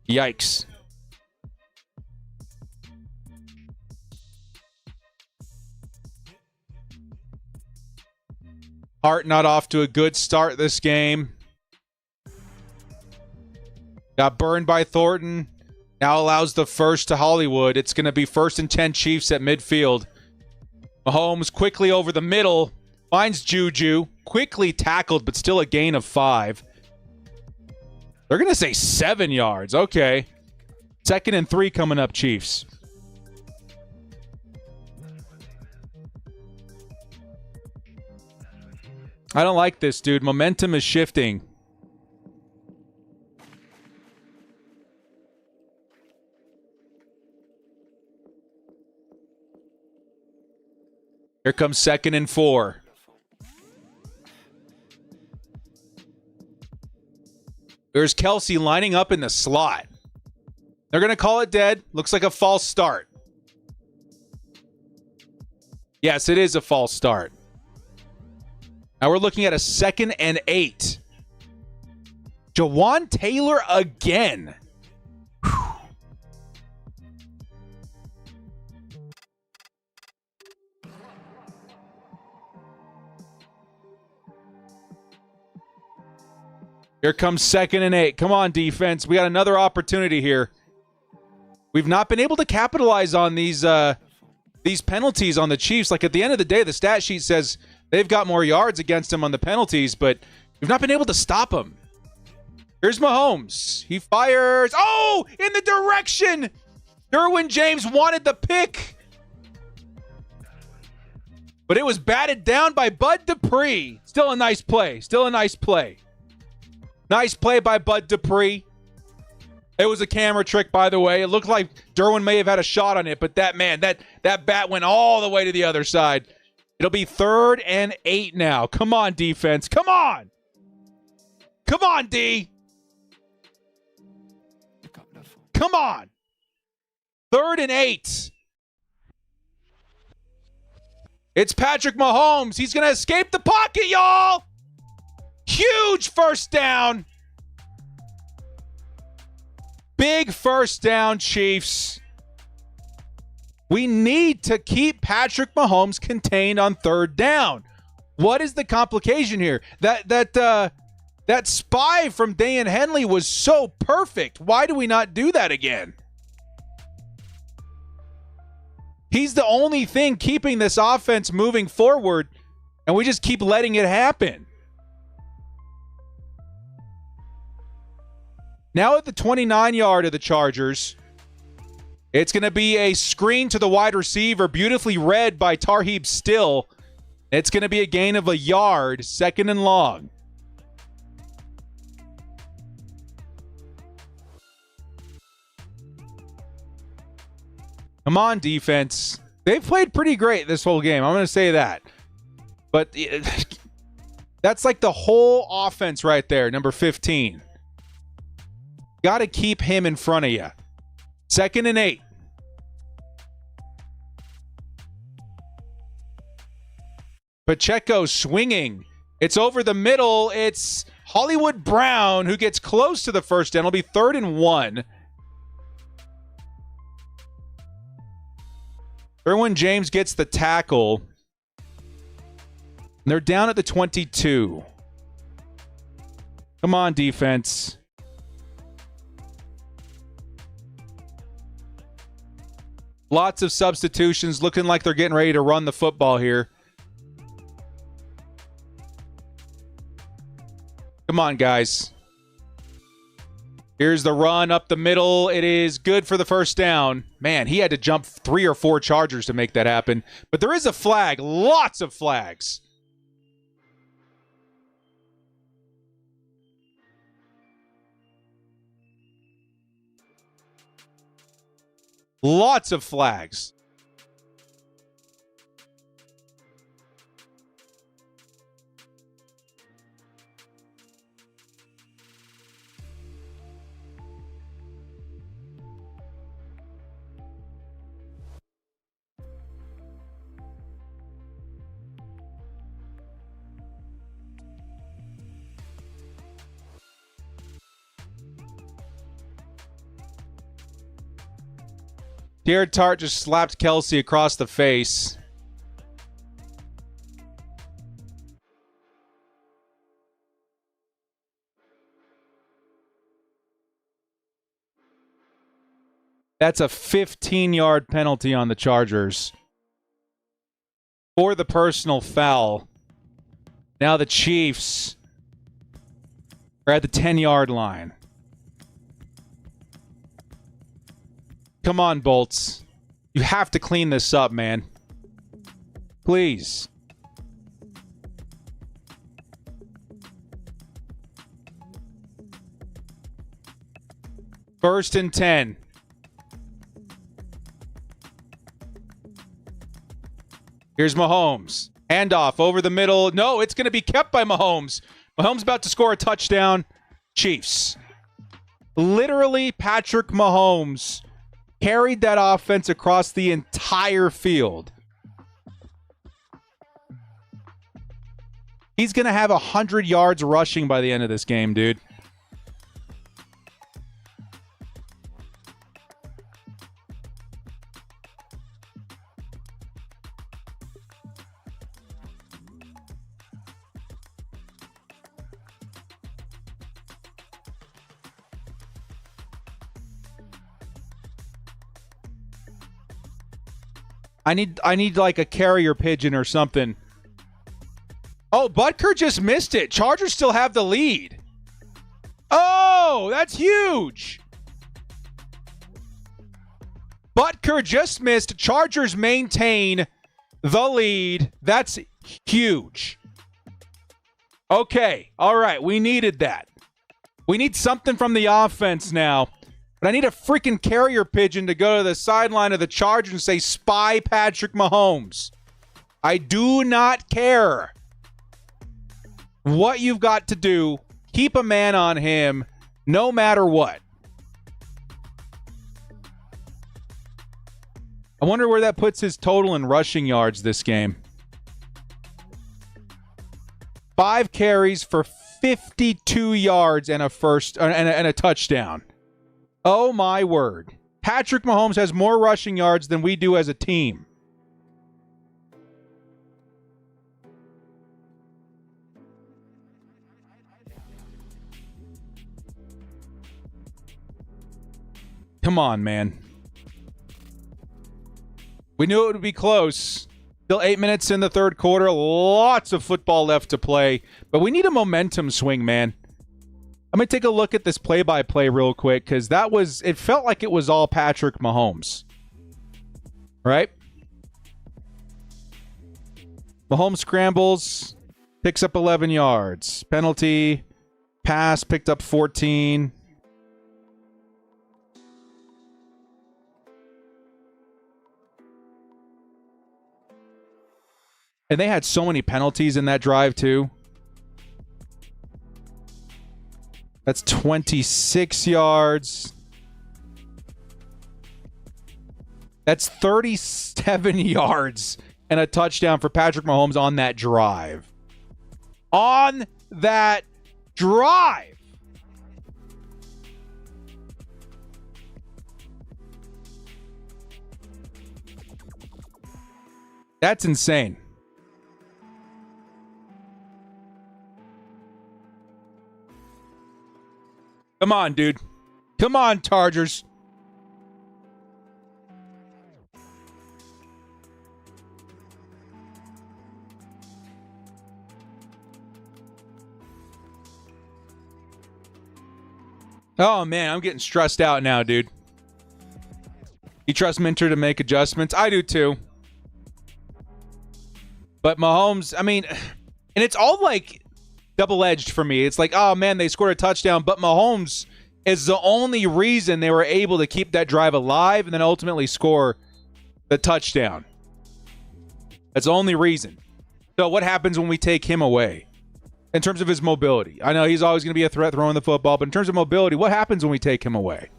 Yikes. Hart not off to a good start this game. Got burned by Thornton. Now allows the first to Hollywood. It's going to be 1st and 10 Chiefs at midfield. Mahomes quickly over the middle. Finds Juju. Quickly tackled, but still a gain of 5. They're going to say 7 yards. Okay. 2nd and 3 coming up, Chiefs. I don't like this, dude. Momentum is shifting. Here comes 2nd and 4. There's Kelsey lining up in the slot. They're going to call it dead. Looks like a false start. Yes, it is a false start. Now we're looking at a 2nd and 8. Jawan Taylor again. Whew. Here comes 2nd and 8. Come on, defense. We got another opportunity here. We've not been able to capitalize on these penalties on the Chiefs. Like, at the end of the day, the stat sheet says they've got more yards against them on the penalties, but we've not been able to stop them. Here's Mahomes. He fires. Oh, in the direction. Derwin James wanted the pick, but it was batted down by Bud Dupree. Still a nice play. Still a nice play. Nice play by Bud Dupree. It was a camera trick, by the way. It looked like Derwin may have had a shot on it, but that bat went all the way to the other side. It'll be 3rd and 8 now. Come on, defense. Come on. Come on, D. Come on. 3rd and 8. It's Patrick Mahomes. He's going to escape the pocket, y'all. Huge first down. Big first down, Chiefs. We need to keep Patrick Mahomes contained on 3rd down. What is the complication here? That spy from Dan Henley was so perfect. Why do we not do that again? He's the only thing keeping this offense moving forward, and we just keep letting it happen. Now at the 29-yard of the Chargers, it's going to be a screen to the wide receiver, beautifully read by Tarheeb Still. It's going to be a gain of a yard, 2nd and long. Come on, defense. They've played pretty great this whole game. I'm going to say that. But that's like the whole offense right there, number 15. Got to keep him in front of you. 2nd and 8. Pacheco swinging. It's over the middle. It's Hollywood Brown who gets close to the first down. It'll be 3rd and 1. Derwin James gets the tackle. They're down at the 22. Come on, defense. Lots of substitutions, looking like they're getting ready to run the football here. Come on, guys. Here's the run up the middle. It is good for the first down. Man, he had to jump 3 or 4 Chargers to make that happen. But there is a flag. Lots of flags. Lots of flags. Jared Tart just slapped Kelsey across the face. That's a 15-yard penalty on the Chargers for the personal foul. Now the Chiefs are at the 10-yard line. Come on, Bolts. You have to clean this up, man. Please. First and 10. Here's Mahomes. Handoff over the middle. No, it's going to be kept by Mahomes. Mahomes about to score a touchdown. Chiefs. Literally, Patrick Mahomes carried that offense across the entire field. He's going to have 100 yards rushing by the end of this game, dude. I need like a carrier pigeon or something. Oh, Butker just missed it. Chargers still have the lead. Oh, that's huge. Butker just missed. Chargers maintain the lead. That's huge. Okay. All right. We needed that. We need something from the offense now. But I need a freaking carrier pigeon to go to the sideline of the Chargers and say, spy Patrick Mahomes. I do not care what you've got to do. Keep a man on him no matter what. I wonder where that puts his total in rushing yards this game. 5 carries for 52 yards and a touchdown. Oh, my word. Patrick Mahomes has more rushing yards than we do as a team. Come on, man. We knew it would be close. Still 8 minutes in the third quarter. Lots of football left to play. But we need a momentum swing, man. I'm going to take a look at this play-by-play real quick because it felt like it was all Patrick Mahomes. Right? Mahomes scrambles, picks up 11 yards. Penalty, pass, picked up 14. And they had so many penalties in that drive, too. That's 26 yards. That's 37 yards and a touchdown for Patrick Mahomes on that drive. On that drive. That's insane. Come on, dude. Come on, Chargers. Oh, man, I'm getting stressed out now, dude. You trust Minter to make adjustments? I do, too. But Mahomes, I mean, and it's all like double-edged for me. It's like, oh, man, they scored a touchdown, but Mahomes is the only reason they were able to keep that drive alive and then ultimately score the touchdown. That's the only reason. So what happens when we take him away in terms of his mobility? I know he's always going to be a threat throwing the football, but in terms of mobility, what happens when we take him away?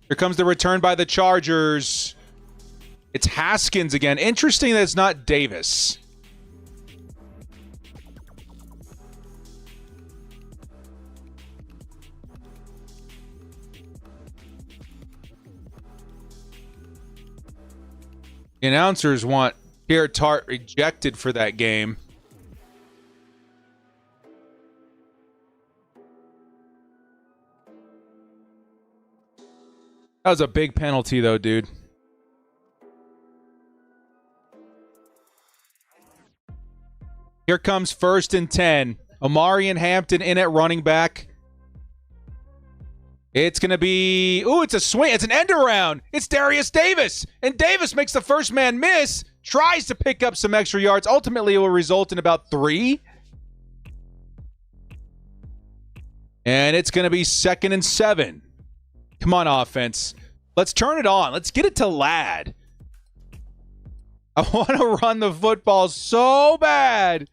Here comes the return by the Chargers. It's Haskins again. Interesting that it's not Davis. The announcers want Pierre Tart rejected for that game. That was a big penalty, though, dude. Here comes 1st and 10. Omari and Hampton in at running back. It's going to be, it's a swing. It's an end around. It's Darius Davis. And Davis makes the first man miss, tries to pick up some extra yards. Ultimately, it will result in about 3. And it's going to be 2nd and 7. Come on, offense. Let's turn it on. Let's get it to Ladd. I want to run the football so bad.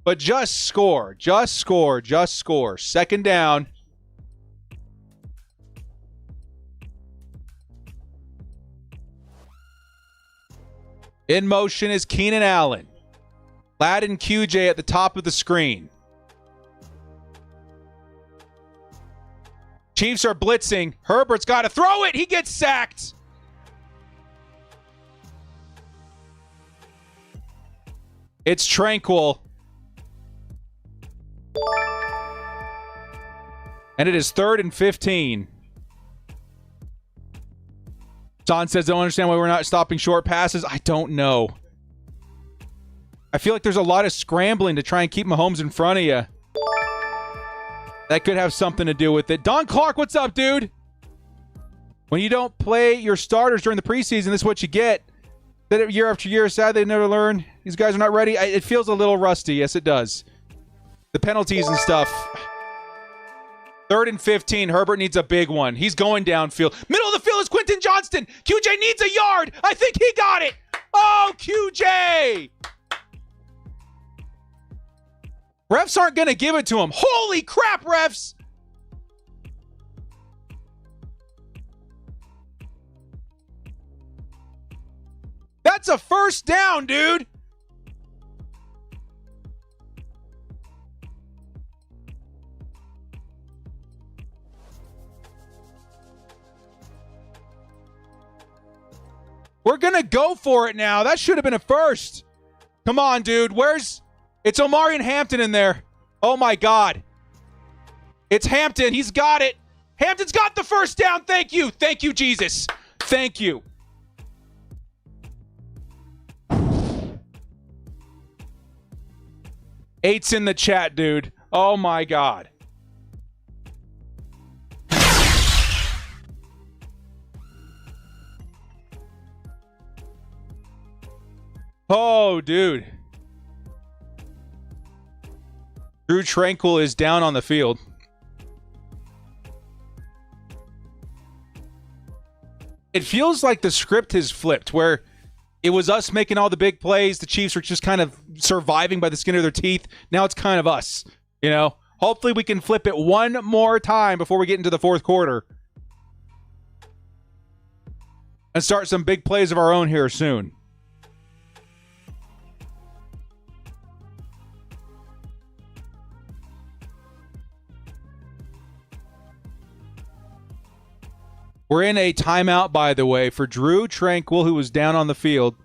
But just score. Just score. Just score. 2nd down. In motion is Keenan Allen. Ladd and QJ at the top of the screen. Chiefs are blitzing. Herbert's got to throw it. He gets sacked. It's Tranquil. And it is 3rd and 15. Son says, don't understand why we're not stopping short passes. I don't know. I feel like there's a lot of scrambling to try and keep Mahomes in front of you. That could have something to do with it. Don Clark, what's up, dude? When you don't play your starters during the preseason, this is what you get. That year after year, sad they never learn. These guys are not ready. It feels a little rusty. Yes, it does. The penalties and stuff. 3rd and 15. Herbert needs a big one. He's going downfield. Middle of the field is Quentin Johnston. QJ needs a yard. I think he got it. Oh, QJ. Refs aren't going to give it to him. Holy crap, refs. That's a 1st down, dude. We're going to go for it now. That should have been a 1st. Come on, dude. It's Omari and Hampton in there. Oh, my God. It's Hampton. He's got it. Hampton's got the 1st down. Thank you. Thank you, Jesus. Thank you. Eight's in the chat, dude. Oh, my God. Oh, dude. Drew Tranquil is down on the field. It feels like the script has flipped, where it was us making all the big plays. The Chiefs were just kind of surviving by the skin of their teeth. Now it's kind of us, you know? Hopefully we can flip it one more time before we get into the 4th quarter. And start some big plays of our own here soon. We're in a timeout, by the way, for Drew Tranquil, who was down on the field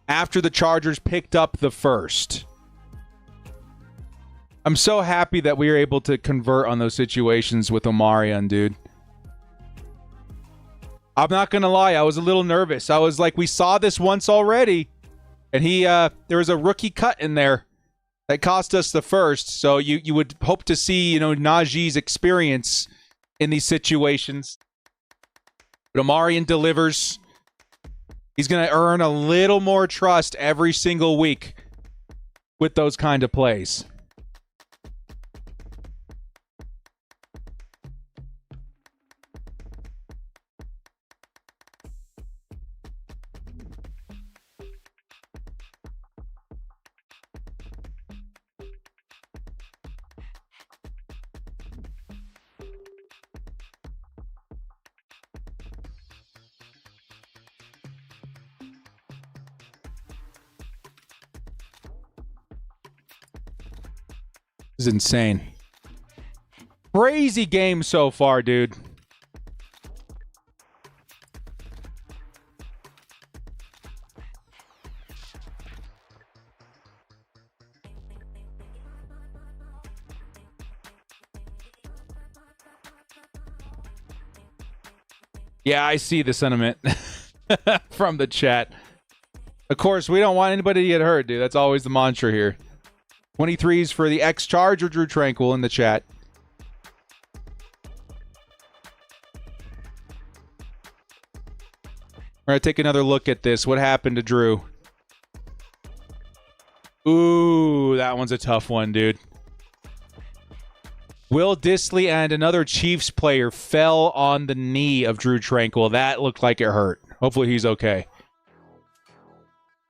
after the Chargers picked up the 1st. I'm so happy that we were able to convert on those situations with Omarion, dude. I'm not going to lie. I was a little nervous. I was like, we saw this once already. And there was a rookie cut in there that cost us the 1st. So you would hope to see, Najee's experience in these situations. But Omarion delivers. He's going to earn a little more trust every single week with those kind of plays. This is insane. Crazy game so far, dude. Yeah, I see the sentiment from the chat. Of course, we don't want anybody to get hurt, dude. That's always the mantra here. 23s for the ex-Charger Drew Tranquil in the chat. We're going to take another look at this. What happened to Drew? Ooh, that one's a tough one, dude. Will Dissly and another Chiefs player fell on the knee of Drew Tranquil. That looked like it hurt. Hopefully he's okay.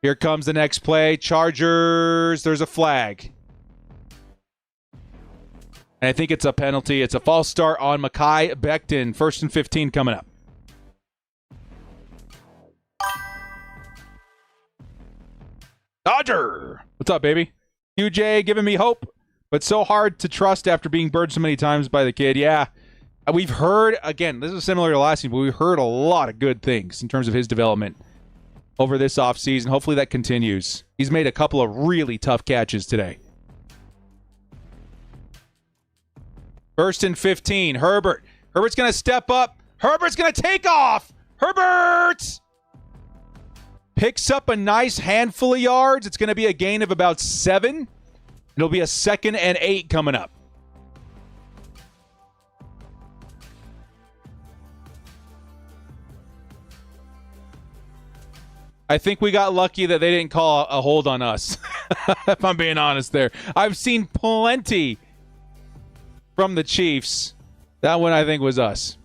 Here comes the next play. Chargers, there's a flag. And I think it's a penalty. It's a false start on Mekhi Becton. 1st and 15 coming up. Dodger! What's up, baby? QJ giving me hope, but so hard to trust after being burned so many times by the kid. Yeah, we've heard, again, this is similar to last season, but we've heard a lot of good things in terms of his development over this offseason. Hopefully that continues. He's made a couple of really tough catches today. 1st and 15. Herbert. Herbert's going to step up. Herbert's going to take off. Herbert picks up a nice handful of yards. It's going to be a gain of about 7. It'll be a 2nd and 8 coming up. I think we got lucky that they didn't call a hold on us, if I'm being honest there. I've seen plenty from the Chiefs. That one, I think, was us.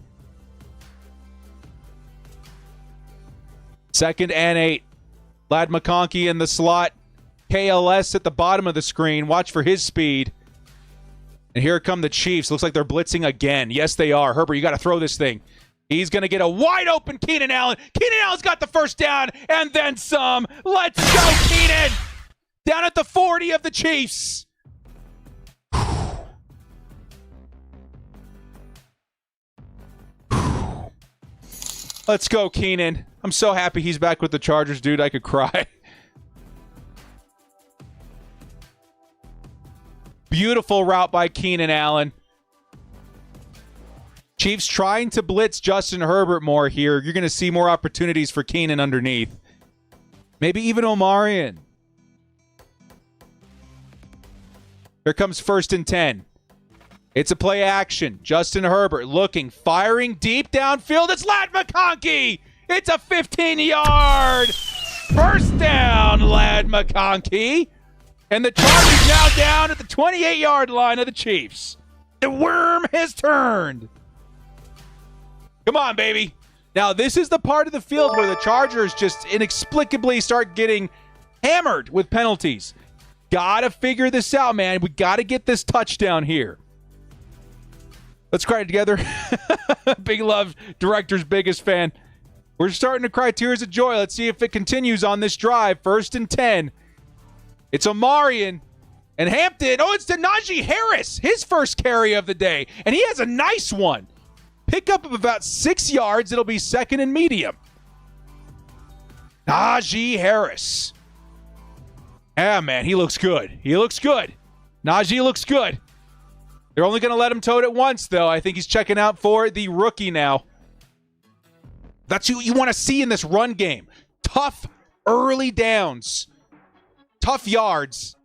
2nd and 8. Ladd McConkey in the slot. KLS at the bottom of the screen. Watch for his speed. And here come the Chiefs. Looks like they're blitzing again. Yes, they are. Herbert, you got to throw this thing. He's going to get a wide open Keenan Allen. Keenan Allen's got the first down and then some. Let's go, Keenan. Down at the 40 of the Chiefs. Let's go, Keenan. I'm so happy he's back with the Chargers, dude. I could cry. Beautiful route by Keenan Allen. Chiefs trying to blitz Justin Herbert more here. You're going to see more opportunities for Keenan underneath. Maybe even Omarion. Here comes 1st and 10. It's a play action. Justin Herbert looking, firing deep downfield. It's Ladd McConkey. It's a 15-yard first down, Ladd McConkey. And the Chargers now down at the 28-yard line of the Chiefs. The worm has turned. Come on, baby. Now, this is the part of the field where the Chargers just inexplicably start getting hammered with penalties. Gotta figure this out, man. We gotta get this touchdown here. Let's cry together. Big love, director's biggest fan. We're starting to cry tears of joy. Let's see if it continues on this drive. 1st and 10. It's Omarion and Hampton. Oh, it's to Najee Harris. His first carry of the day. And he has a nice one. Pickup of about 6 yards. It'll be 2nd and medium. Najee Harris. Yeah, man, he looks good. He looks good. Najee looks good. They're only going to let him tote it once, though. I think he's checking out for the rookie now. That's who you want to see in this run game. Tough early downs. Tough yards.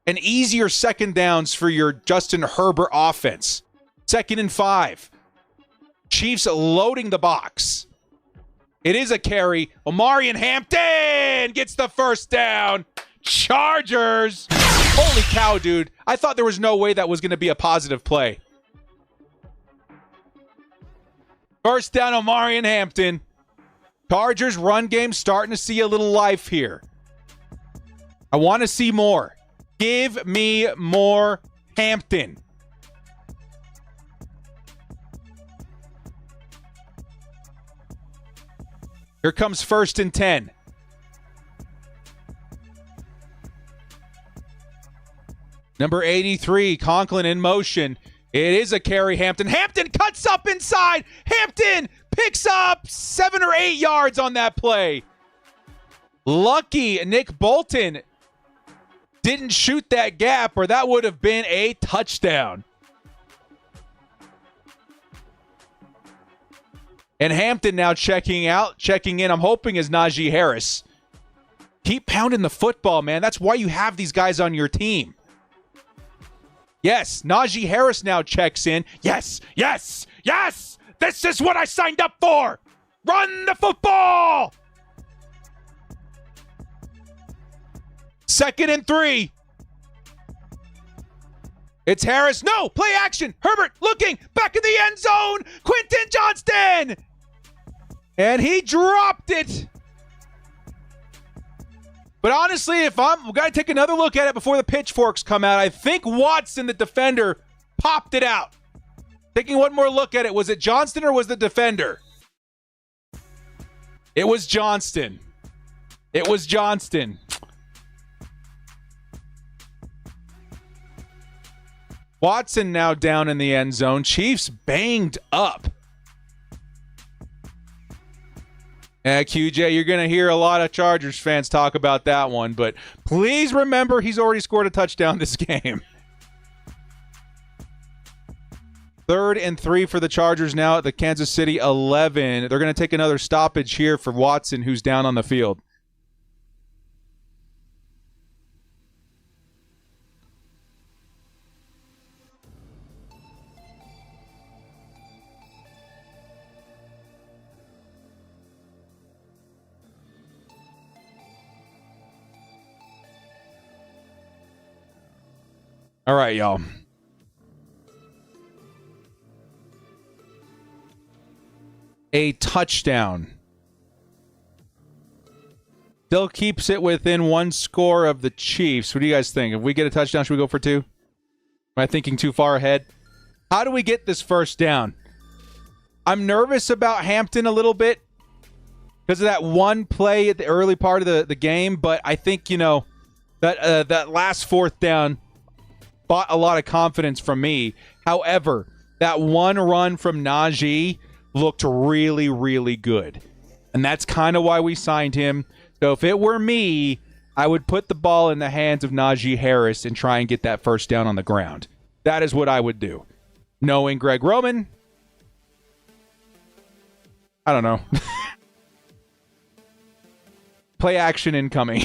And easier 2nd downs for your Justin Herbert offense. 2nd and 5. Chiefs loading the box. It is a carry. Omarion Hampton gets the first down. Chargers. Holy cow, dude. I thought there was no way that was going to be a positive play. First down, Omarion Hampton. Chargers run game starting to see a little life here. I want to see more. Give me more Hampton. Here comes 1st and 10. Number 83, Conklin in motion. It is a carry, Hampton. Hampton cuts up inside. Hampton picks up 7 or 8 yards on that play. Lucky Nick Bolton didn't shoot that gap, or that would have been a touchdown. And Hampton now checking in, I'm hoping, is Najee Harris. Keep pounding the football, man. That's why you have these guys on your team. Yes, Najee Harris now checks in. Yes, yes, yes! This is what I signed up for! Run the football! 2nd and 3. It's Harris. No, play action. Herbert looking back in the end zone. Quentin Johnston! And he dropped it. But honestly, if I'm going to take another look at it before the pitchforks come out, I think Watson, the defender, popped it out. Taking one more look at it, was it Johnston or was the defender? It was Johnston. It was Johnston. Watson now down in the end zone. Chiefs banged up. QJ, you're going to hear a lot of Chargers fans talk about that one, but please remember he's already scored a touchdown this game. 3rd and 3 for the Chargers now at the Kansas City 11. They're going to take another stoppage here for Watson, who's down on the field. All right, y'all. A touchdown. Still keeps it within one score of the Chiefs. What do you guys think? If we get a touchdown, should we go for 2? Am I thinking too far ahead? How do we get this first down? I'm nervous about Hampton a little bit because of that one play at the early part of the game, but I think, that last 4th down bought a lot of confidence from me. However, that one run from Najee looked really, really good. And that's kind of why we signed him. So if it were me, I would put the ball in the hands of Najee Harris and try and get that first down on the ground. That is what I would do. Knowing Greg Roman, I don't know. Play action incoming.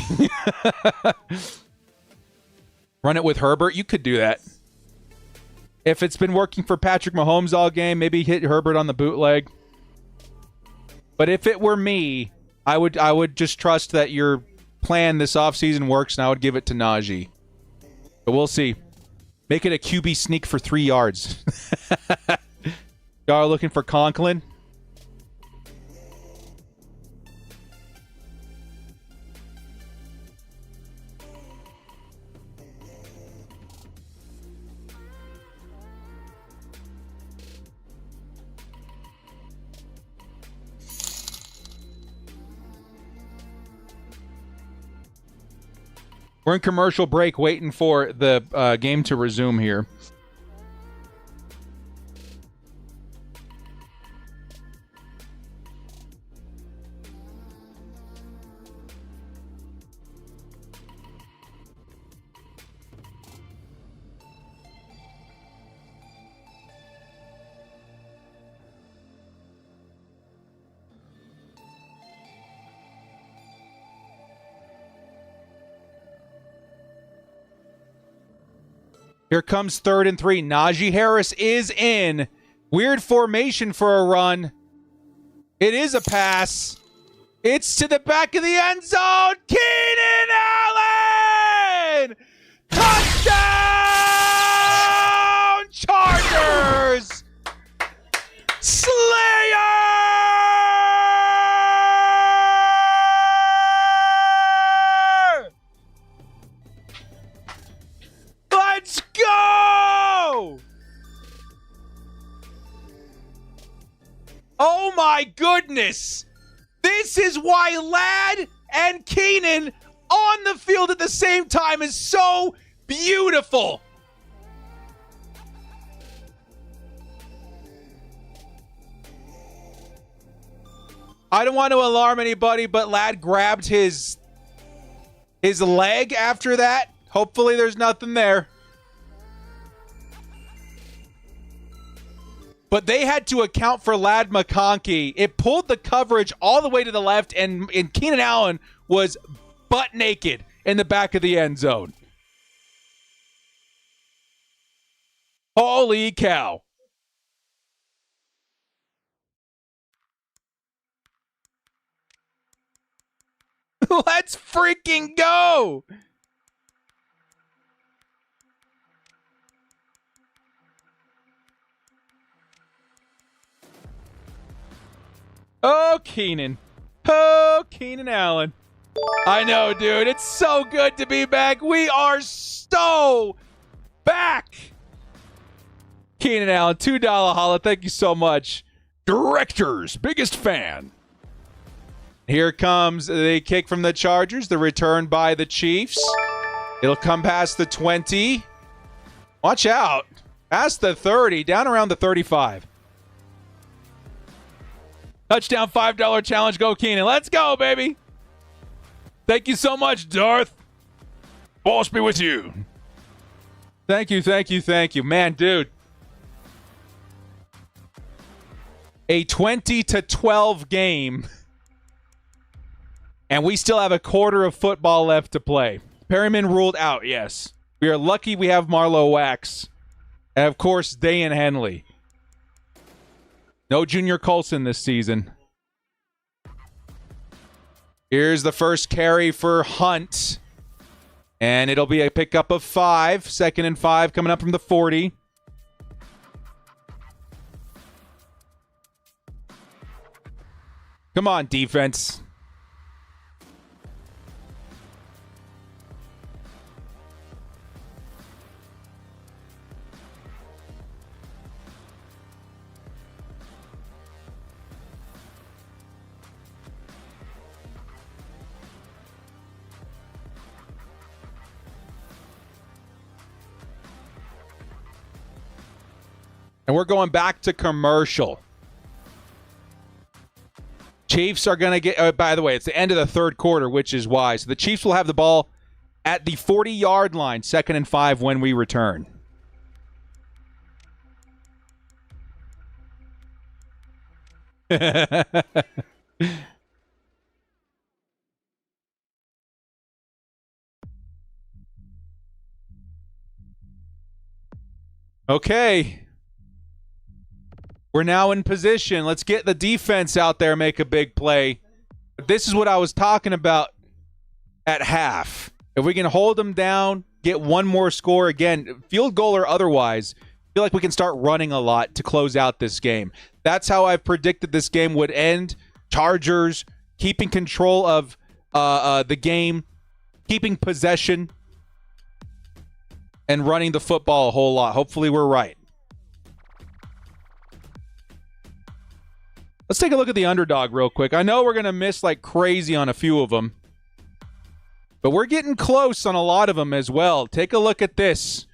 Run it with Herbert. You could do that. If it's been working for Patrick Mahomes all game, maybe hit Herbert on the bootleg. But if it were me, I would just trust that your plan this offseason works, and I would give it to Najee. But we'll see. Make it a QB sneak for 3 yards. Y'all are looking for Conklin? We're in commercial break waiting for the game to resume here. Here comes 3rd and 3. Najee Harris is in. Weird formation for a run. It is a pass. It's to the back of the end zone. Keenan Allen! Touchdown! Chargers! Slayer! Let's go! Oh my goodness! This is why Ladd and Keenan on the field at the same time is so beautiful. I don't want to alarm anybody, but Ladd grabbed his leg after that. Hopefully there's nothing there. But they had to account for Ladd McConkey. It pulled the coverage all the way to the left, and Keenan Allen was butt naked in the back of the end zone. Holy cow. Let's freaking go. Oh, Keenan. Oh, Keenan Allen. I know, dude. It's so good to be back. We are so back. Keenan Allen, $2 holla. Thank you so much. Director's biggest fan. Here comes the kick from the Chargers. The return by the Chiefs. It'll come past the 20. Watch out. Past the 30. Down around the 35. Touchdown $5 challenge. Go Keenan. Let's go, baby. Thank you so much, Darth. Boss be with you. Thank you, thank you, thank you. Man, dude. A 20-12 game. And we still have a quarter of football left to play. Perryman ruled out, yes. We are lucky we have Marlowe Wax. And, of course, Dayan Henley. No Junior Colson this season. Here's the first carry for Hunt. And it'll be a pickup of 5. 2nd and 5 coming up from the 40. Come on, defense. And we're going back to commercial. Chiefs are going to get, by the way, it's the end of the third quarter, which is why. So the Chiefs will have the ball at the 40-yard line, 2nd and 5 when we return. Okay. We're now in position. Let's get the defense out there, make a big play. This is what I was talking about at half. If we can hold them down, get one more score, again, field goal or otherwise, I feel like we can start running a lot to close out this game. That's how I predicted this game would end. Chargers keeping control of the game, keeping possession, and running the football a whole lot. Hopefully we're right. Let's take a look at the underdog real quick. I know we're going to miss like crazy on a few of them, but we're getting close on a lot of them as well. Take a look at this.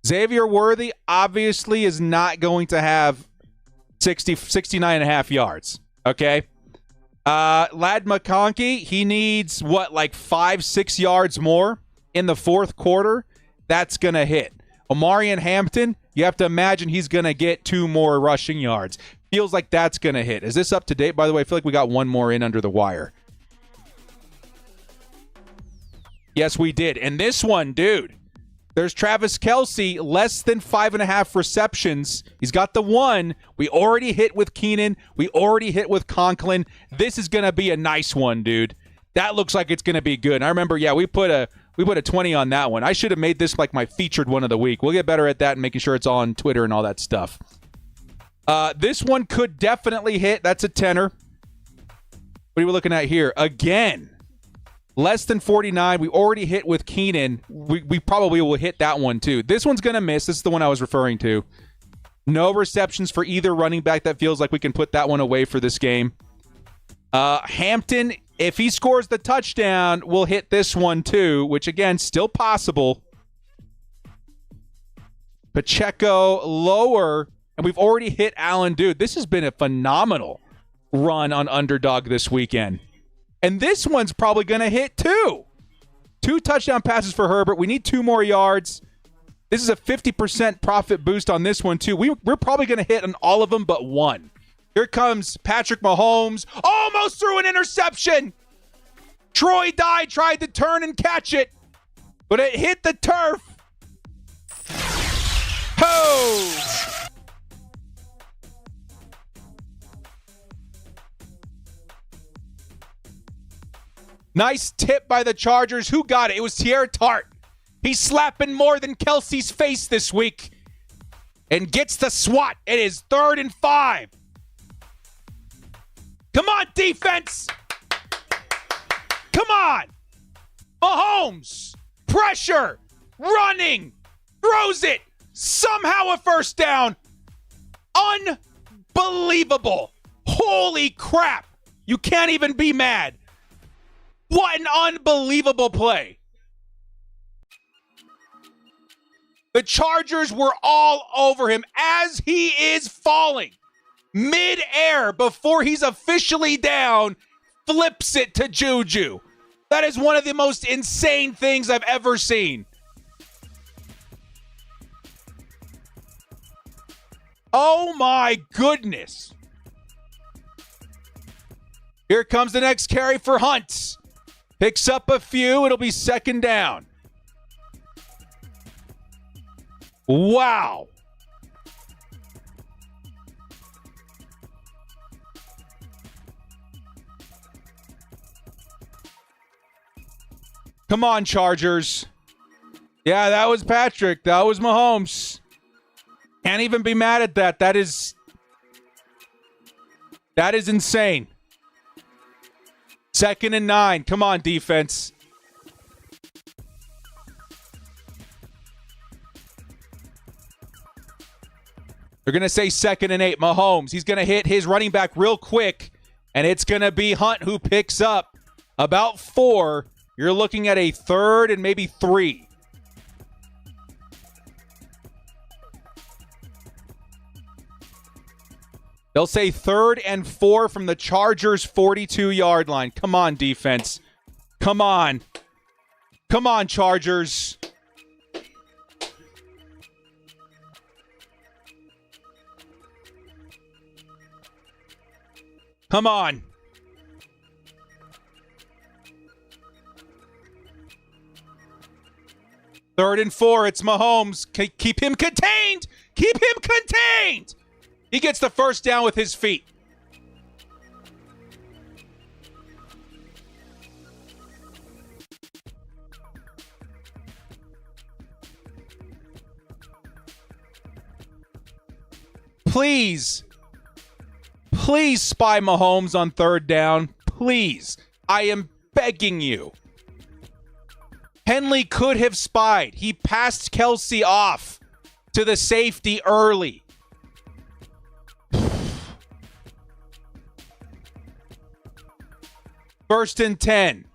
Xavier Worthy obviously is not going to have 69 and a half yards. Okay. Lad McConkey, he needs like 5-6 yards more in the fourth quarter. That's going to hit. Omarion Hampton, you have to imagine he's going to get 2 more rushing yards. Feels like that's going to hit. Is this up to date? By the way, I feel like we got one more in under the wire. Yes, we did. And this one, dude, there's Travis Kelce, less than 5.5 receptions. He's got the 1. We already hit with Keenan. We already hit with Conklin. This is going to be a nice one, dude. That looks like it's going to be good. And I remember, we put a 20 on that one. I should have made this like my featured one of the week. We'll get better at that and making sure it's on Twitter and all that stuff. This one could definitely hit. That's a 10er. What are we looking at here? Again, less than 49. We already hit with Keenan. We probably will hit that one too. This one's going to miss. This is the one I was referring to. No receptions for either running back. That feels like we can put that one away for this game. Hampton, if he scores the touchdown, we'll hit this one too, which again, still possible. Pacheco, lower. And we've already hit Allen. Dude, this has been a phenomenal run on underdog this weekend. And this one's probably going to hit too. 2 touchdown passes for Herbert. We need 2 more yards. This is a 50% profit boost on this one too. We're probably going to hit on all of them but one. Here comes Patrick Mahomes. Almost threw an interception. Troy Dye tried to turn and catch it, but it hit the turf. Ho! Nice tip by the Chargers. Who got it? It was Tierra Tart. He's slapping more than Kelsey's face this week and gets the swat. It is 3rd and 5. Come on, defense. Come on. Mahomes. Pressure. Running. Throws it. Somehow a first down. Unbelievable. Holy crap. You can't even be mad. What an unbelievable play. The Chargers were all over him as he is falling. Mid-air before he's officially down, flips it to Juju. That is one of the most insane things I've ever seen. Oh my goodness. Here comes the next carry for Hunt. Picks up a few. It'll be 2nd down. Wow. Come on, Chargers. Yeah, that was Patrick. That was Mahomes. Can't even be mad at that. That is insane. 2nd and 9. Come on, defense. They're going to say 2nd and 8. Mahomes. He's going to hit his running back real quick, and it's going to be Hunt who picks up about 4. You're looking at a 3rd and maybe 3. They'll say 3rd and 4 from the Chargers' 42-yard line. Come on, defense. Come on. Come on, Chargers. Come on. Third and 4. It's Mahomes. Keep him contained. Keep him contained. He gets the first down with his feet. Please spy Mahomes on 3rd down. Please. I am begging you. Henley could have spied. He passed Kelsey off to the safety early. First and 10.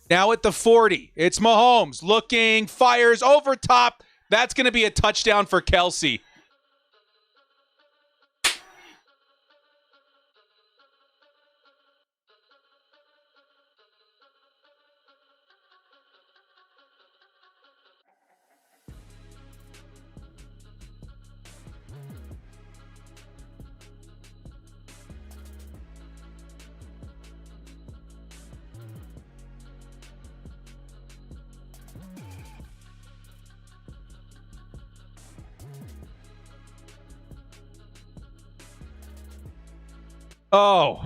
Now at the 40. It's Mahomes looking, fires over top. That's going to be a touchdown for Kelsey. Oh.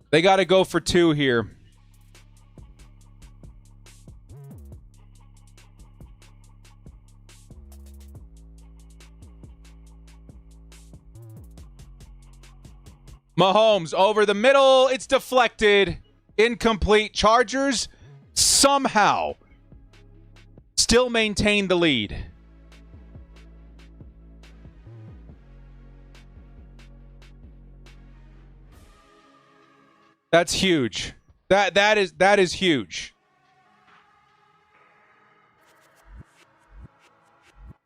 They got to go for 2 here. Mahomes over the middle. It's deflected. Incomplete. Chargers somehow still maintain the lead. That's huge. That is huge.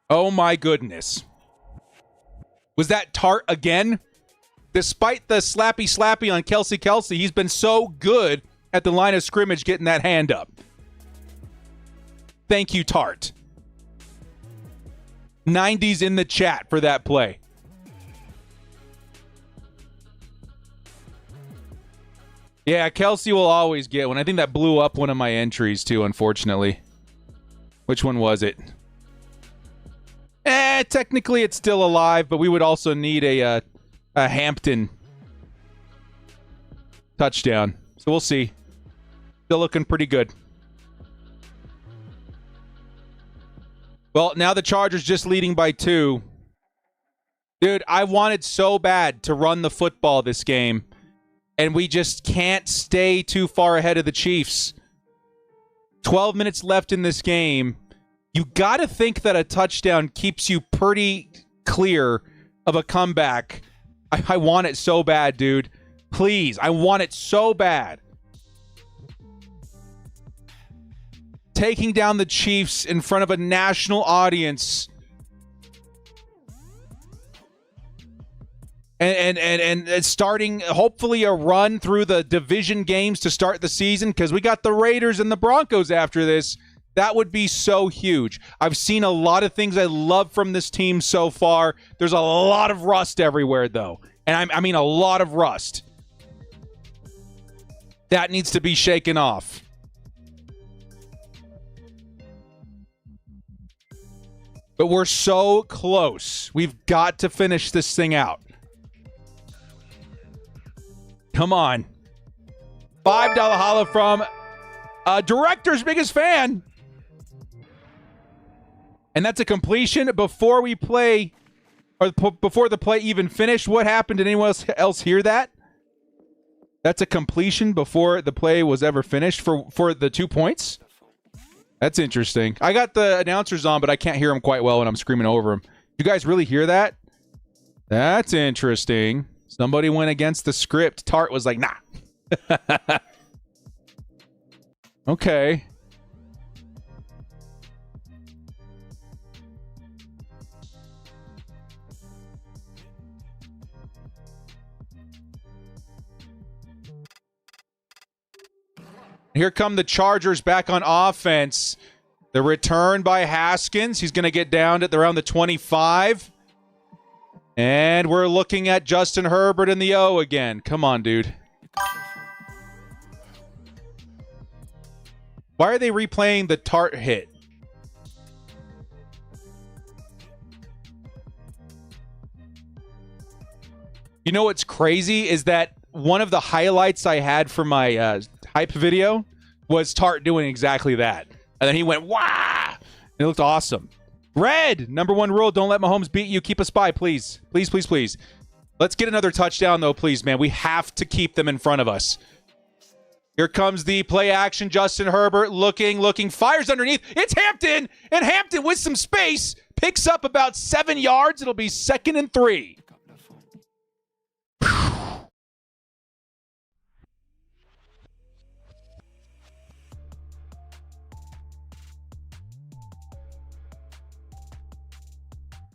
Oh my goodness. Was that Tart again? Despite the slappy on Kelsey, he's been so good at the line of scrimmage getting that hand up. Thank you, Tart. 90s in the chat for that play. Yeah, Kelsey will always get one. I think that blew up one of my entries too, unfortunately. Which one was it? Technically it's still alive, but we would also need a Hampton touchdown. So we'll see. Still looking pretty good. Well, now the Chargers just leading by 2. Dude, I wanted so bad to run the football this game, and we just can't stay too far ahead of the Chiefs. 12 minutes left in this game. You got to think that a touchdown keeps you pretty clear of a comeback. I want it so bad, dude. Please, I want it so bad. Taking down the Chiefs in front of a national audience. And starting, hopefully, a run through the division games to start the season, because we got the Raiders and the Broncos after this. That would be so huge. I've seen a lot of things I love from this team so far. There's a lot of rust everywhere, though. And I mean a lot of rust. That needs to be shaken off. But we're so close. We've got to finish this thing out. Come on. $5 holla from director's biggest fan. And that's a completion before we play, or before the play even finished. What happened? Did anyone else hear that? That's a completion before the play was ever finished for the 2 points? That's interesting. I got the announcers on, but I can't hear them quite well when I'm screaming over them. You guys really hear that? That's interesting. Somebody went against the script. Tart was like, nah. Okay. Here come the Chargers back on offense. The return by Haskins. He's going to get down at around the 25. And we're looking at Justin Herbert in the O again. Come on, dude. Why are they replaying the Tart hit? You know what's crazy is that one of the highlights I had for my hype video was Tart doing exactly that. And then he went, wah! It looked awesome. Red, number 1 rule, don't let Mahomes beat you. Keep a spy, please. Please, please, please. Let's get another touchdown, though, please, man. We have to keep them in front of us. Here comes the play action. Justin Herbert looking, fires underneath. It's Hampton, and Hampton with some space picks up about 7 yards. It'll be 2nd and 3.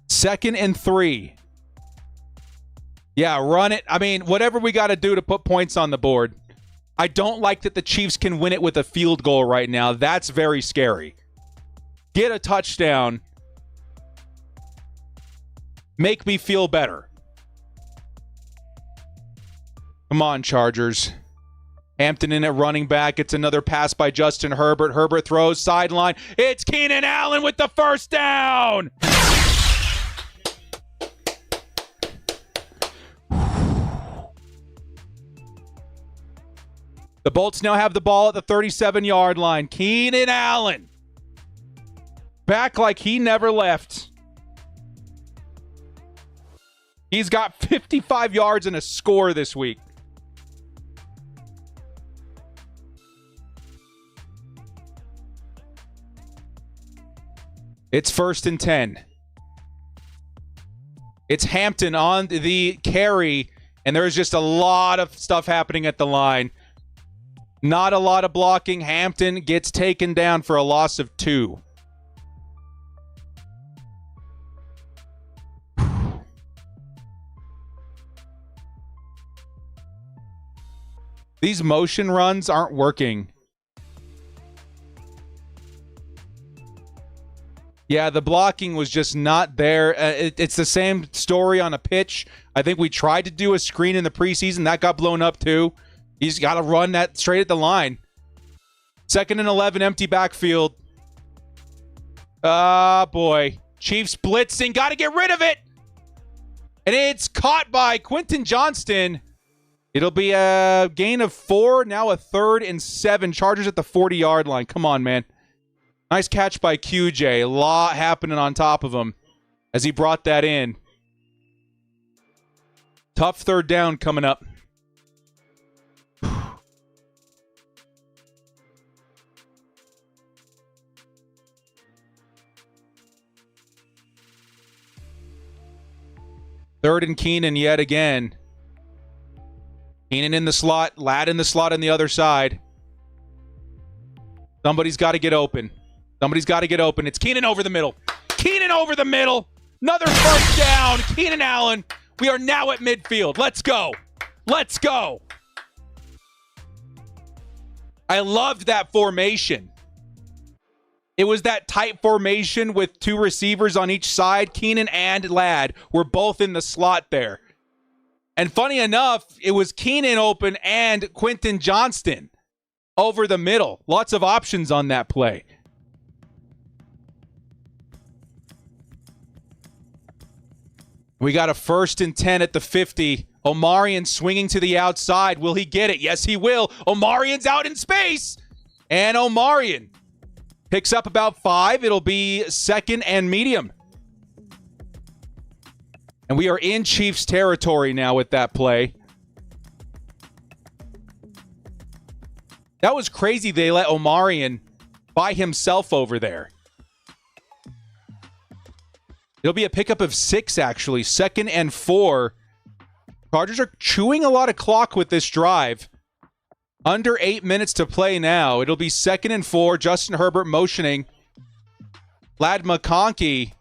Second and 3. Yeah, run it. I mean, whatever we got to do to put points on the board. I don't like that the Chiefs can win it with a field goal right now. That's very scary. Get a touchdown. Make me feel better. Come on, Chargers. Hampton in at running back. It's another pass by Justin Herbert. Herbert throws sideline. It's Keenan Allen with the first down. The Bolts now have the ball at the 37-yard line. Keenan Allen. Back like he never left. He's got 55 yards and a score this week. It's 1st and 10. It's Hampton on the carry, and there's just a lot of stuff happening at the line. Not a lot of blocking. Hampton gets taken down for a loss of 2. These motion runs aren't working. Yeah, the blocking was just not there. It's the same story on a pitch. I think we tried to do a screen in the preseason. That got blown up too. He's got to run that straight at the line. 2nd and 11, empty backfield. Ah, boy. Chiefs blitzing. Got to get rid of it. And it's caught by Quentin Johnston. It'll be a gain of 4. Now a 3rd and 7. Chargers at the 40-yard line. Come on, man. Nice catch by QJ. A lot happening on top of him as he brought that in. Tough 3rd down coming up. Third and Keenan yet again. Keenan in the slot. Ladd in the slot on the other side. Somebody's got to get open. Somebody's got to get open. It's Keenan over the middle. Keenan over the middle. Another first down. Keenan Allen. We are now at midfield. Let's go. Let's go. I loved that formation. It was that tight formation with 2 receivers on each side. Keenan and Ladd were both in the slot there. And funny enough, it was Keenan open and Quentin Johnston over the middle. Lots of options on that play. We got a 1st and 10 at the 50. Omarion swinging to the outside. Will he get it? Yes, he will. Omarion's out in space. And Omarion picks up about 5. It'll be 2nd and medium. And we are in Chiefs territory now with that play. That was crazy they let Omarion by himself over there. It'll be a pickup of 6, actually. 2nd and 4. Chargers are chewing a lot of clock with this drive. Under 8 minutes to play now. It'll be 2nd and 4. Justin Herbert motioning. Ladd McConkey.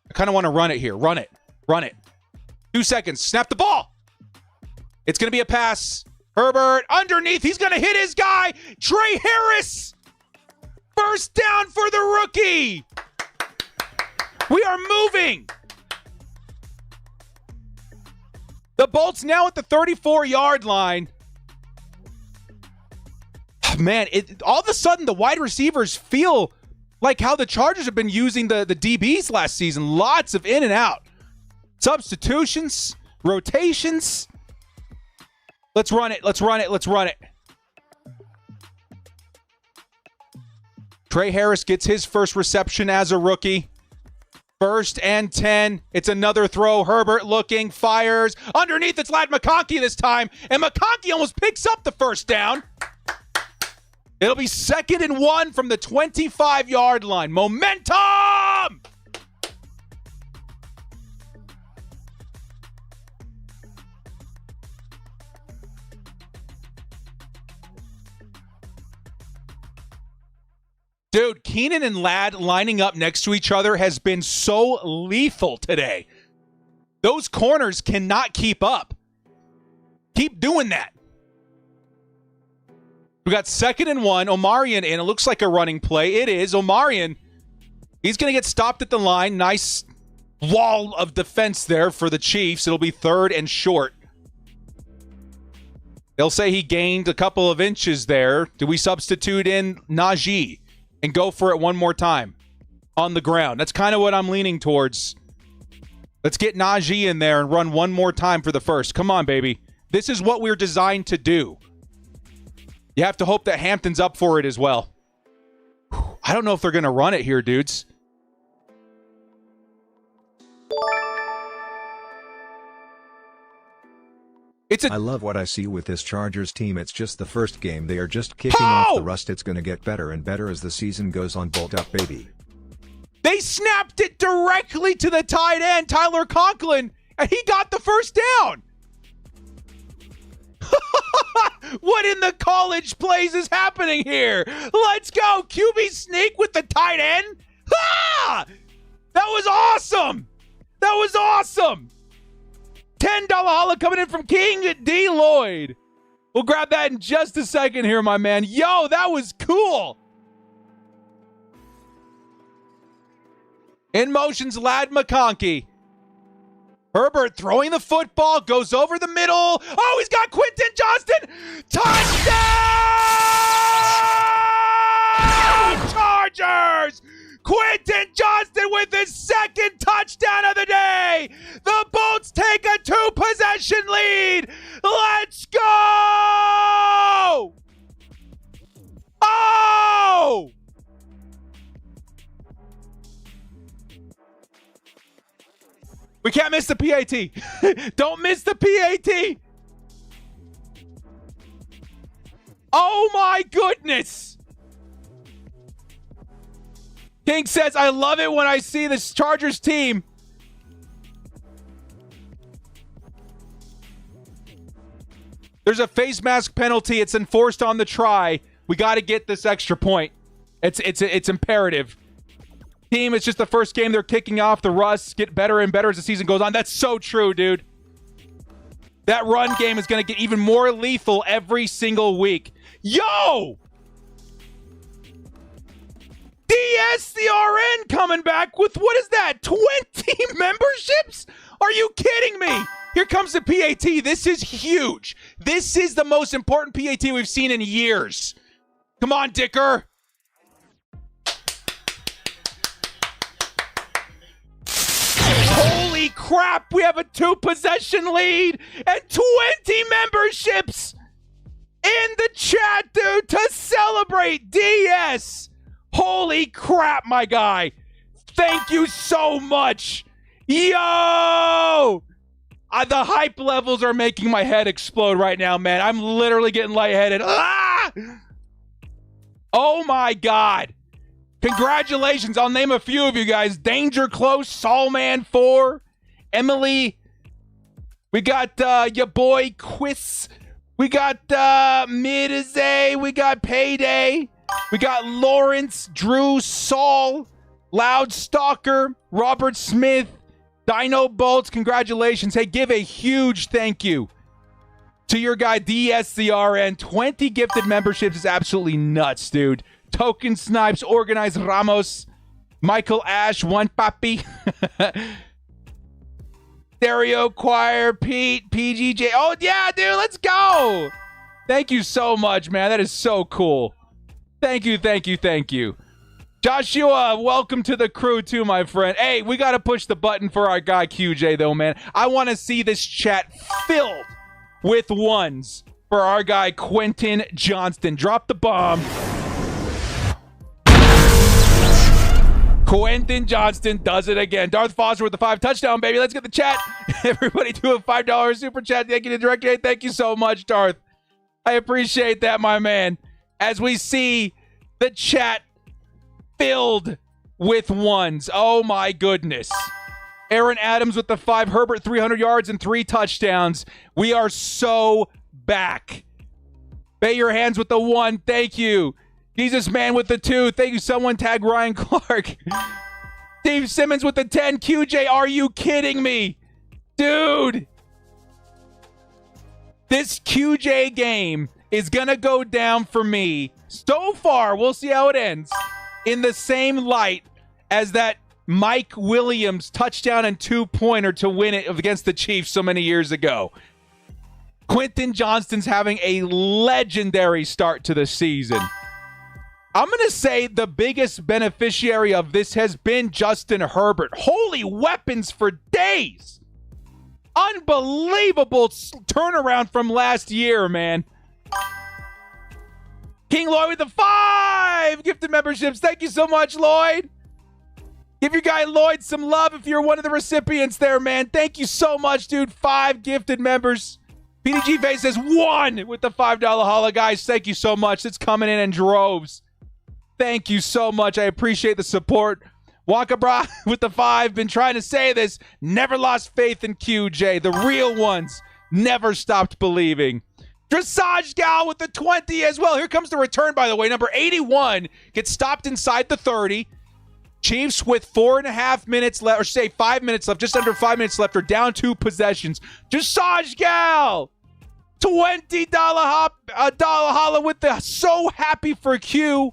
I kind of want to run it here. Run it. Run it. 2 seconds. Snap the ball. It's going to be a pass. Herbert underneath. He's going to hit his guy. Trey Harris. First down for the rookie. We are moving. The Bolts now at the 34-yard line. Man, all of a sudden the wide receivers feel like how the Chargers have been using the DBs last season. Lots of in and out. Substitutions, rotations. Let's run it. Let's run it. Let's run it. Trey Harris gets his first reception as a rookie. 1st and 10. It's another throw. Herbert looking, fires. Underneath, it's Ladd McConkey this time. And McConkey almost picks up the first down. It'll be 2nd and 1 from the 25-yard line. Momentum! Dude, Keenan and Ladd lining up next to each other has been so lethal today. Those corners cannot keep up. Keep doing that. We got 2nd and 1. Omarion in. It looks like a running play. It is. Omarion. He's going to get stopped at the line. Nice wall of defense there for the Chiefs. It'll be 3rd and short. They'll say he gained a couple of inches there. Do we substitute in Najee and go for it one more time on the ground? That's kind of what I'm leaning towards. Let's get Najee in there and run one more time for the first. Come on, baby. This is what we're designed to do. You have to hope that Hampton's up for it as well. I don't know if they're going to run it here, dudes. I love what I see with this Chargers team. It's just the first game. They are just kicking off the rust. It's going to get better and better as the season goes on. Bolt up, baby. They snapped it directly to the tight end, Tyler Conklin, and he got the first down. What in the college plays is happening here? Let's go. QB sneak with the tight end. Ah! That was awesome. That was awesome. $10 holla coming in from King D. Lloyd. We'll grab that in just a second here, my man. Yo, that was cool. In motion's Ladd McConkey. Herbert throwing the football, goes over the middle. Oh, he's got Quentin Johnston. Touchdown! Quentin Johnston with his second touchdown of the day. The Bolts take a 2-possession lead. Let's go! Oh! We can't miss the PAT. Don't miss the PAT. Oh my goodness. King says, I love it when I see this Chargers team. There's a face mask penalty. It's enforced on the try. We got to get this extra point. It's imperative. Team, it's just the first game they're kicking off. The rusts get better and better as the season goes on. That's so true, dude. That run game is going to get even more lethal every single week. Yo! DS the RN coming back with, what is that, 20 memberships? Are you kidding me? Here comes the PAT. This is huge. This is the most important PAT we've seen in years. Come on, Dicker. Holy crap, we have a 2-possession lead and 20 memberships in the chat, dude, to celebrate DS. Holy crap, my guy. Thank you so much. Yo! The hype levels are making my head explode right now, man. I'm literally getting lightheaded. Ah! Oh, my God. Congratulations. I'll name a few of you guys. Danger Close, Soulman 4, Emily. We got your boy Quiz. We got Midizay. We got Payday. We got Lawrence, Drew, Saul, Loud Stalker, Robert Smith, Dino Bolts. Congratulations. Hey, give a huge thank you to your guy DSCRN. 20 gifted memberships is absolutely nuts, dude. Token Snipes, Organized Ramos, Michael Ash, One Papi, Stereo Choir, Pete, PGJ. Oh, yeah, dude, let's go. Thank you so much, man. That is so cool. Thank you, thank you, thank you. Joshua, welcome to the crew too, my friend. Hey, we got to push the button for our guy QJ, though, man. I want to see this chat filled with ones for our guy Quentin Johnston. Drop the bomb. Quentin Johnston does it again. Darth Foster with the 5 touchdown, baby. Let's get the chat. Everybody do a $5 super chat. Thank you to Director. Hey, thank you so much, Darth. I appreciate that, my man. As we see the chat filled with ones. Oh, my goodness. Aaron Adams with the 5. Herbert, 300 yards and 3 touchdowns. We are so back. Bay your hands with the 1. Thank you. Jesus Man with the 2. Thank you. Someone tag Ryan Clark. Steve Simmons with the 10. QJ, are you kidding me? Dude. This QJ game is going to go down for me. So far, we'll see how it ends. In the same light as that Mike Williams touchdown and 2-pointer to win it against the Chiefs so many years ago. Quentin Johnston's having a legendary start to the season. I'm going to say the biggest beneficiary of this has been Justin Herbert. Holy weapons for days. Unbelievable turnaround from last year, man. King Lloyd with the 5 gifted memberships. Thank you so much, Lloyd. Give your guy Lloyd some love if you're one of the recipients there, man. Thank you so much, dude. 5 gifted members. PDG Face says 1 with the $5 holla. Guys, thank you so much. It's coming in droves. Thank you so much. I appreciate the support. Wonka Bra with the 5. Been trying to say this. Never lost faith in QJ. The real ones never stopped believing. Dressage Gal with the 20 as well. Here comes the return, by the way. Number 81 gets stopped inside the 30. Chiefs with 4.5 minutes left, or say 5 minutes left, just under 5 minutes left, are down 2 possessions. Dressage Gal, $20 holla with the so happy for Q.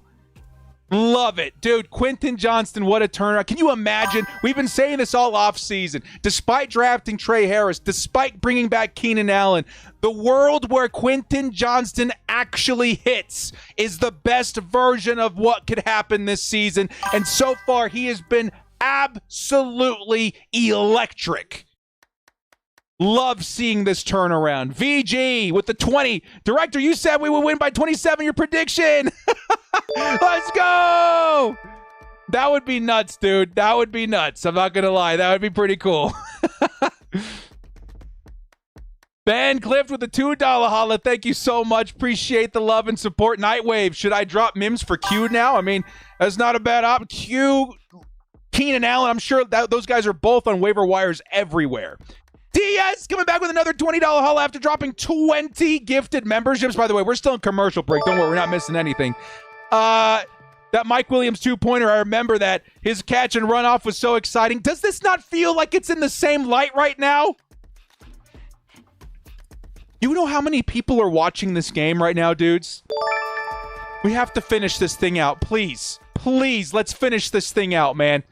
Love it. Dude, Quentin Johnston, what a turnaround. Can you imagine? We've been saying this all offseason. Despite drafting Trey Harris, despite bringing back Keenan Allen, the world where Quentin Johnston actually hits is the best version of what could happen this season. And so far, he has been absolutely electric. Love seeing this turnaround. VG with the 20. Director, you said we would win by 27. Your prediction. Let's go. That would be nuts, dude. That would be nuts. I'm not going to lie. That would be pretty cool. Ben Clift with the $2 holla. Thank you so much. Appreciate the love and support. Nightwave, should I drop Mims for Q now? I mean, that's not a bad option. Q, Keenan Allen, I'm sure that those guys are both on waiver wires everywhere. DS coming back with another $20 haul after dropping 20 gifted memberships. By the way, we're still in commercial break. Don't worry, we're not missing anything. That Mike Williams two-pointer, I remember that. His catch and runoff was so exciting. Does this not feel like it's in the same light right now? You know how many people are watching this game right now, dudes? We have to finish this thing out. Please, please, let's finish this thing out, man.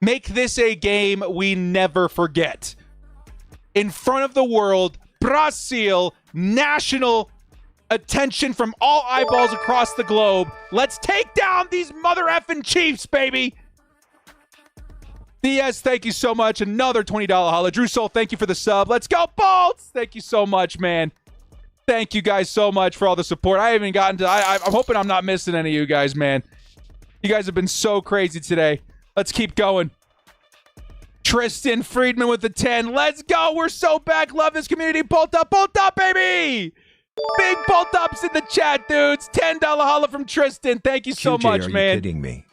Make this a game we never forget. In front of the world, Brazil, national attention from all eyeballs across the globe. Let's take down these mother effing Chiefs, baby. DS, thank you so much. Another $20 holla. Drew Soul, thank you for the sub. Let's go, Bolts. Thank you so much, man. Thank you guys so much for all the support. I haven't gotten to, I'm hoping I'm not missing any of you guys, man. You guys have been so crazy today. Let's keep going. Tristan Friedman with the 10. Let's go. We're so back. Love this community. Bolt up, baby. Big bolt ups in the chat, dudes. $10 holla from Tristan. Thank you so much, man. Are you kidding me?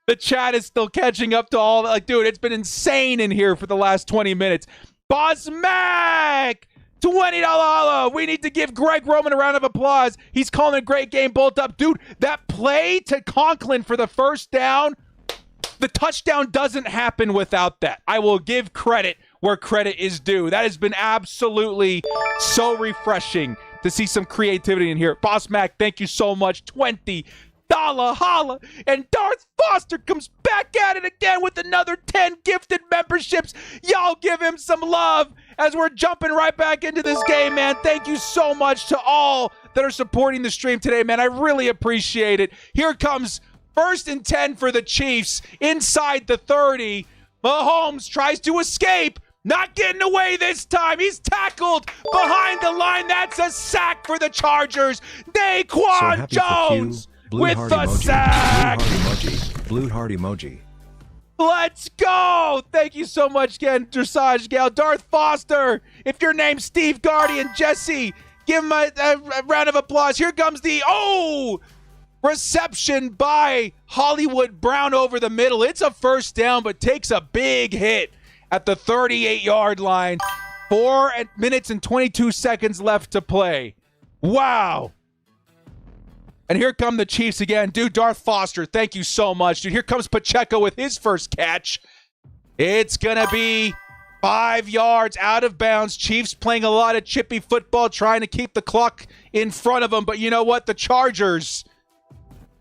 The chat is still catching up to all. Like, dude, it's been insane in here for the last 20 minutes. Boss Mac, $20 holla. We need to give Greg Roman a round of applause. He's calling a great game. Bolt up. Dude, that play to Conklin for the first down, the touchdown doesn't happen without that. I will give credit where credit is due. That has been absolutely so refreshing to see some creativity in here. Boss Mac, thank you so much. $20 holla. And Darth Foster comes back at it again with another 10 gifted memberships. Y'all give him some love as we're jumping right back into this game, man. Thank you so much to all that are supporting the stream today, man. I really appreciate it. Here comes 1st and 10 for the Chiefs inside the 30. Mahomes tries to escape. Not getting away this time. He's tackled behind the line. That's a sack for the Chargers. Daquan Jones with the sack. Blue heart emoji. Let's go. Thank you so much again, Dressage Gal. Darth Foster, if your name's Steve Guardian, Jesse, give him a round of applause. Here comes the, reception by Hollywood Brown over the middle. It's a first down, but takes a big hit at the 38-yard line. 4 minutes and 22 seconds left to play. Wow. And here come the Chiefs again. Dude, Darth Foster, thank you so much. Dude, here comes Pacheco with his first catch. It's going to be 5 yards out of bounds. Chiefs playing a lot of chippy football, trying to keep the clock in front of them. But you know what? The Chargers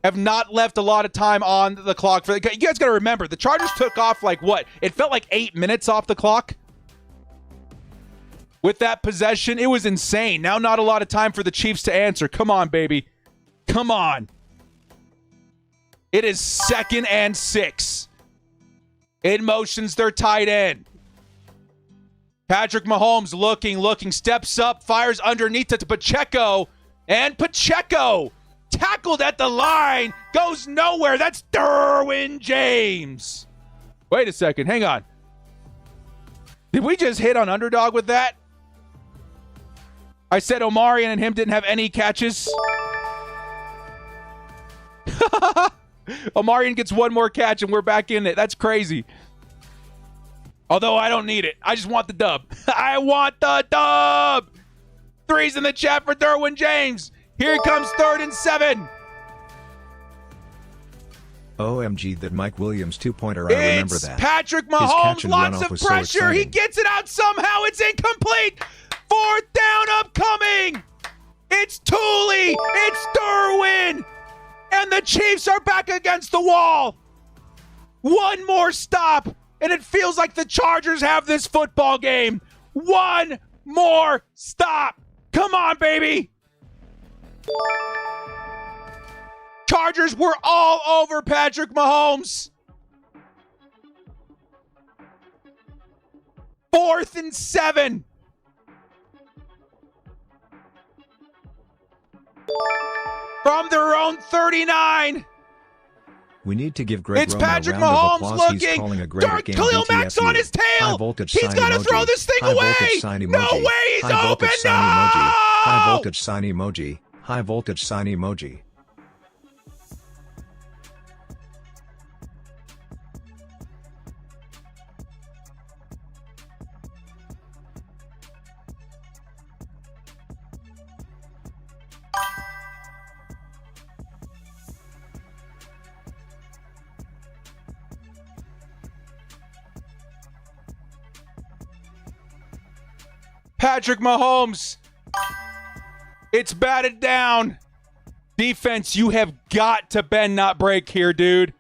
have not left a lot of time on the clock. You guys got to remember, the Chargers took off like what? It felt like 8 minutes off the clock. With that possession, it was insane. Now not a lot of time for the Chiefs to answer. Come on, baby. Come on. It is 2nd and 6. In motions their tight end. Patrick Mahomes looking, steps up, fires underneath to Pacheco. And Pacheco tackled at the line, goes nowhere. That's Derwin James. Wait a second. Hang on. Did we just hit on underdog with that? I said Omarion and him didn't have any catches. Omarion gets one more catch and we're back in it. That's crazy. Although I don't need it. I just want the dub. I want the dub. 3's in the chat for Derwin James. Here comes 3rd and 7. OMG, that Mike Williams two-pointer. I remember that. Patrick Mahomes, lots of pressure. So he gets it out somehow. It's incomplete. 4th down upcoming. It's Tooley. It's Derwin. And the Chiefs are back against the wall. One more stop, and it feels like the Chargers have this football game. One more stop. Come on, baby. Chargers were all over Patrick Mahomes. 4th and 7. From their own 39. We need to give Greg It's Roman Patrick a round Mahomes of applause. He's looking. calling a great Dark game. Khalil Mack's on his tail. High voltage He's sign got to emoji. throw this thing High away. voltage sign No emoji. way, he's High open. voltage sign emoji. High voltage sign emoji. High voltage sign emoji. Patrick Mahomes. It's batted down. Defense, you have got to bend, not break here, dude.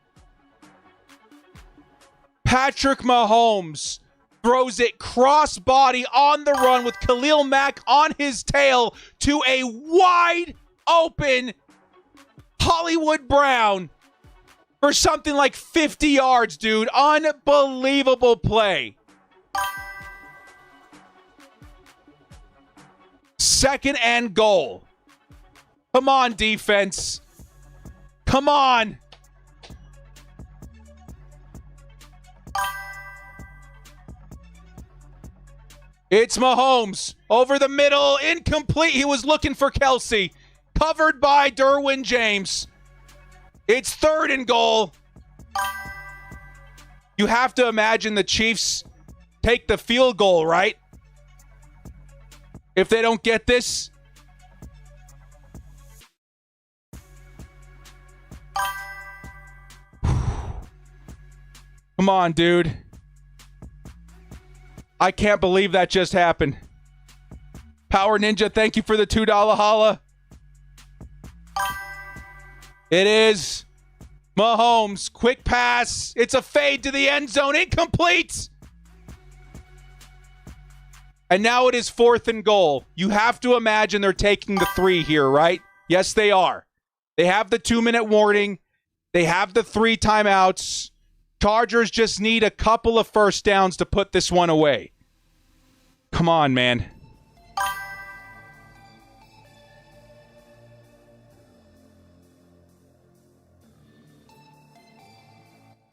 Patrick Mahomes throws it crossbody on the run with Khalil Mack on his tail to a wide open Hollywood Brown for something like 50 yards, dude. Unbelievable play. 2nd and goal. Come on, defense. Come on. It's Mahomes. Over the middle. Incomplete. He was looking for Kelsey. Covered by Derwin James. It's 3rd and goal. You have to imagine the Chiefs take the field goal, right? If they don't get this. Come on, dude. I can't believe that just happened. Power Ninja, thank you for the $2 holla. It is Mahomes. Quick pass. It's a fade to the end zone. Incomplete. And now it is 4th and goal. You have to imagine they're taking the 3 here, right? Yes, they are. They have the 2-minute warning. They have the 3 timeouts. Chargers just need a couple of first downs to put this one away. Come on, man.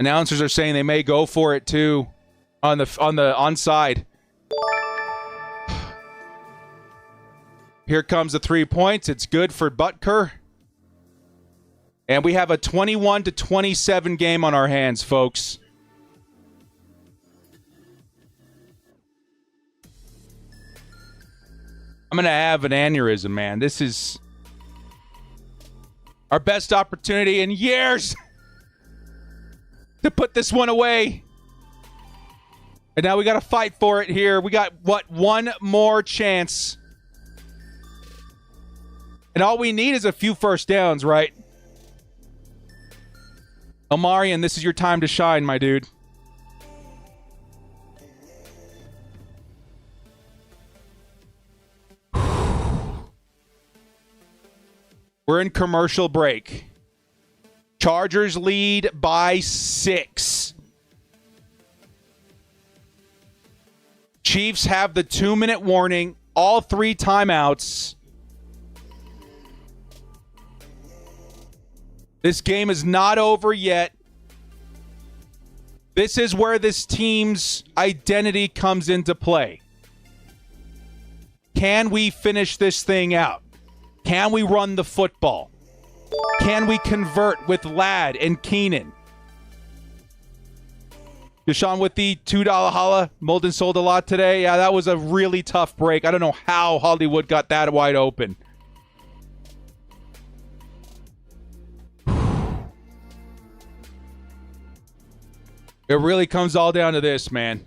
Announcers are saying they may go for it too on the onside. Here comes the 3 points. It's good for Butker. And we have a 21-27 game on our hands, folks. I'm going to have an aneurysm, man. This is our best opportunity in years to put this one away. And now we got to fight for it here. We got, one more chance. And all we need is a few first downs, right? Omarion, this is your time to shine, my dude. We're in commercial break. Chargers lead by 6. Chiefs have the 2-minute warning, all 3 timeouts. This game is not over yet. This is where this team's identity comes into play. Can we finish this thing out? Can we run the football? Can we convert with Ladd and Keenan? Deshaun with the $2 holla. Molden sold a lot today. Yeah, that was a really tough break. I don't know how Hollywood got that wide open. It really comes all down to this, man.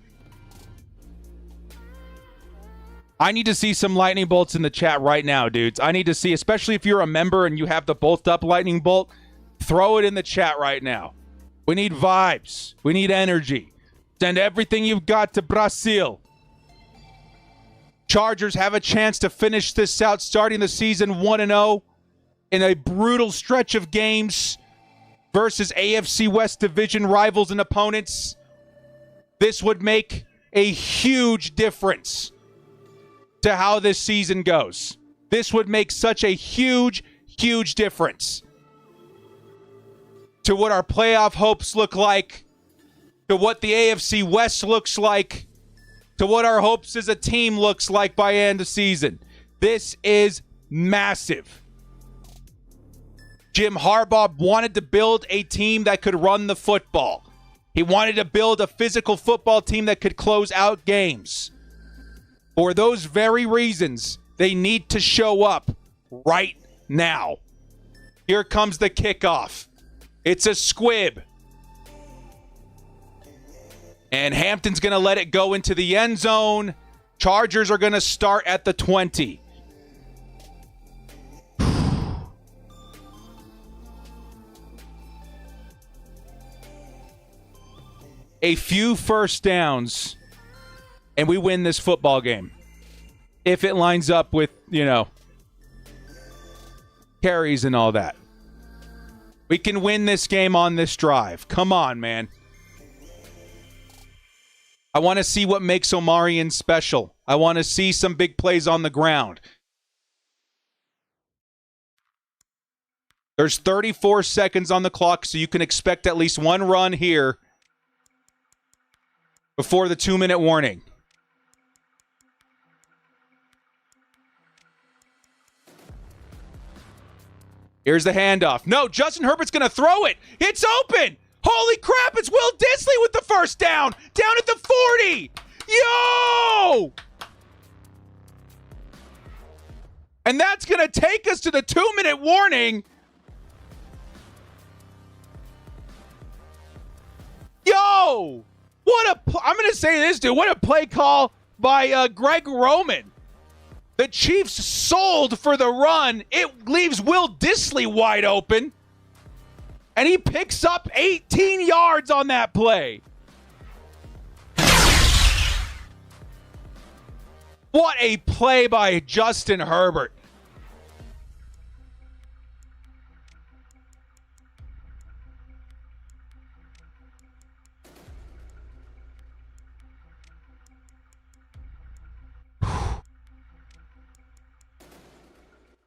I need to see some lightning bolts in the chat right now, dudes. I need to see, especially if you're a member and you have the bolt up lightning bolt, Throw it in the chat right now. We need vibes. We need energy. Send everything you've got to Brazil. Chargers have a chance to finish this out, starting the season 1-0 in a brutal stretch of games versus AFC West division rivals and opponents. This would make a huge difference to how this season goes. This would make such a huge, huge difference to what our playoff hopes look like, to what the AFC West looks like, to what our hopes as a team looks like by end of season. This is massive. Jim Harbaugh wanted to build a team that could run the football. He wanted to build a physical football team that could close out games. For those very reasons, they need to show up right now. Here comes the kickoff. It's a squib. And Hampton's going to let it go into the end zone. Chargers are going to start at the 20. A few first downs, and we win this football game. If it lines up with, carries and all that. We can win this game on this drive. Come on, man. I want to see what makes Omarion special. I want to see some big plays on the ground. There's 34 seconds on the clock, so you can expect at least one run here before the 2-minute warning. Here's the handoff. No, Justin Herbert's going to throw it. It's open. Holy crap, it's Will Dissly with the first down. Down at the 40. Yo! And that's going to take us to the 2-minute warning. Yo! I'm going to say this, dude. What a play call by Greg Roman. The Chiefs sold for the run. It leaves Will Dissly wide open. And he picks up 18 yards on that play. What a play by Justin Herbert.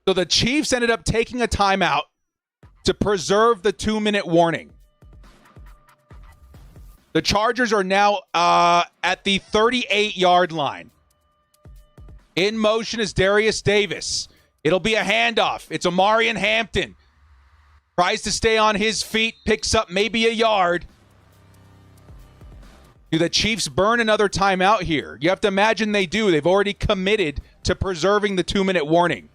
So the Chiefs ended up taking a timeout to preserve the 2-minute warning. The Chargers are now at the 38-yard line. In motion is Darius Davis. It'll be a handoff. It's Omarion Hampton. Tries to stay on his feet, picks up maybe a yard. Do the Chiefs burn another timeout here? You have to imagine they do. They've already committed to preserving the 2-minute warning.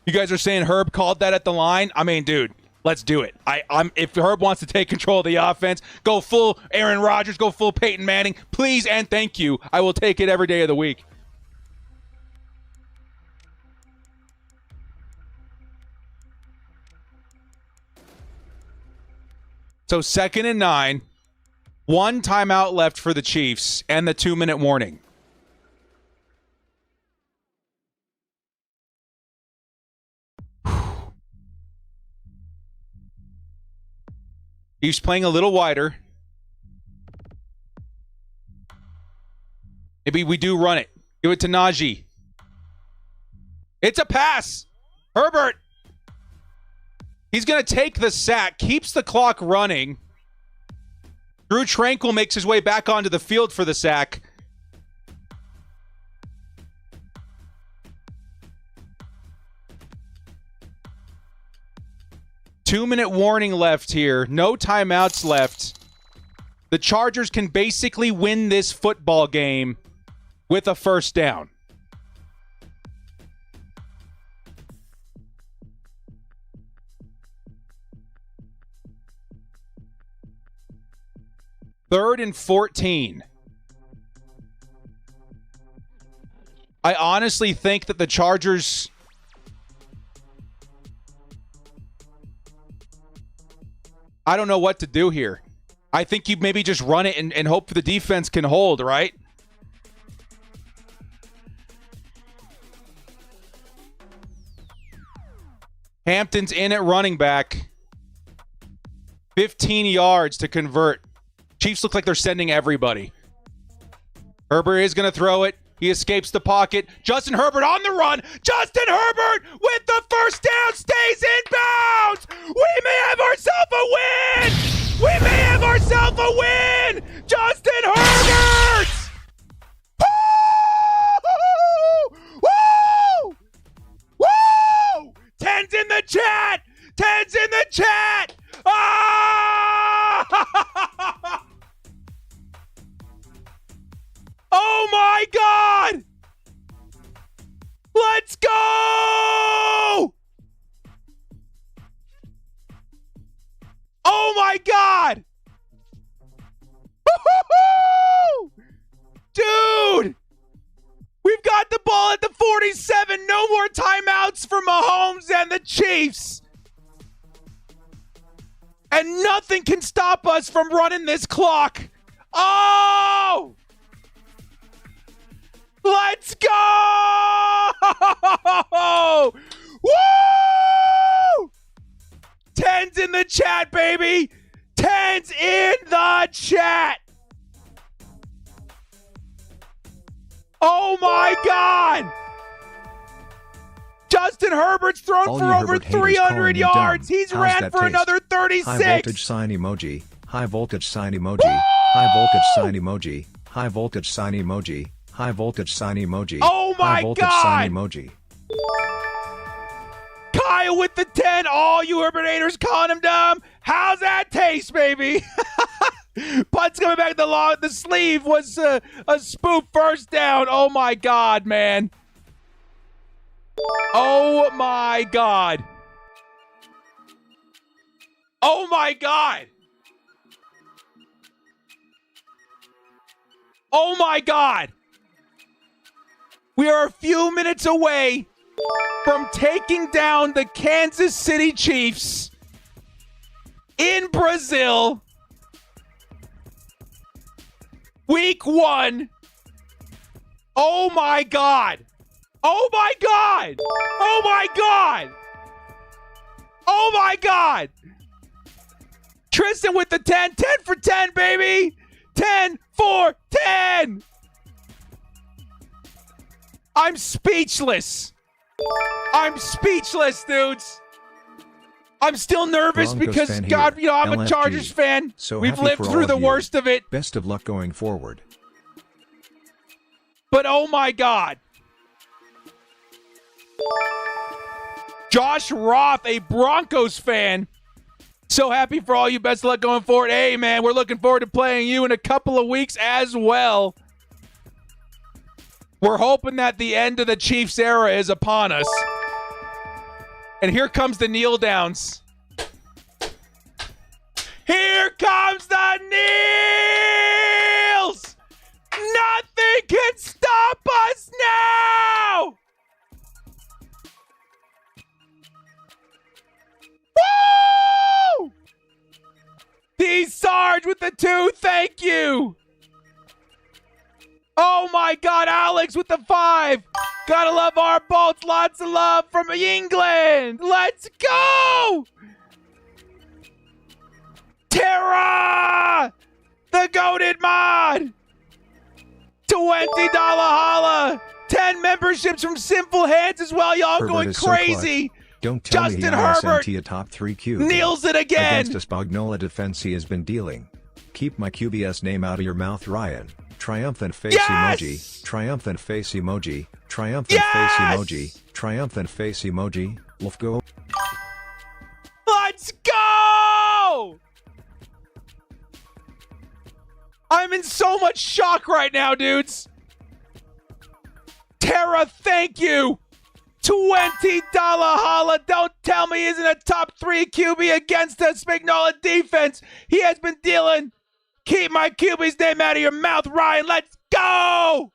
You guys are saying Herb called that at the line? I mean, dude, let's do it. If Herb wants to take control of the offense, go full Aaron Rodgers, go full Peyton Manning, please and thank you. I will take it every day of the week. So 2nd and 9, one timeout left for the Chiefs and the 2-minute warning. He's playing a little wider. Maybe we do run it. Give it to Najee. It's a pass. Herbert. He's going to take the sack. Keeps the clock running. Drew Tranquil makes his way back onto the field for the sack. Two-minute warning left here. No timeouts left. The Chargers can basically win this football game with a first down. Third and 14. I honestly think that the Chargers... I don't know what to do here. I think you maybe just run it and hope the defense can hold, right? Hampton's in at running back. 15 yards to convert. Chiefs look like they're sending everybody. Herbert is going to throw it. He escapes the pocket. Justin Herbert on the run. Justin Herbert with the first down stays in bounds. We may have ourselves a win. We may have ourselves a win. Justin Herbert. Woo! Woo! Woo! 10's in the chat. 10's in the chat. Ah! Oh my God! Let's go! Oh my God! Woo-hoo-hoo! Dude! We've got the ball at the 47. No more timeouts for Mahomes and the Chiefs. And nothing can stop us from running this clock. Oh! Let's go! Woo! 10's in the chat, baby. 10's in the chat. Oh my God! Justin Herbert's thrown All for you over Herbert haters 300 calling you yards. dumb. He's How's ran that for taste? another 36. High voltage sign emoji. High voltage sign emoji. Woo! High voltage sign emoji. High voltage sign emoji. High voltage sign emoji. Oh my High voltage God! sign emoji. Kyle with the 10. All you Herbert haters calling him dumb. How's that taste, baby? Punt's coming back. The sleeve was a spoof first down. Oh my God, man. Oh my God. Oh my God. Oh my God. We are a few minutes away from taking down the Kansas City Chiefs in Brazil. Week 1. Oh my God. Oh my God. Oh my God. Oh my God. Tristan with the 10. 10 for 10, baby. 10 for 10. I'm speechless. I'm speechless, dudes. I'm still nervous Broncos because, fan God, here. I'm a LFG. Chargers fan. So We've happy lived for through all the of you. worst of it. Best of luck going forward. But oh my God. Josh Roth, a Broncos fan. So happy for all you. Best of luck going forward. Hey, man, we're looking forward to playing you in a couple of weeks as well. We're hoping that the end of the Chiefs era is upon us. And here comes the kneel downs. Here comes the kneels! Nothing can stop us now! Woo! D Sarge with the 2, thank you! Oh my God, Alex with the 5. Gotta love our bolts. Lots of love from England. Let's go! Tara! The goated mod! $20 holla! 10 memberships from Simple Hands as well. Y'all Herbert going is so crazy. clutch. Don't tell Justin me he Herbert ISNT a top 3 QB. Nails it again. Against a Spagnola defense he has been dealing. Keep my QBS name out of your mouth, Ryan. Triumphant face emoji. Triumphant face emoji. Triumphant face emoji. Triumphant face emoji. Let's go. Let's go! I'm in so much shock right now, dudes. Tara, thank you. $20 holla. Don't tell me he isn't a top 3 QB against the Spagnola defense. He has been dealing. Keep my QB's name out of your mouth, Ryan. Let's go!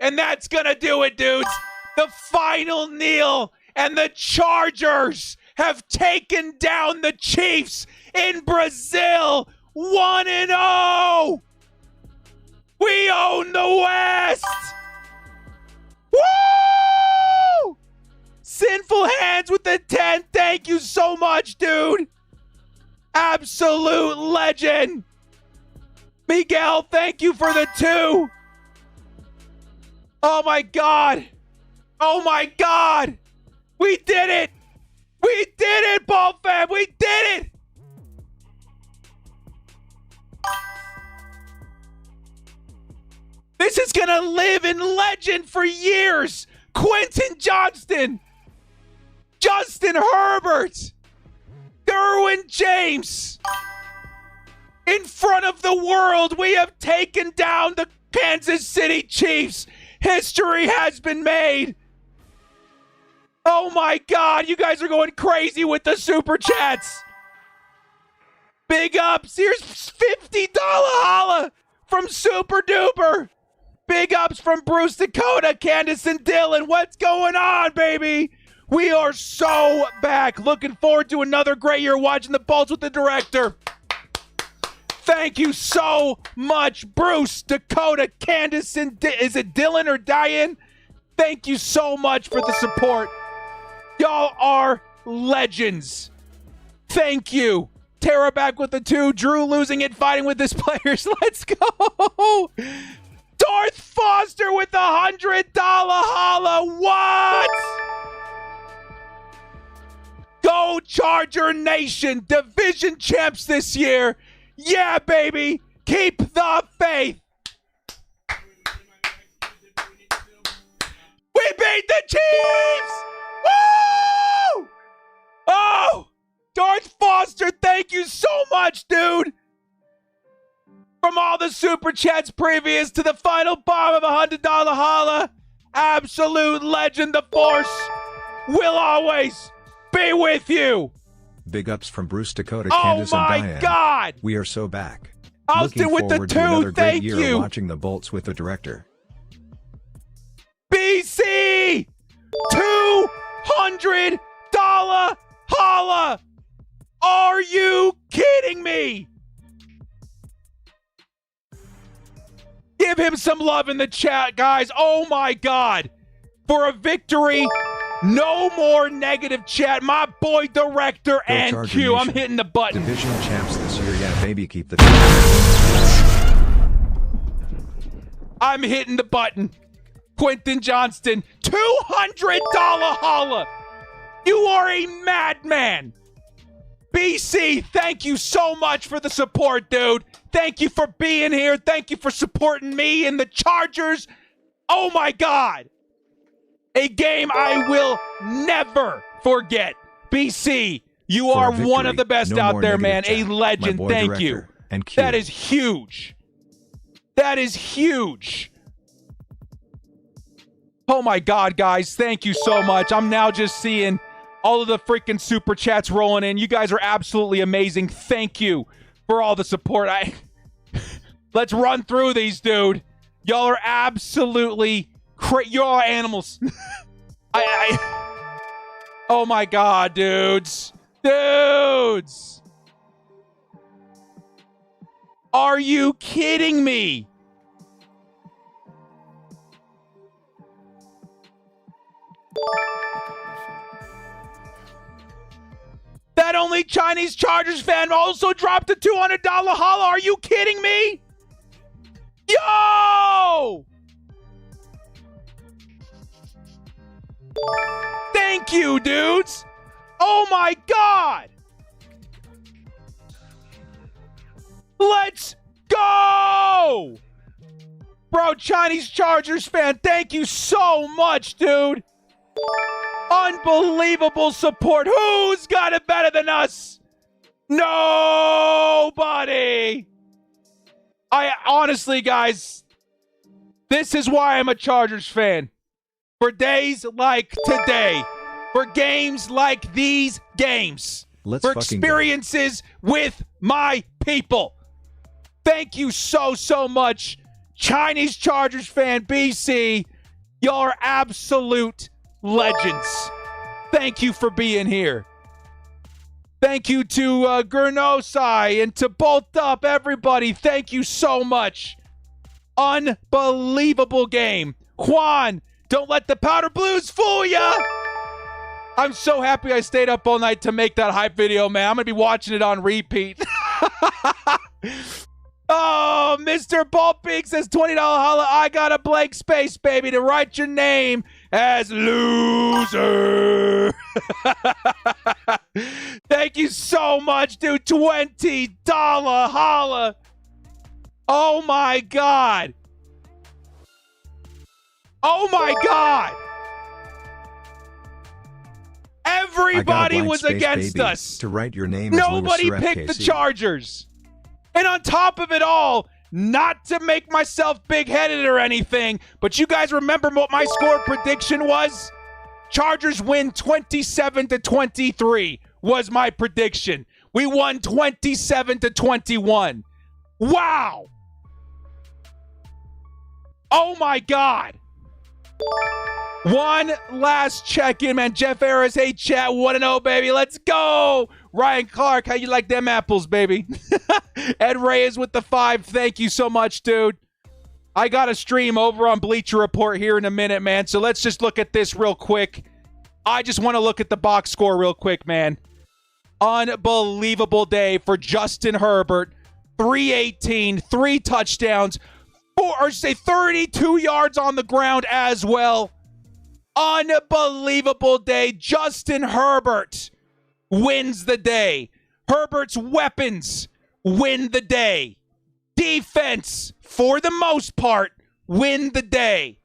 And that's going to do it, dudes. The final kneel, and the Chargers have taken down the Chiefs in Brazil 1-0. We own the West. Woo! Sinful Hands with the 10. Thank you so much, dude. Absolute legend. Miguel, thank you for the 2. Oh my God. Oh my God. We did it. We did it, Ball Fam. We did it. This is going to live in legend for years. Quentin Johnston, Justin Herbert, Derwin James. In front of the world, we have taken down the Kansas City Chiefs. History has been made. Oh my God, you guys are going crazy with the super chats. Big ups. Here's $50 holla from Super Duper. Big ups from Bruce Dakota, Candace, and Dylan. What's going on, baby? We are so back. Looking forward to another great year watching the Bolts with the director. Thank you so much, Bruce, Dakota, Candace, and is it Dylan or Diane? Thank you so much for the support. Y'all are legends. Thank you. Tara back with the 2. Drew losing it, fighting with his players. Let's go. Darth Foster with $100 holla. What? Go Charger Nation. Division champs this year. Yeah, baby. Keep the faith. We beat the Chiefs. Woo! Oh, Darth Foster, thank you so much, dude. From all the super chats previous to the final bomb of $100 holla, absolute legend, the Force will always be with you. Big ups from Bruce Dakota, Candace, and Diane. Oh my God! We are so back. Austin Looking with the forward 2, to another great thank year you. of watching the Bolts with the director. BC! $200 holla! Are you kidding me? Give him some love in the chat, guys. Oh my God. For a victory, no more negative chat. My boy director and Charger Q. I'm Nation. hitting the button. Division champs this year, yeah, baby, keep the. I'm hitting the button. Quentin Johnston, $200 holla. You are a madman. BC, thank you so much for the support, dude. Thank you for being here. Thank you for supporting me and the Chargers. Oh my God. A game I will never forget. BC, you For a are victory, one of the best no out more there, negative man. A chat. legend. My boy Thank you. director and Q. That is huge. That is huge. Oh my God, guys. Thank you so much. I'm now just seeing all of the freaking super chats rolling in. You guys are absolutely amazing. Thank you for all the support. Let's run through these, dude. Y'all are absolutely y'all are animals. Oh my God, dudes. Dudes. Are you kidding me? That only Chinese Chargers fan also dropped a $200 holla. Are you kidding me? Yo! Thank you, dudes. Oh my God. Let's go. Bro, Chinese Chargers fan, thank you so much, dude. Unbelievable support. Who's got it better than us? Nobody. I honestly, guys, this is why I'm a Chargers fan. For days like today. For games like these games. Let's for fucking experiences with my people. Thank you so much, Chinese Chargers fan, BC, y'all are absolute legends. Thank you for being here. Thank you to Gurnosai and to Bolt Up, everybody. Thank you so much. Unbelievable game. Juan, don't let the powder blues fool ya. I'm so happy I stayed up all night to make that hype video, man. I'm going to be watching it on repeat. Oh, Mr. Ballpig says $20 holla. I got a blank space, baby, to write your name as loser. Thank you so much, dude. $20 holla. Oh, my God. Oh, my God. Everybody was against us. To write your name Nobody picked the Chargers. And on top of it all, not to make myself big-headed or anything, but you guys remember what my score prediction was? Chargers win 27-23 was my prediction. We won 27-21. Wow. Oh, my God. One last check-in, man. Jeff Harris, hey, chat, 1-0, baby. Let's go. Ryan Clark, how you like them apples, baby? Ed Reyes with the 5. Thank you so much, dude. I got a stream over on Bleacher Report here in a minute, man. So let's just look at this real quick. I just want to look at the box score real quick, man. Unbelievable day for Justin Herbert. 318, 3 touchdowns, 32 yards on the ground as well. Unbelievable day. Justin Herbert wins the day. Herbert's weapons win the day. Defense, for the most part, win the day.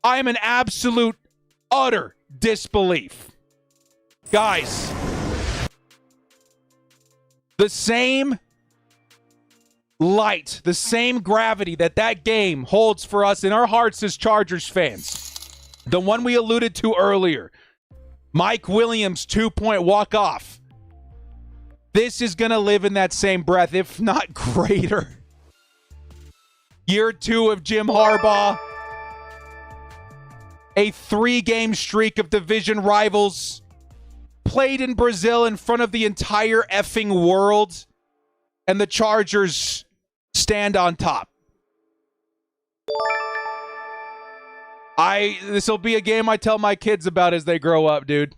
I am in absolute, utter disbelief. Guys, the same light, the same gravity that game holds for us in our hearts as Chargers fans, the one we alluded to earlier, Mike Williams' 2-point walk-off, this is going to live in that same breath, if not greater. Year 2 of Jim Harbaugh, a 3-game streak of division rivals, played in Brazil in front of the entire effing world, and the Chargers stand on top. This will be a game I tell my kids about as they grow up, dude.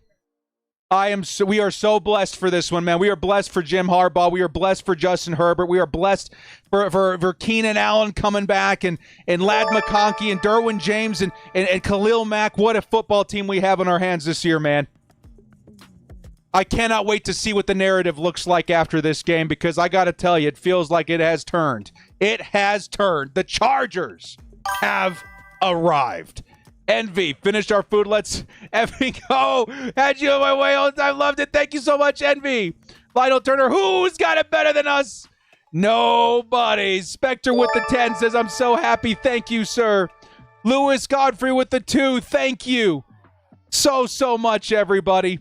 We are so blessed for this one, man. We are blessed for Jim Harbaugh. We are blessed for Justin Herbert. We are blessed for Keenan Allen coming back and Ladd McConkey and Derwin James and Khalil Mack. What a football team we have in our hands this year, man. I cannot wait to see what the narrative looks like after this game, because I got to tell you, it feels like it has turned. It has turned. The Chargers have arrived. Envy, finished our food. Let's effing go. Had you on my way all the time. Loved it. Thank you so much, Envy. Lionel Turner, who's got it better than us? Nobody. Spectre with the 10 says, I'm so happy. Thank you, sir. Lewis Godfrey with the 2. Thank you so much, everybody.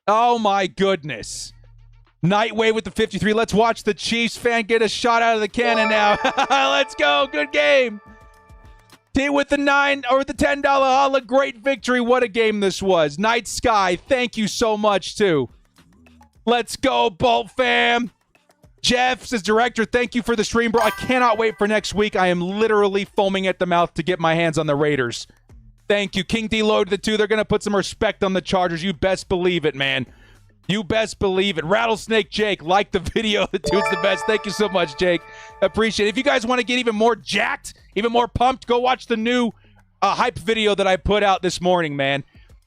Oh, my goodness. Nightwave with the 53. Let's watch the Chiefs fan get a shot out of the cannon now. Let's go. Good game. T with the 9 or the $10 holla. Great victory. What a game this was. Night Sky, thank you so much, too. Let's go, Bolt fam. Jeff says, director, thank you for the stream, bro. I cannot wait for next week. I am literally foaming at the mouth to get my hands on the Raiders. Thank you. King D loaded the 2. They're going to put some respect on the Chargers. You best believe it, man. You best believe it. Rattlesnake Jake, like the video. The dude's the best. Thank you so much, Jake. Appreciate it. If you guys want to get even more jacked, even more pumped, go watch the new hype video that I put out this morning, man.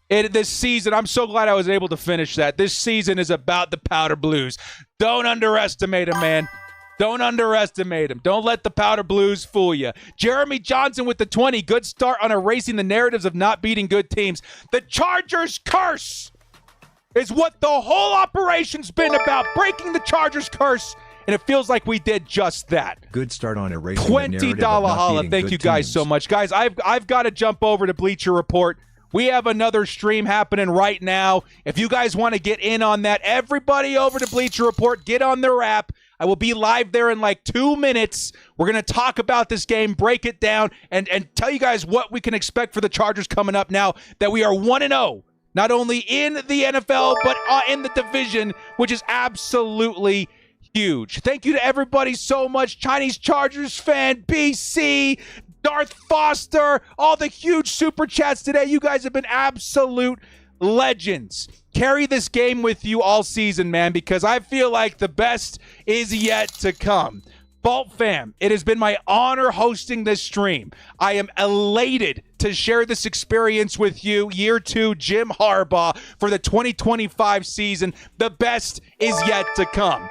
This season, I'm so glad I was able to finish that. This season is about the Powder Blues. Don't underestimate them, man. Don't underestimate them. Don't let the Powder Blues fool you. Jeremy Johnson with the 20. Good start on erasing the narratives of not beating good teams. The Chargers curse is what the whole operation's been about. Breaking the Chargers curse. And it feels like we did just that. Good start on erasing $20 holla. Thank you guys so much. Guys, I've got to jump over to Bleacher Report. We have another stream happening right now. If you guys want to get in on that, everybody over to Bleacher Report, get on their app. I will be live there in like 2 minutes. We're going to talk about this game, break it down, and tell you guys what we can expect for the Chargers coming up now that we are 1-0. Not only in the NFL, but in the division, which is absolutely huge. Thank you to everybody so much. Chinese Chargers fan, BC, Darth Foster, all the huge super chats today. You guys have been absolute legends. Carry this game with you all season, man, because I feel like the best is yet to come. Vault fam, it has been my honor hosting this stream. I am elated to share this experience with you. Year 2, Jim Harbaugh for the 2025 season. The best is yet to come.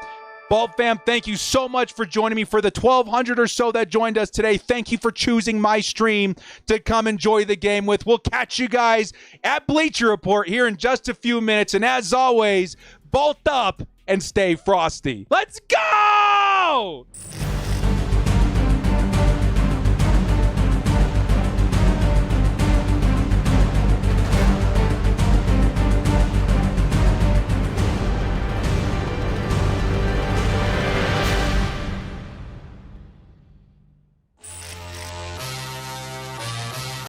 Vault fam, thank you so much for joining me. For the 1,200 or so that joined us today, thank you for choosing my stream to come enjoy the game with. We'll catch you guys at Bleacher Report here in just a few minutes. And as always, vault up and stay frosty. Let's go!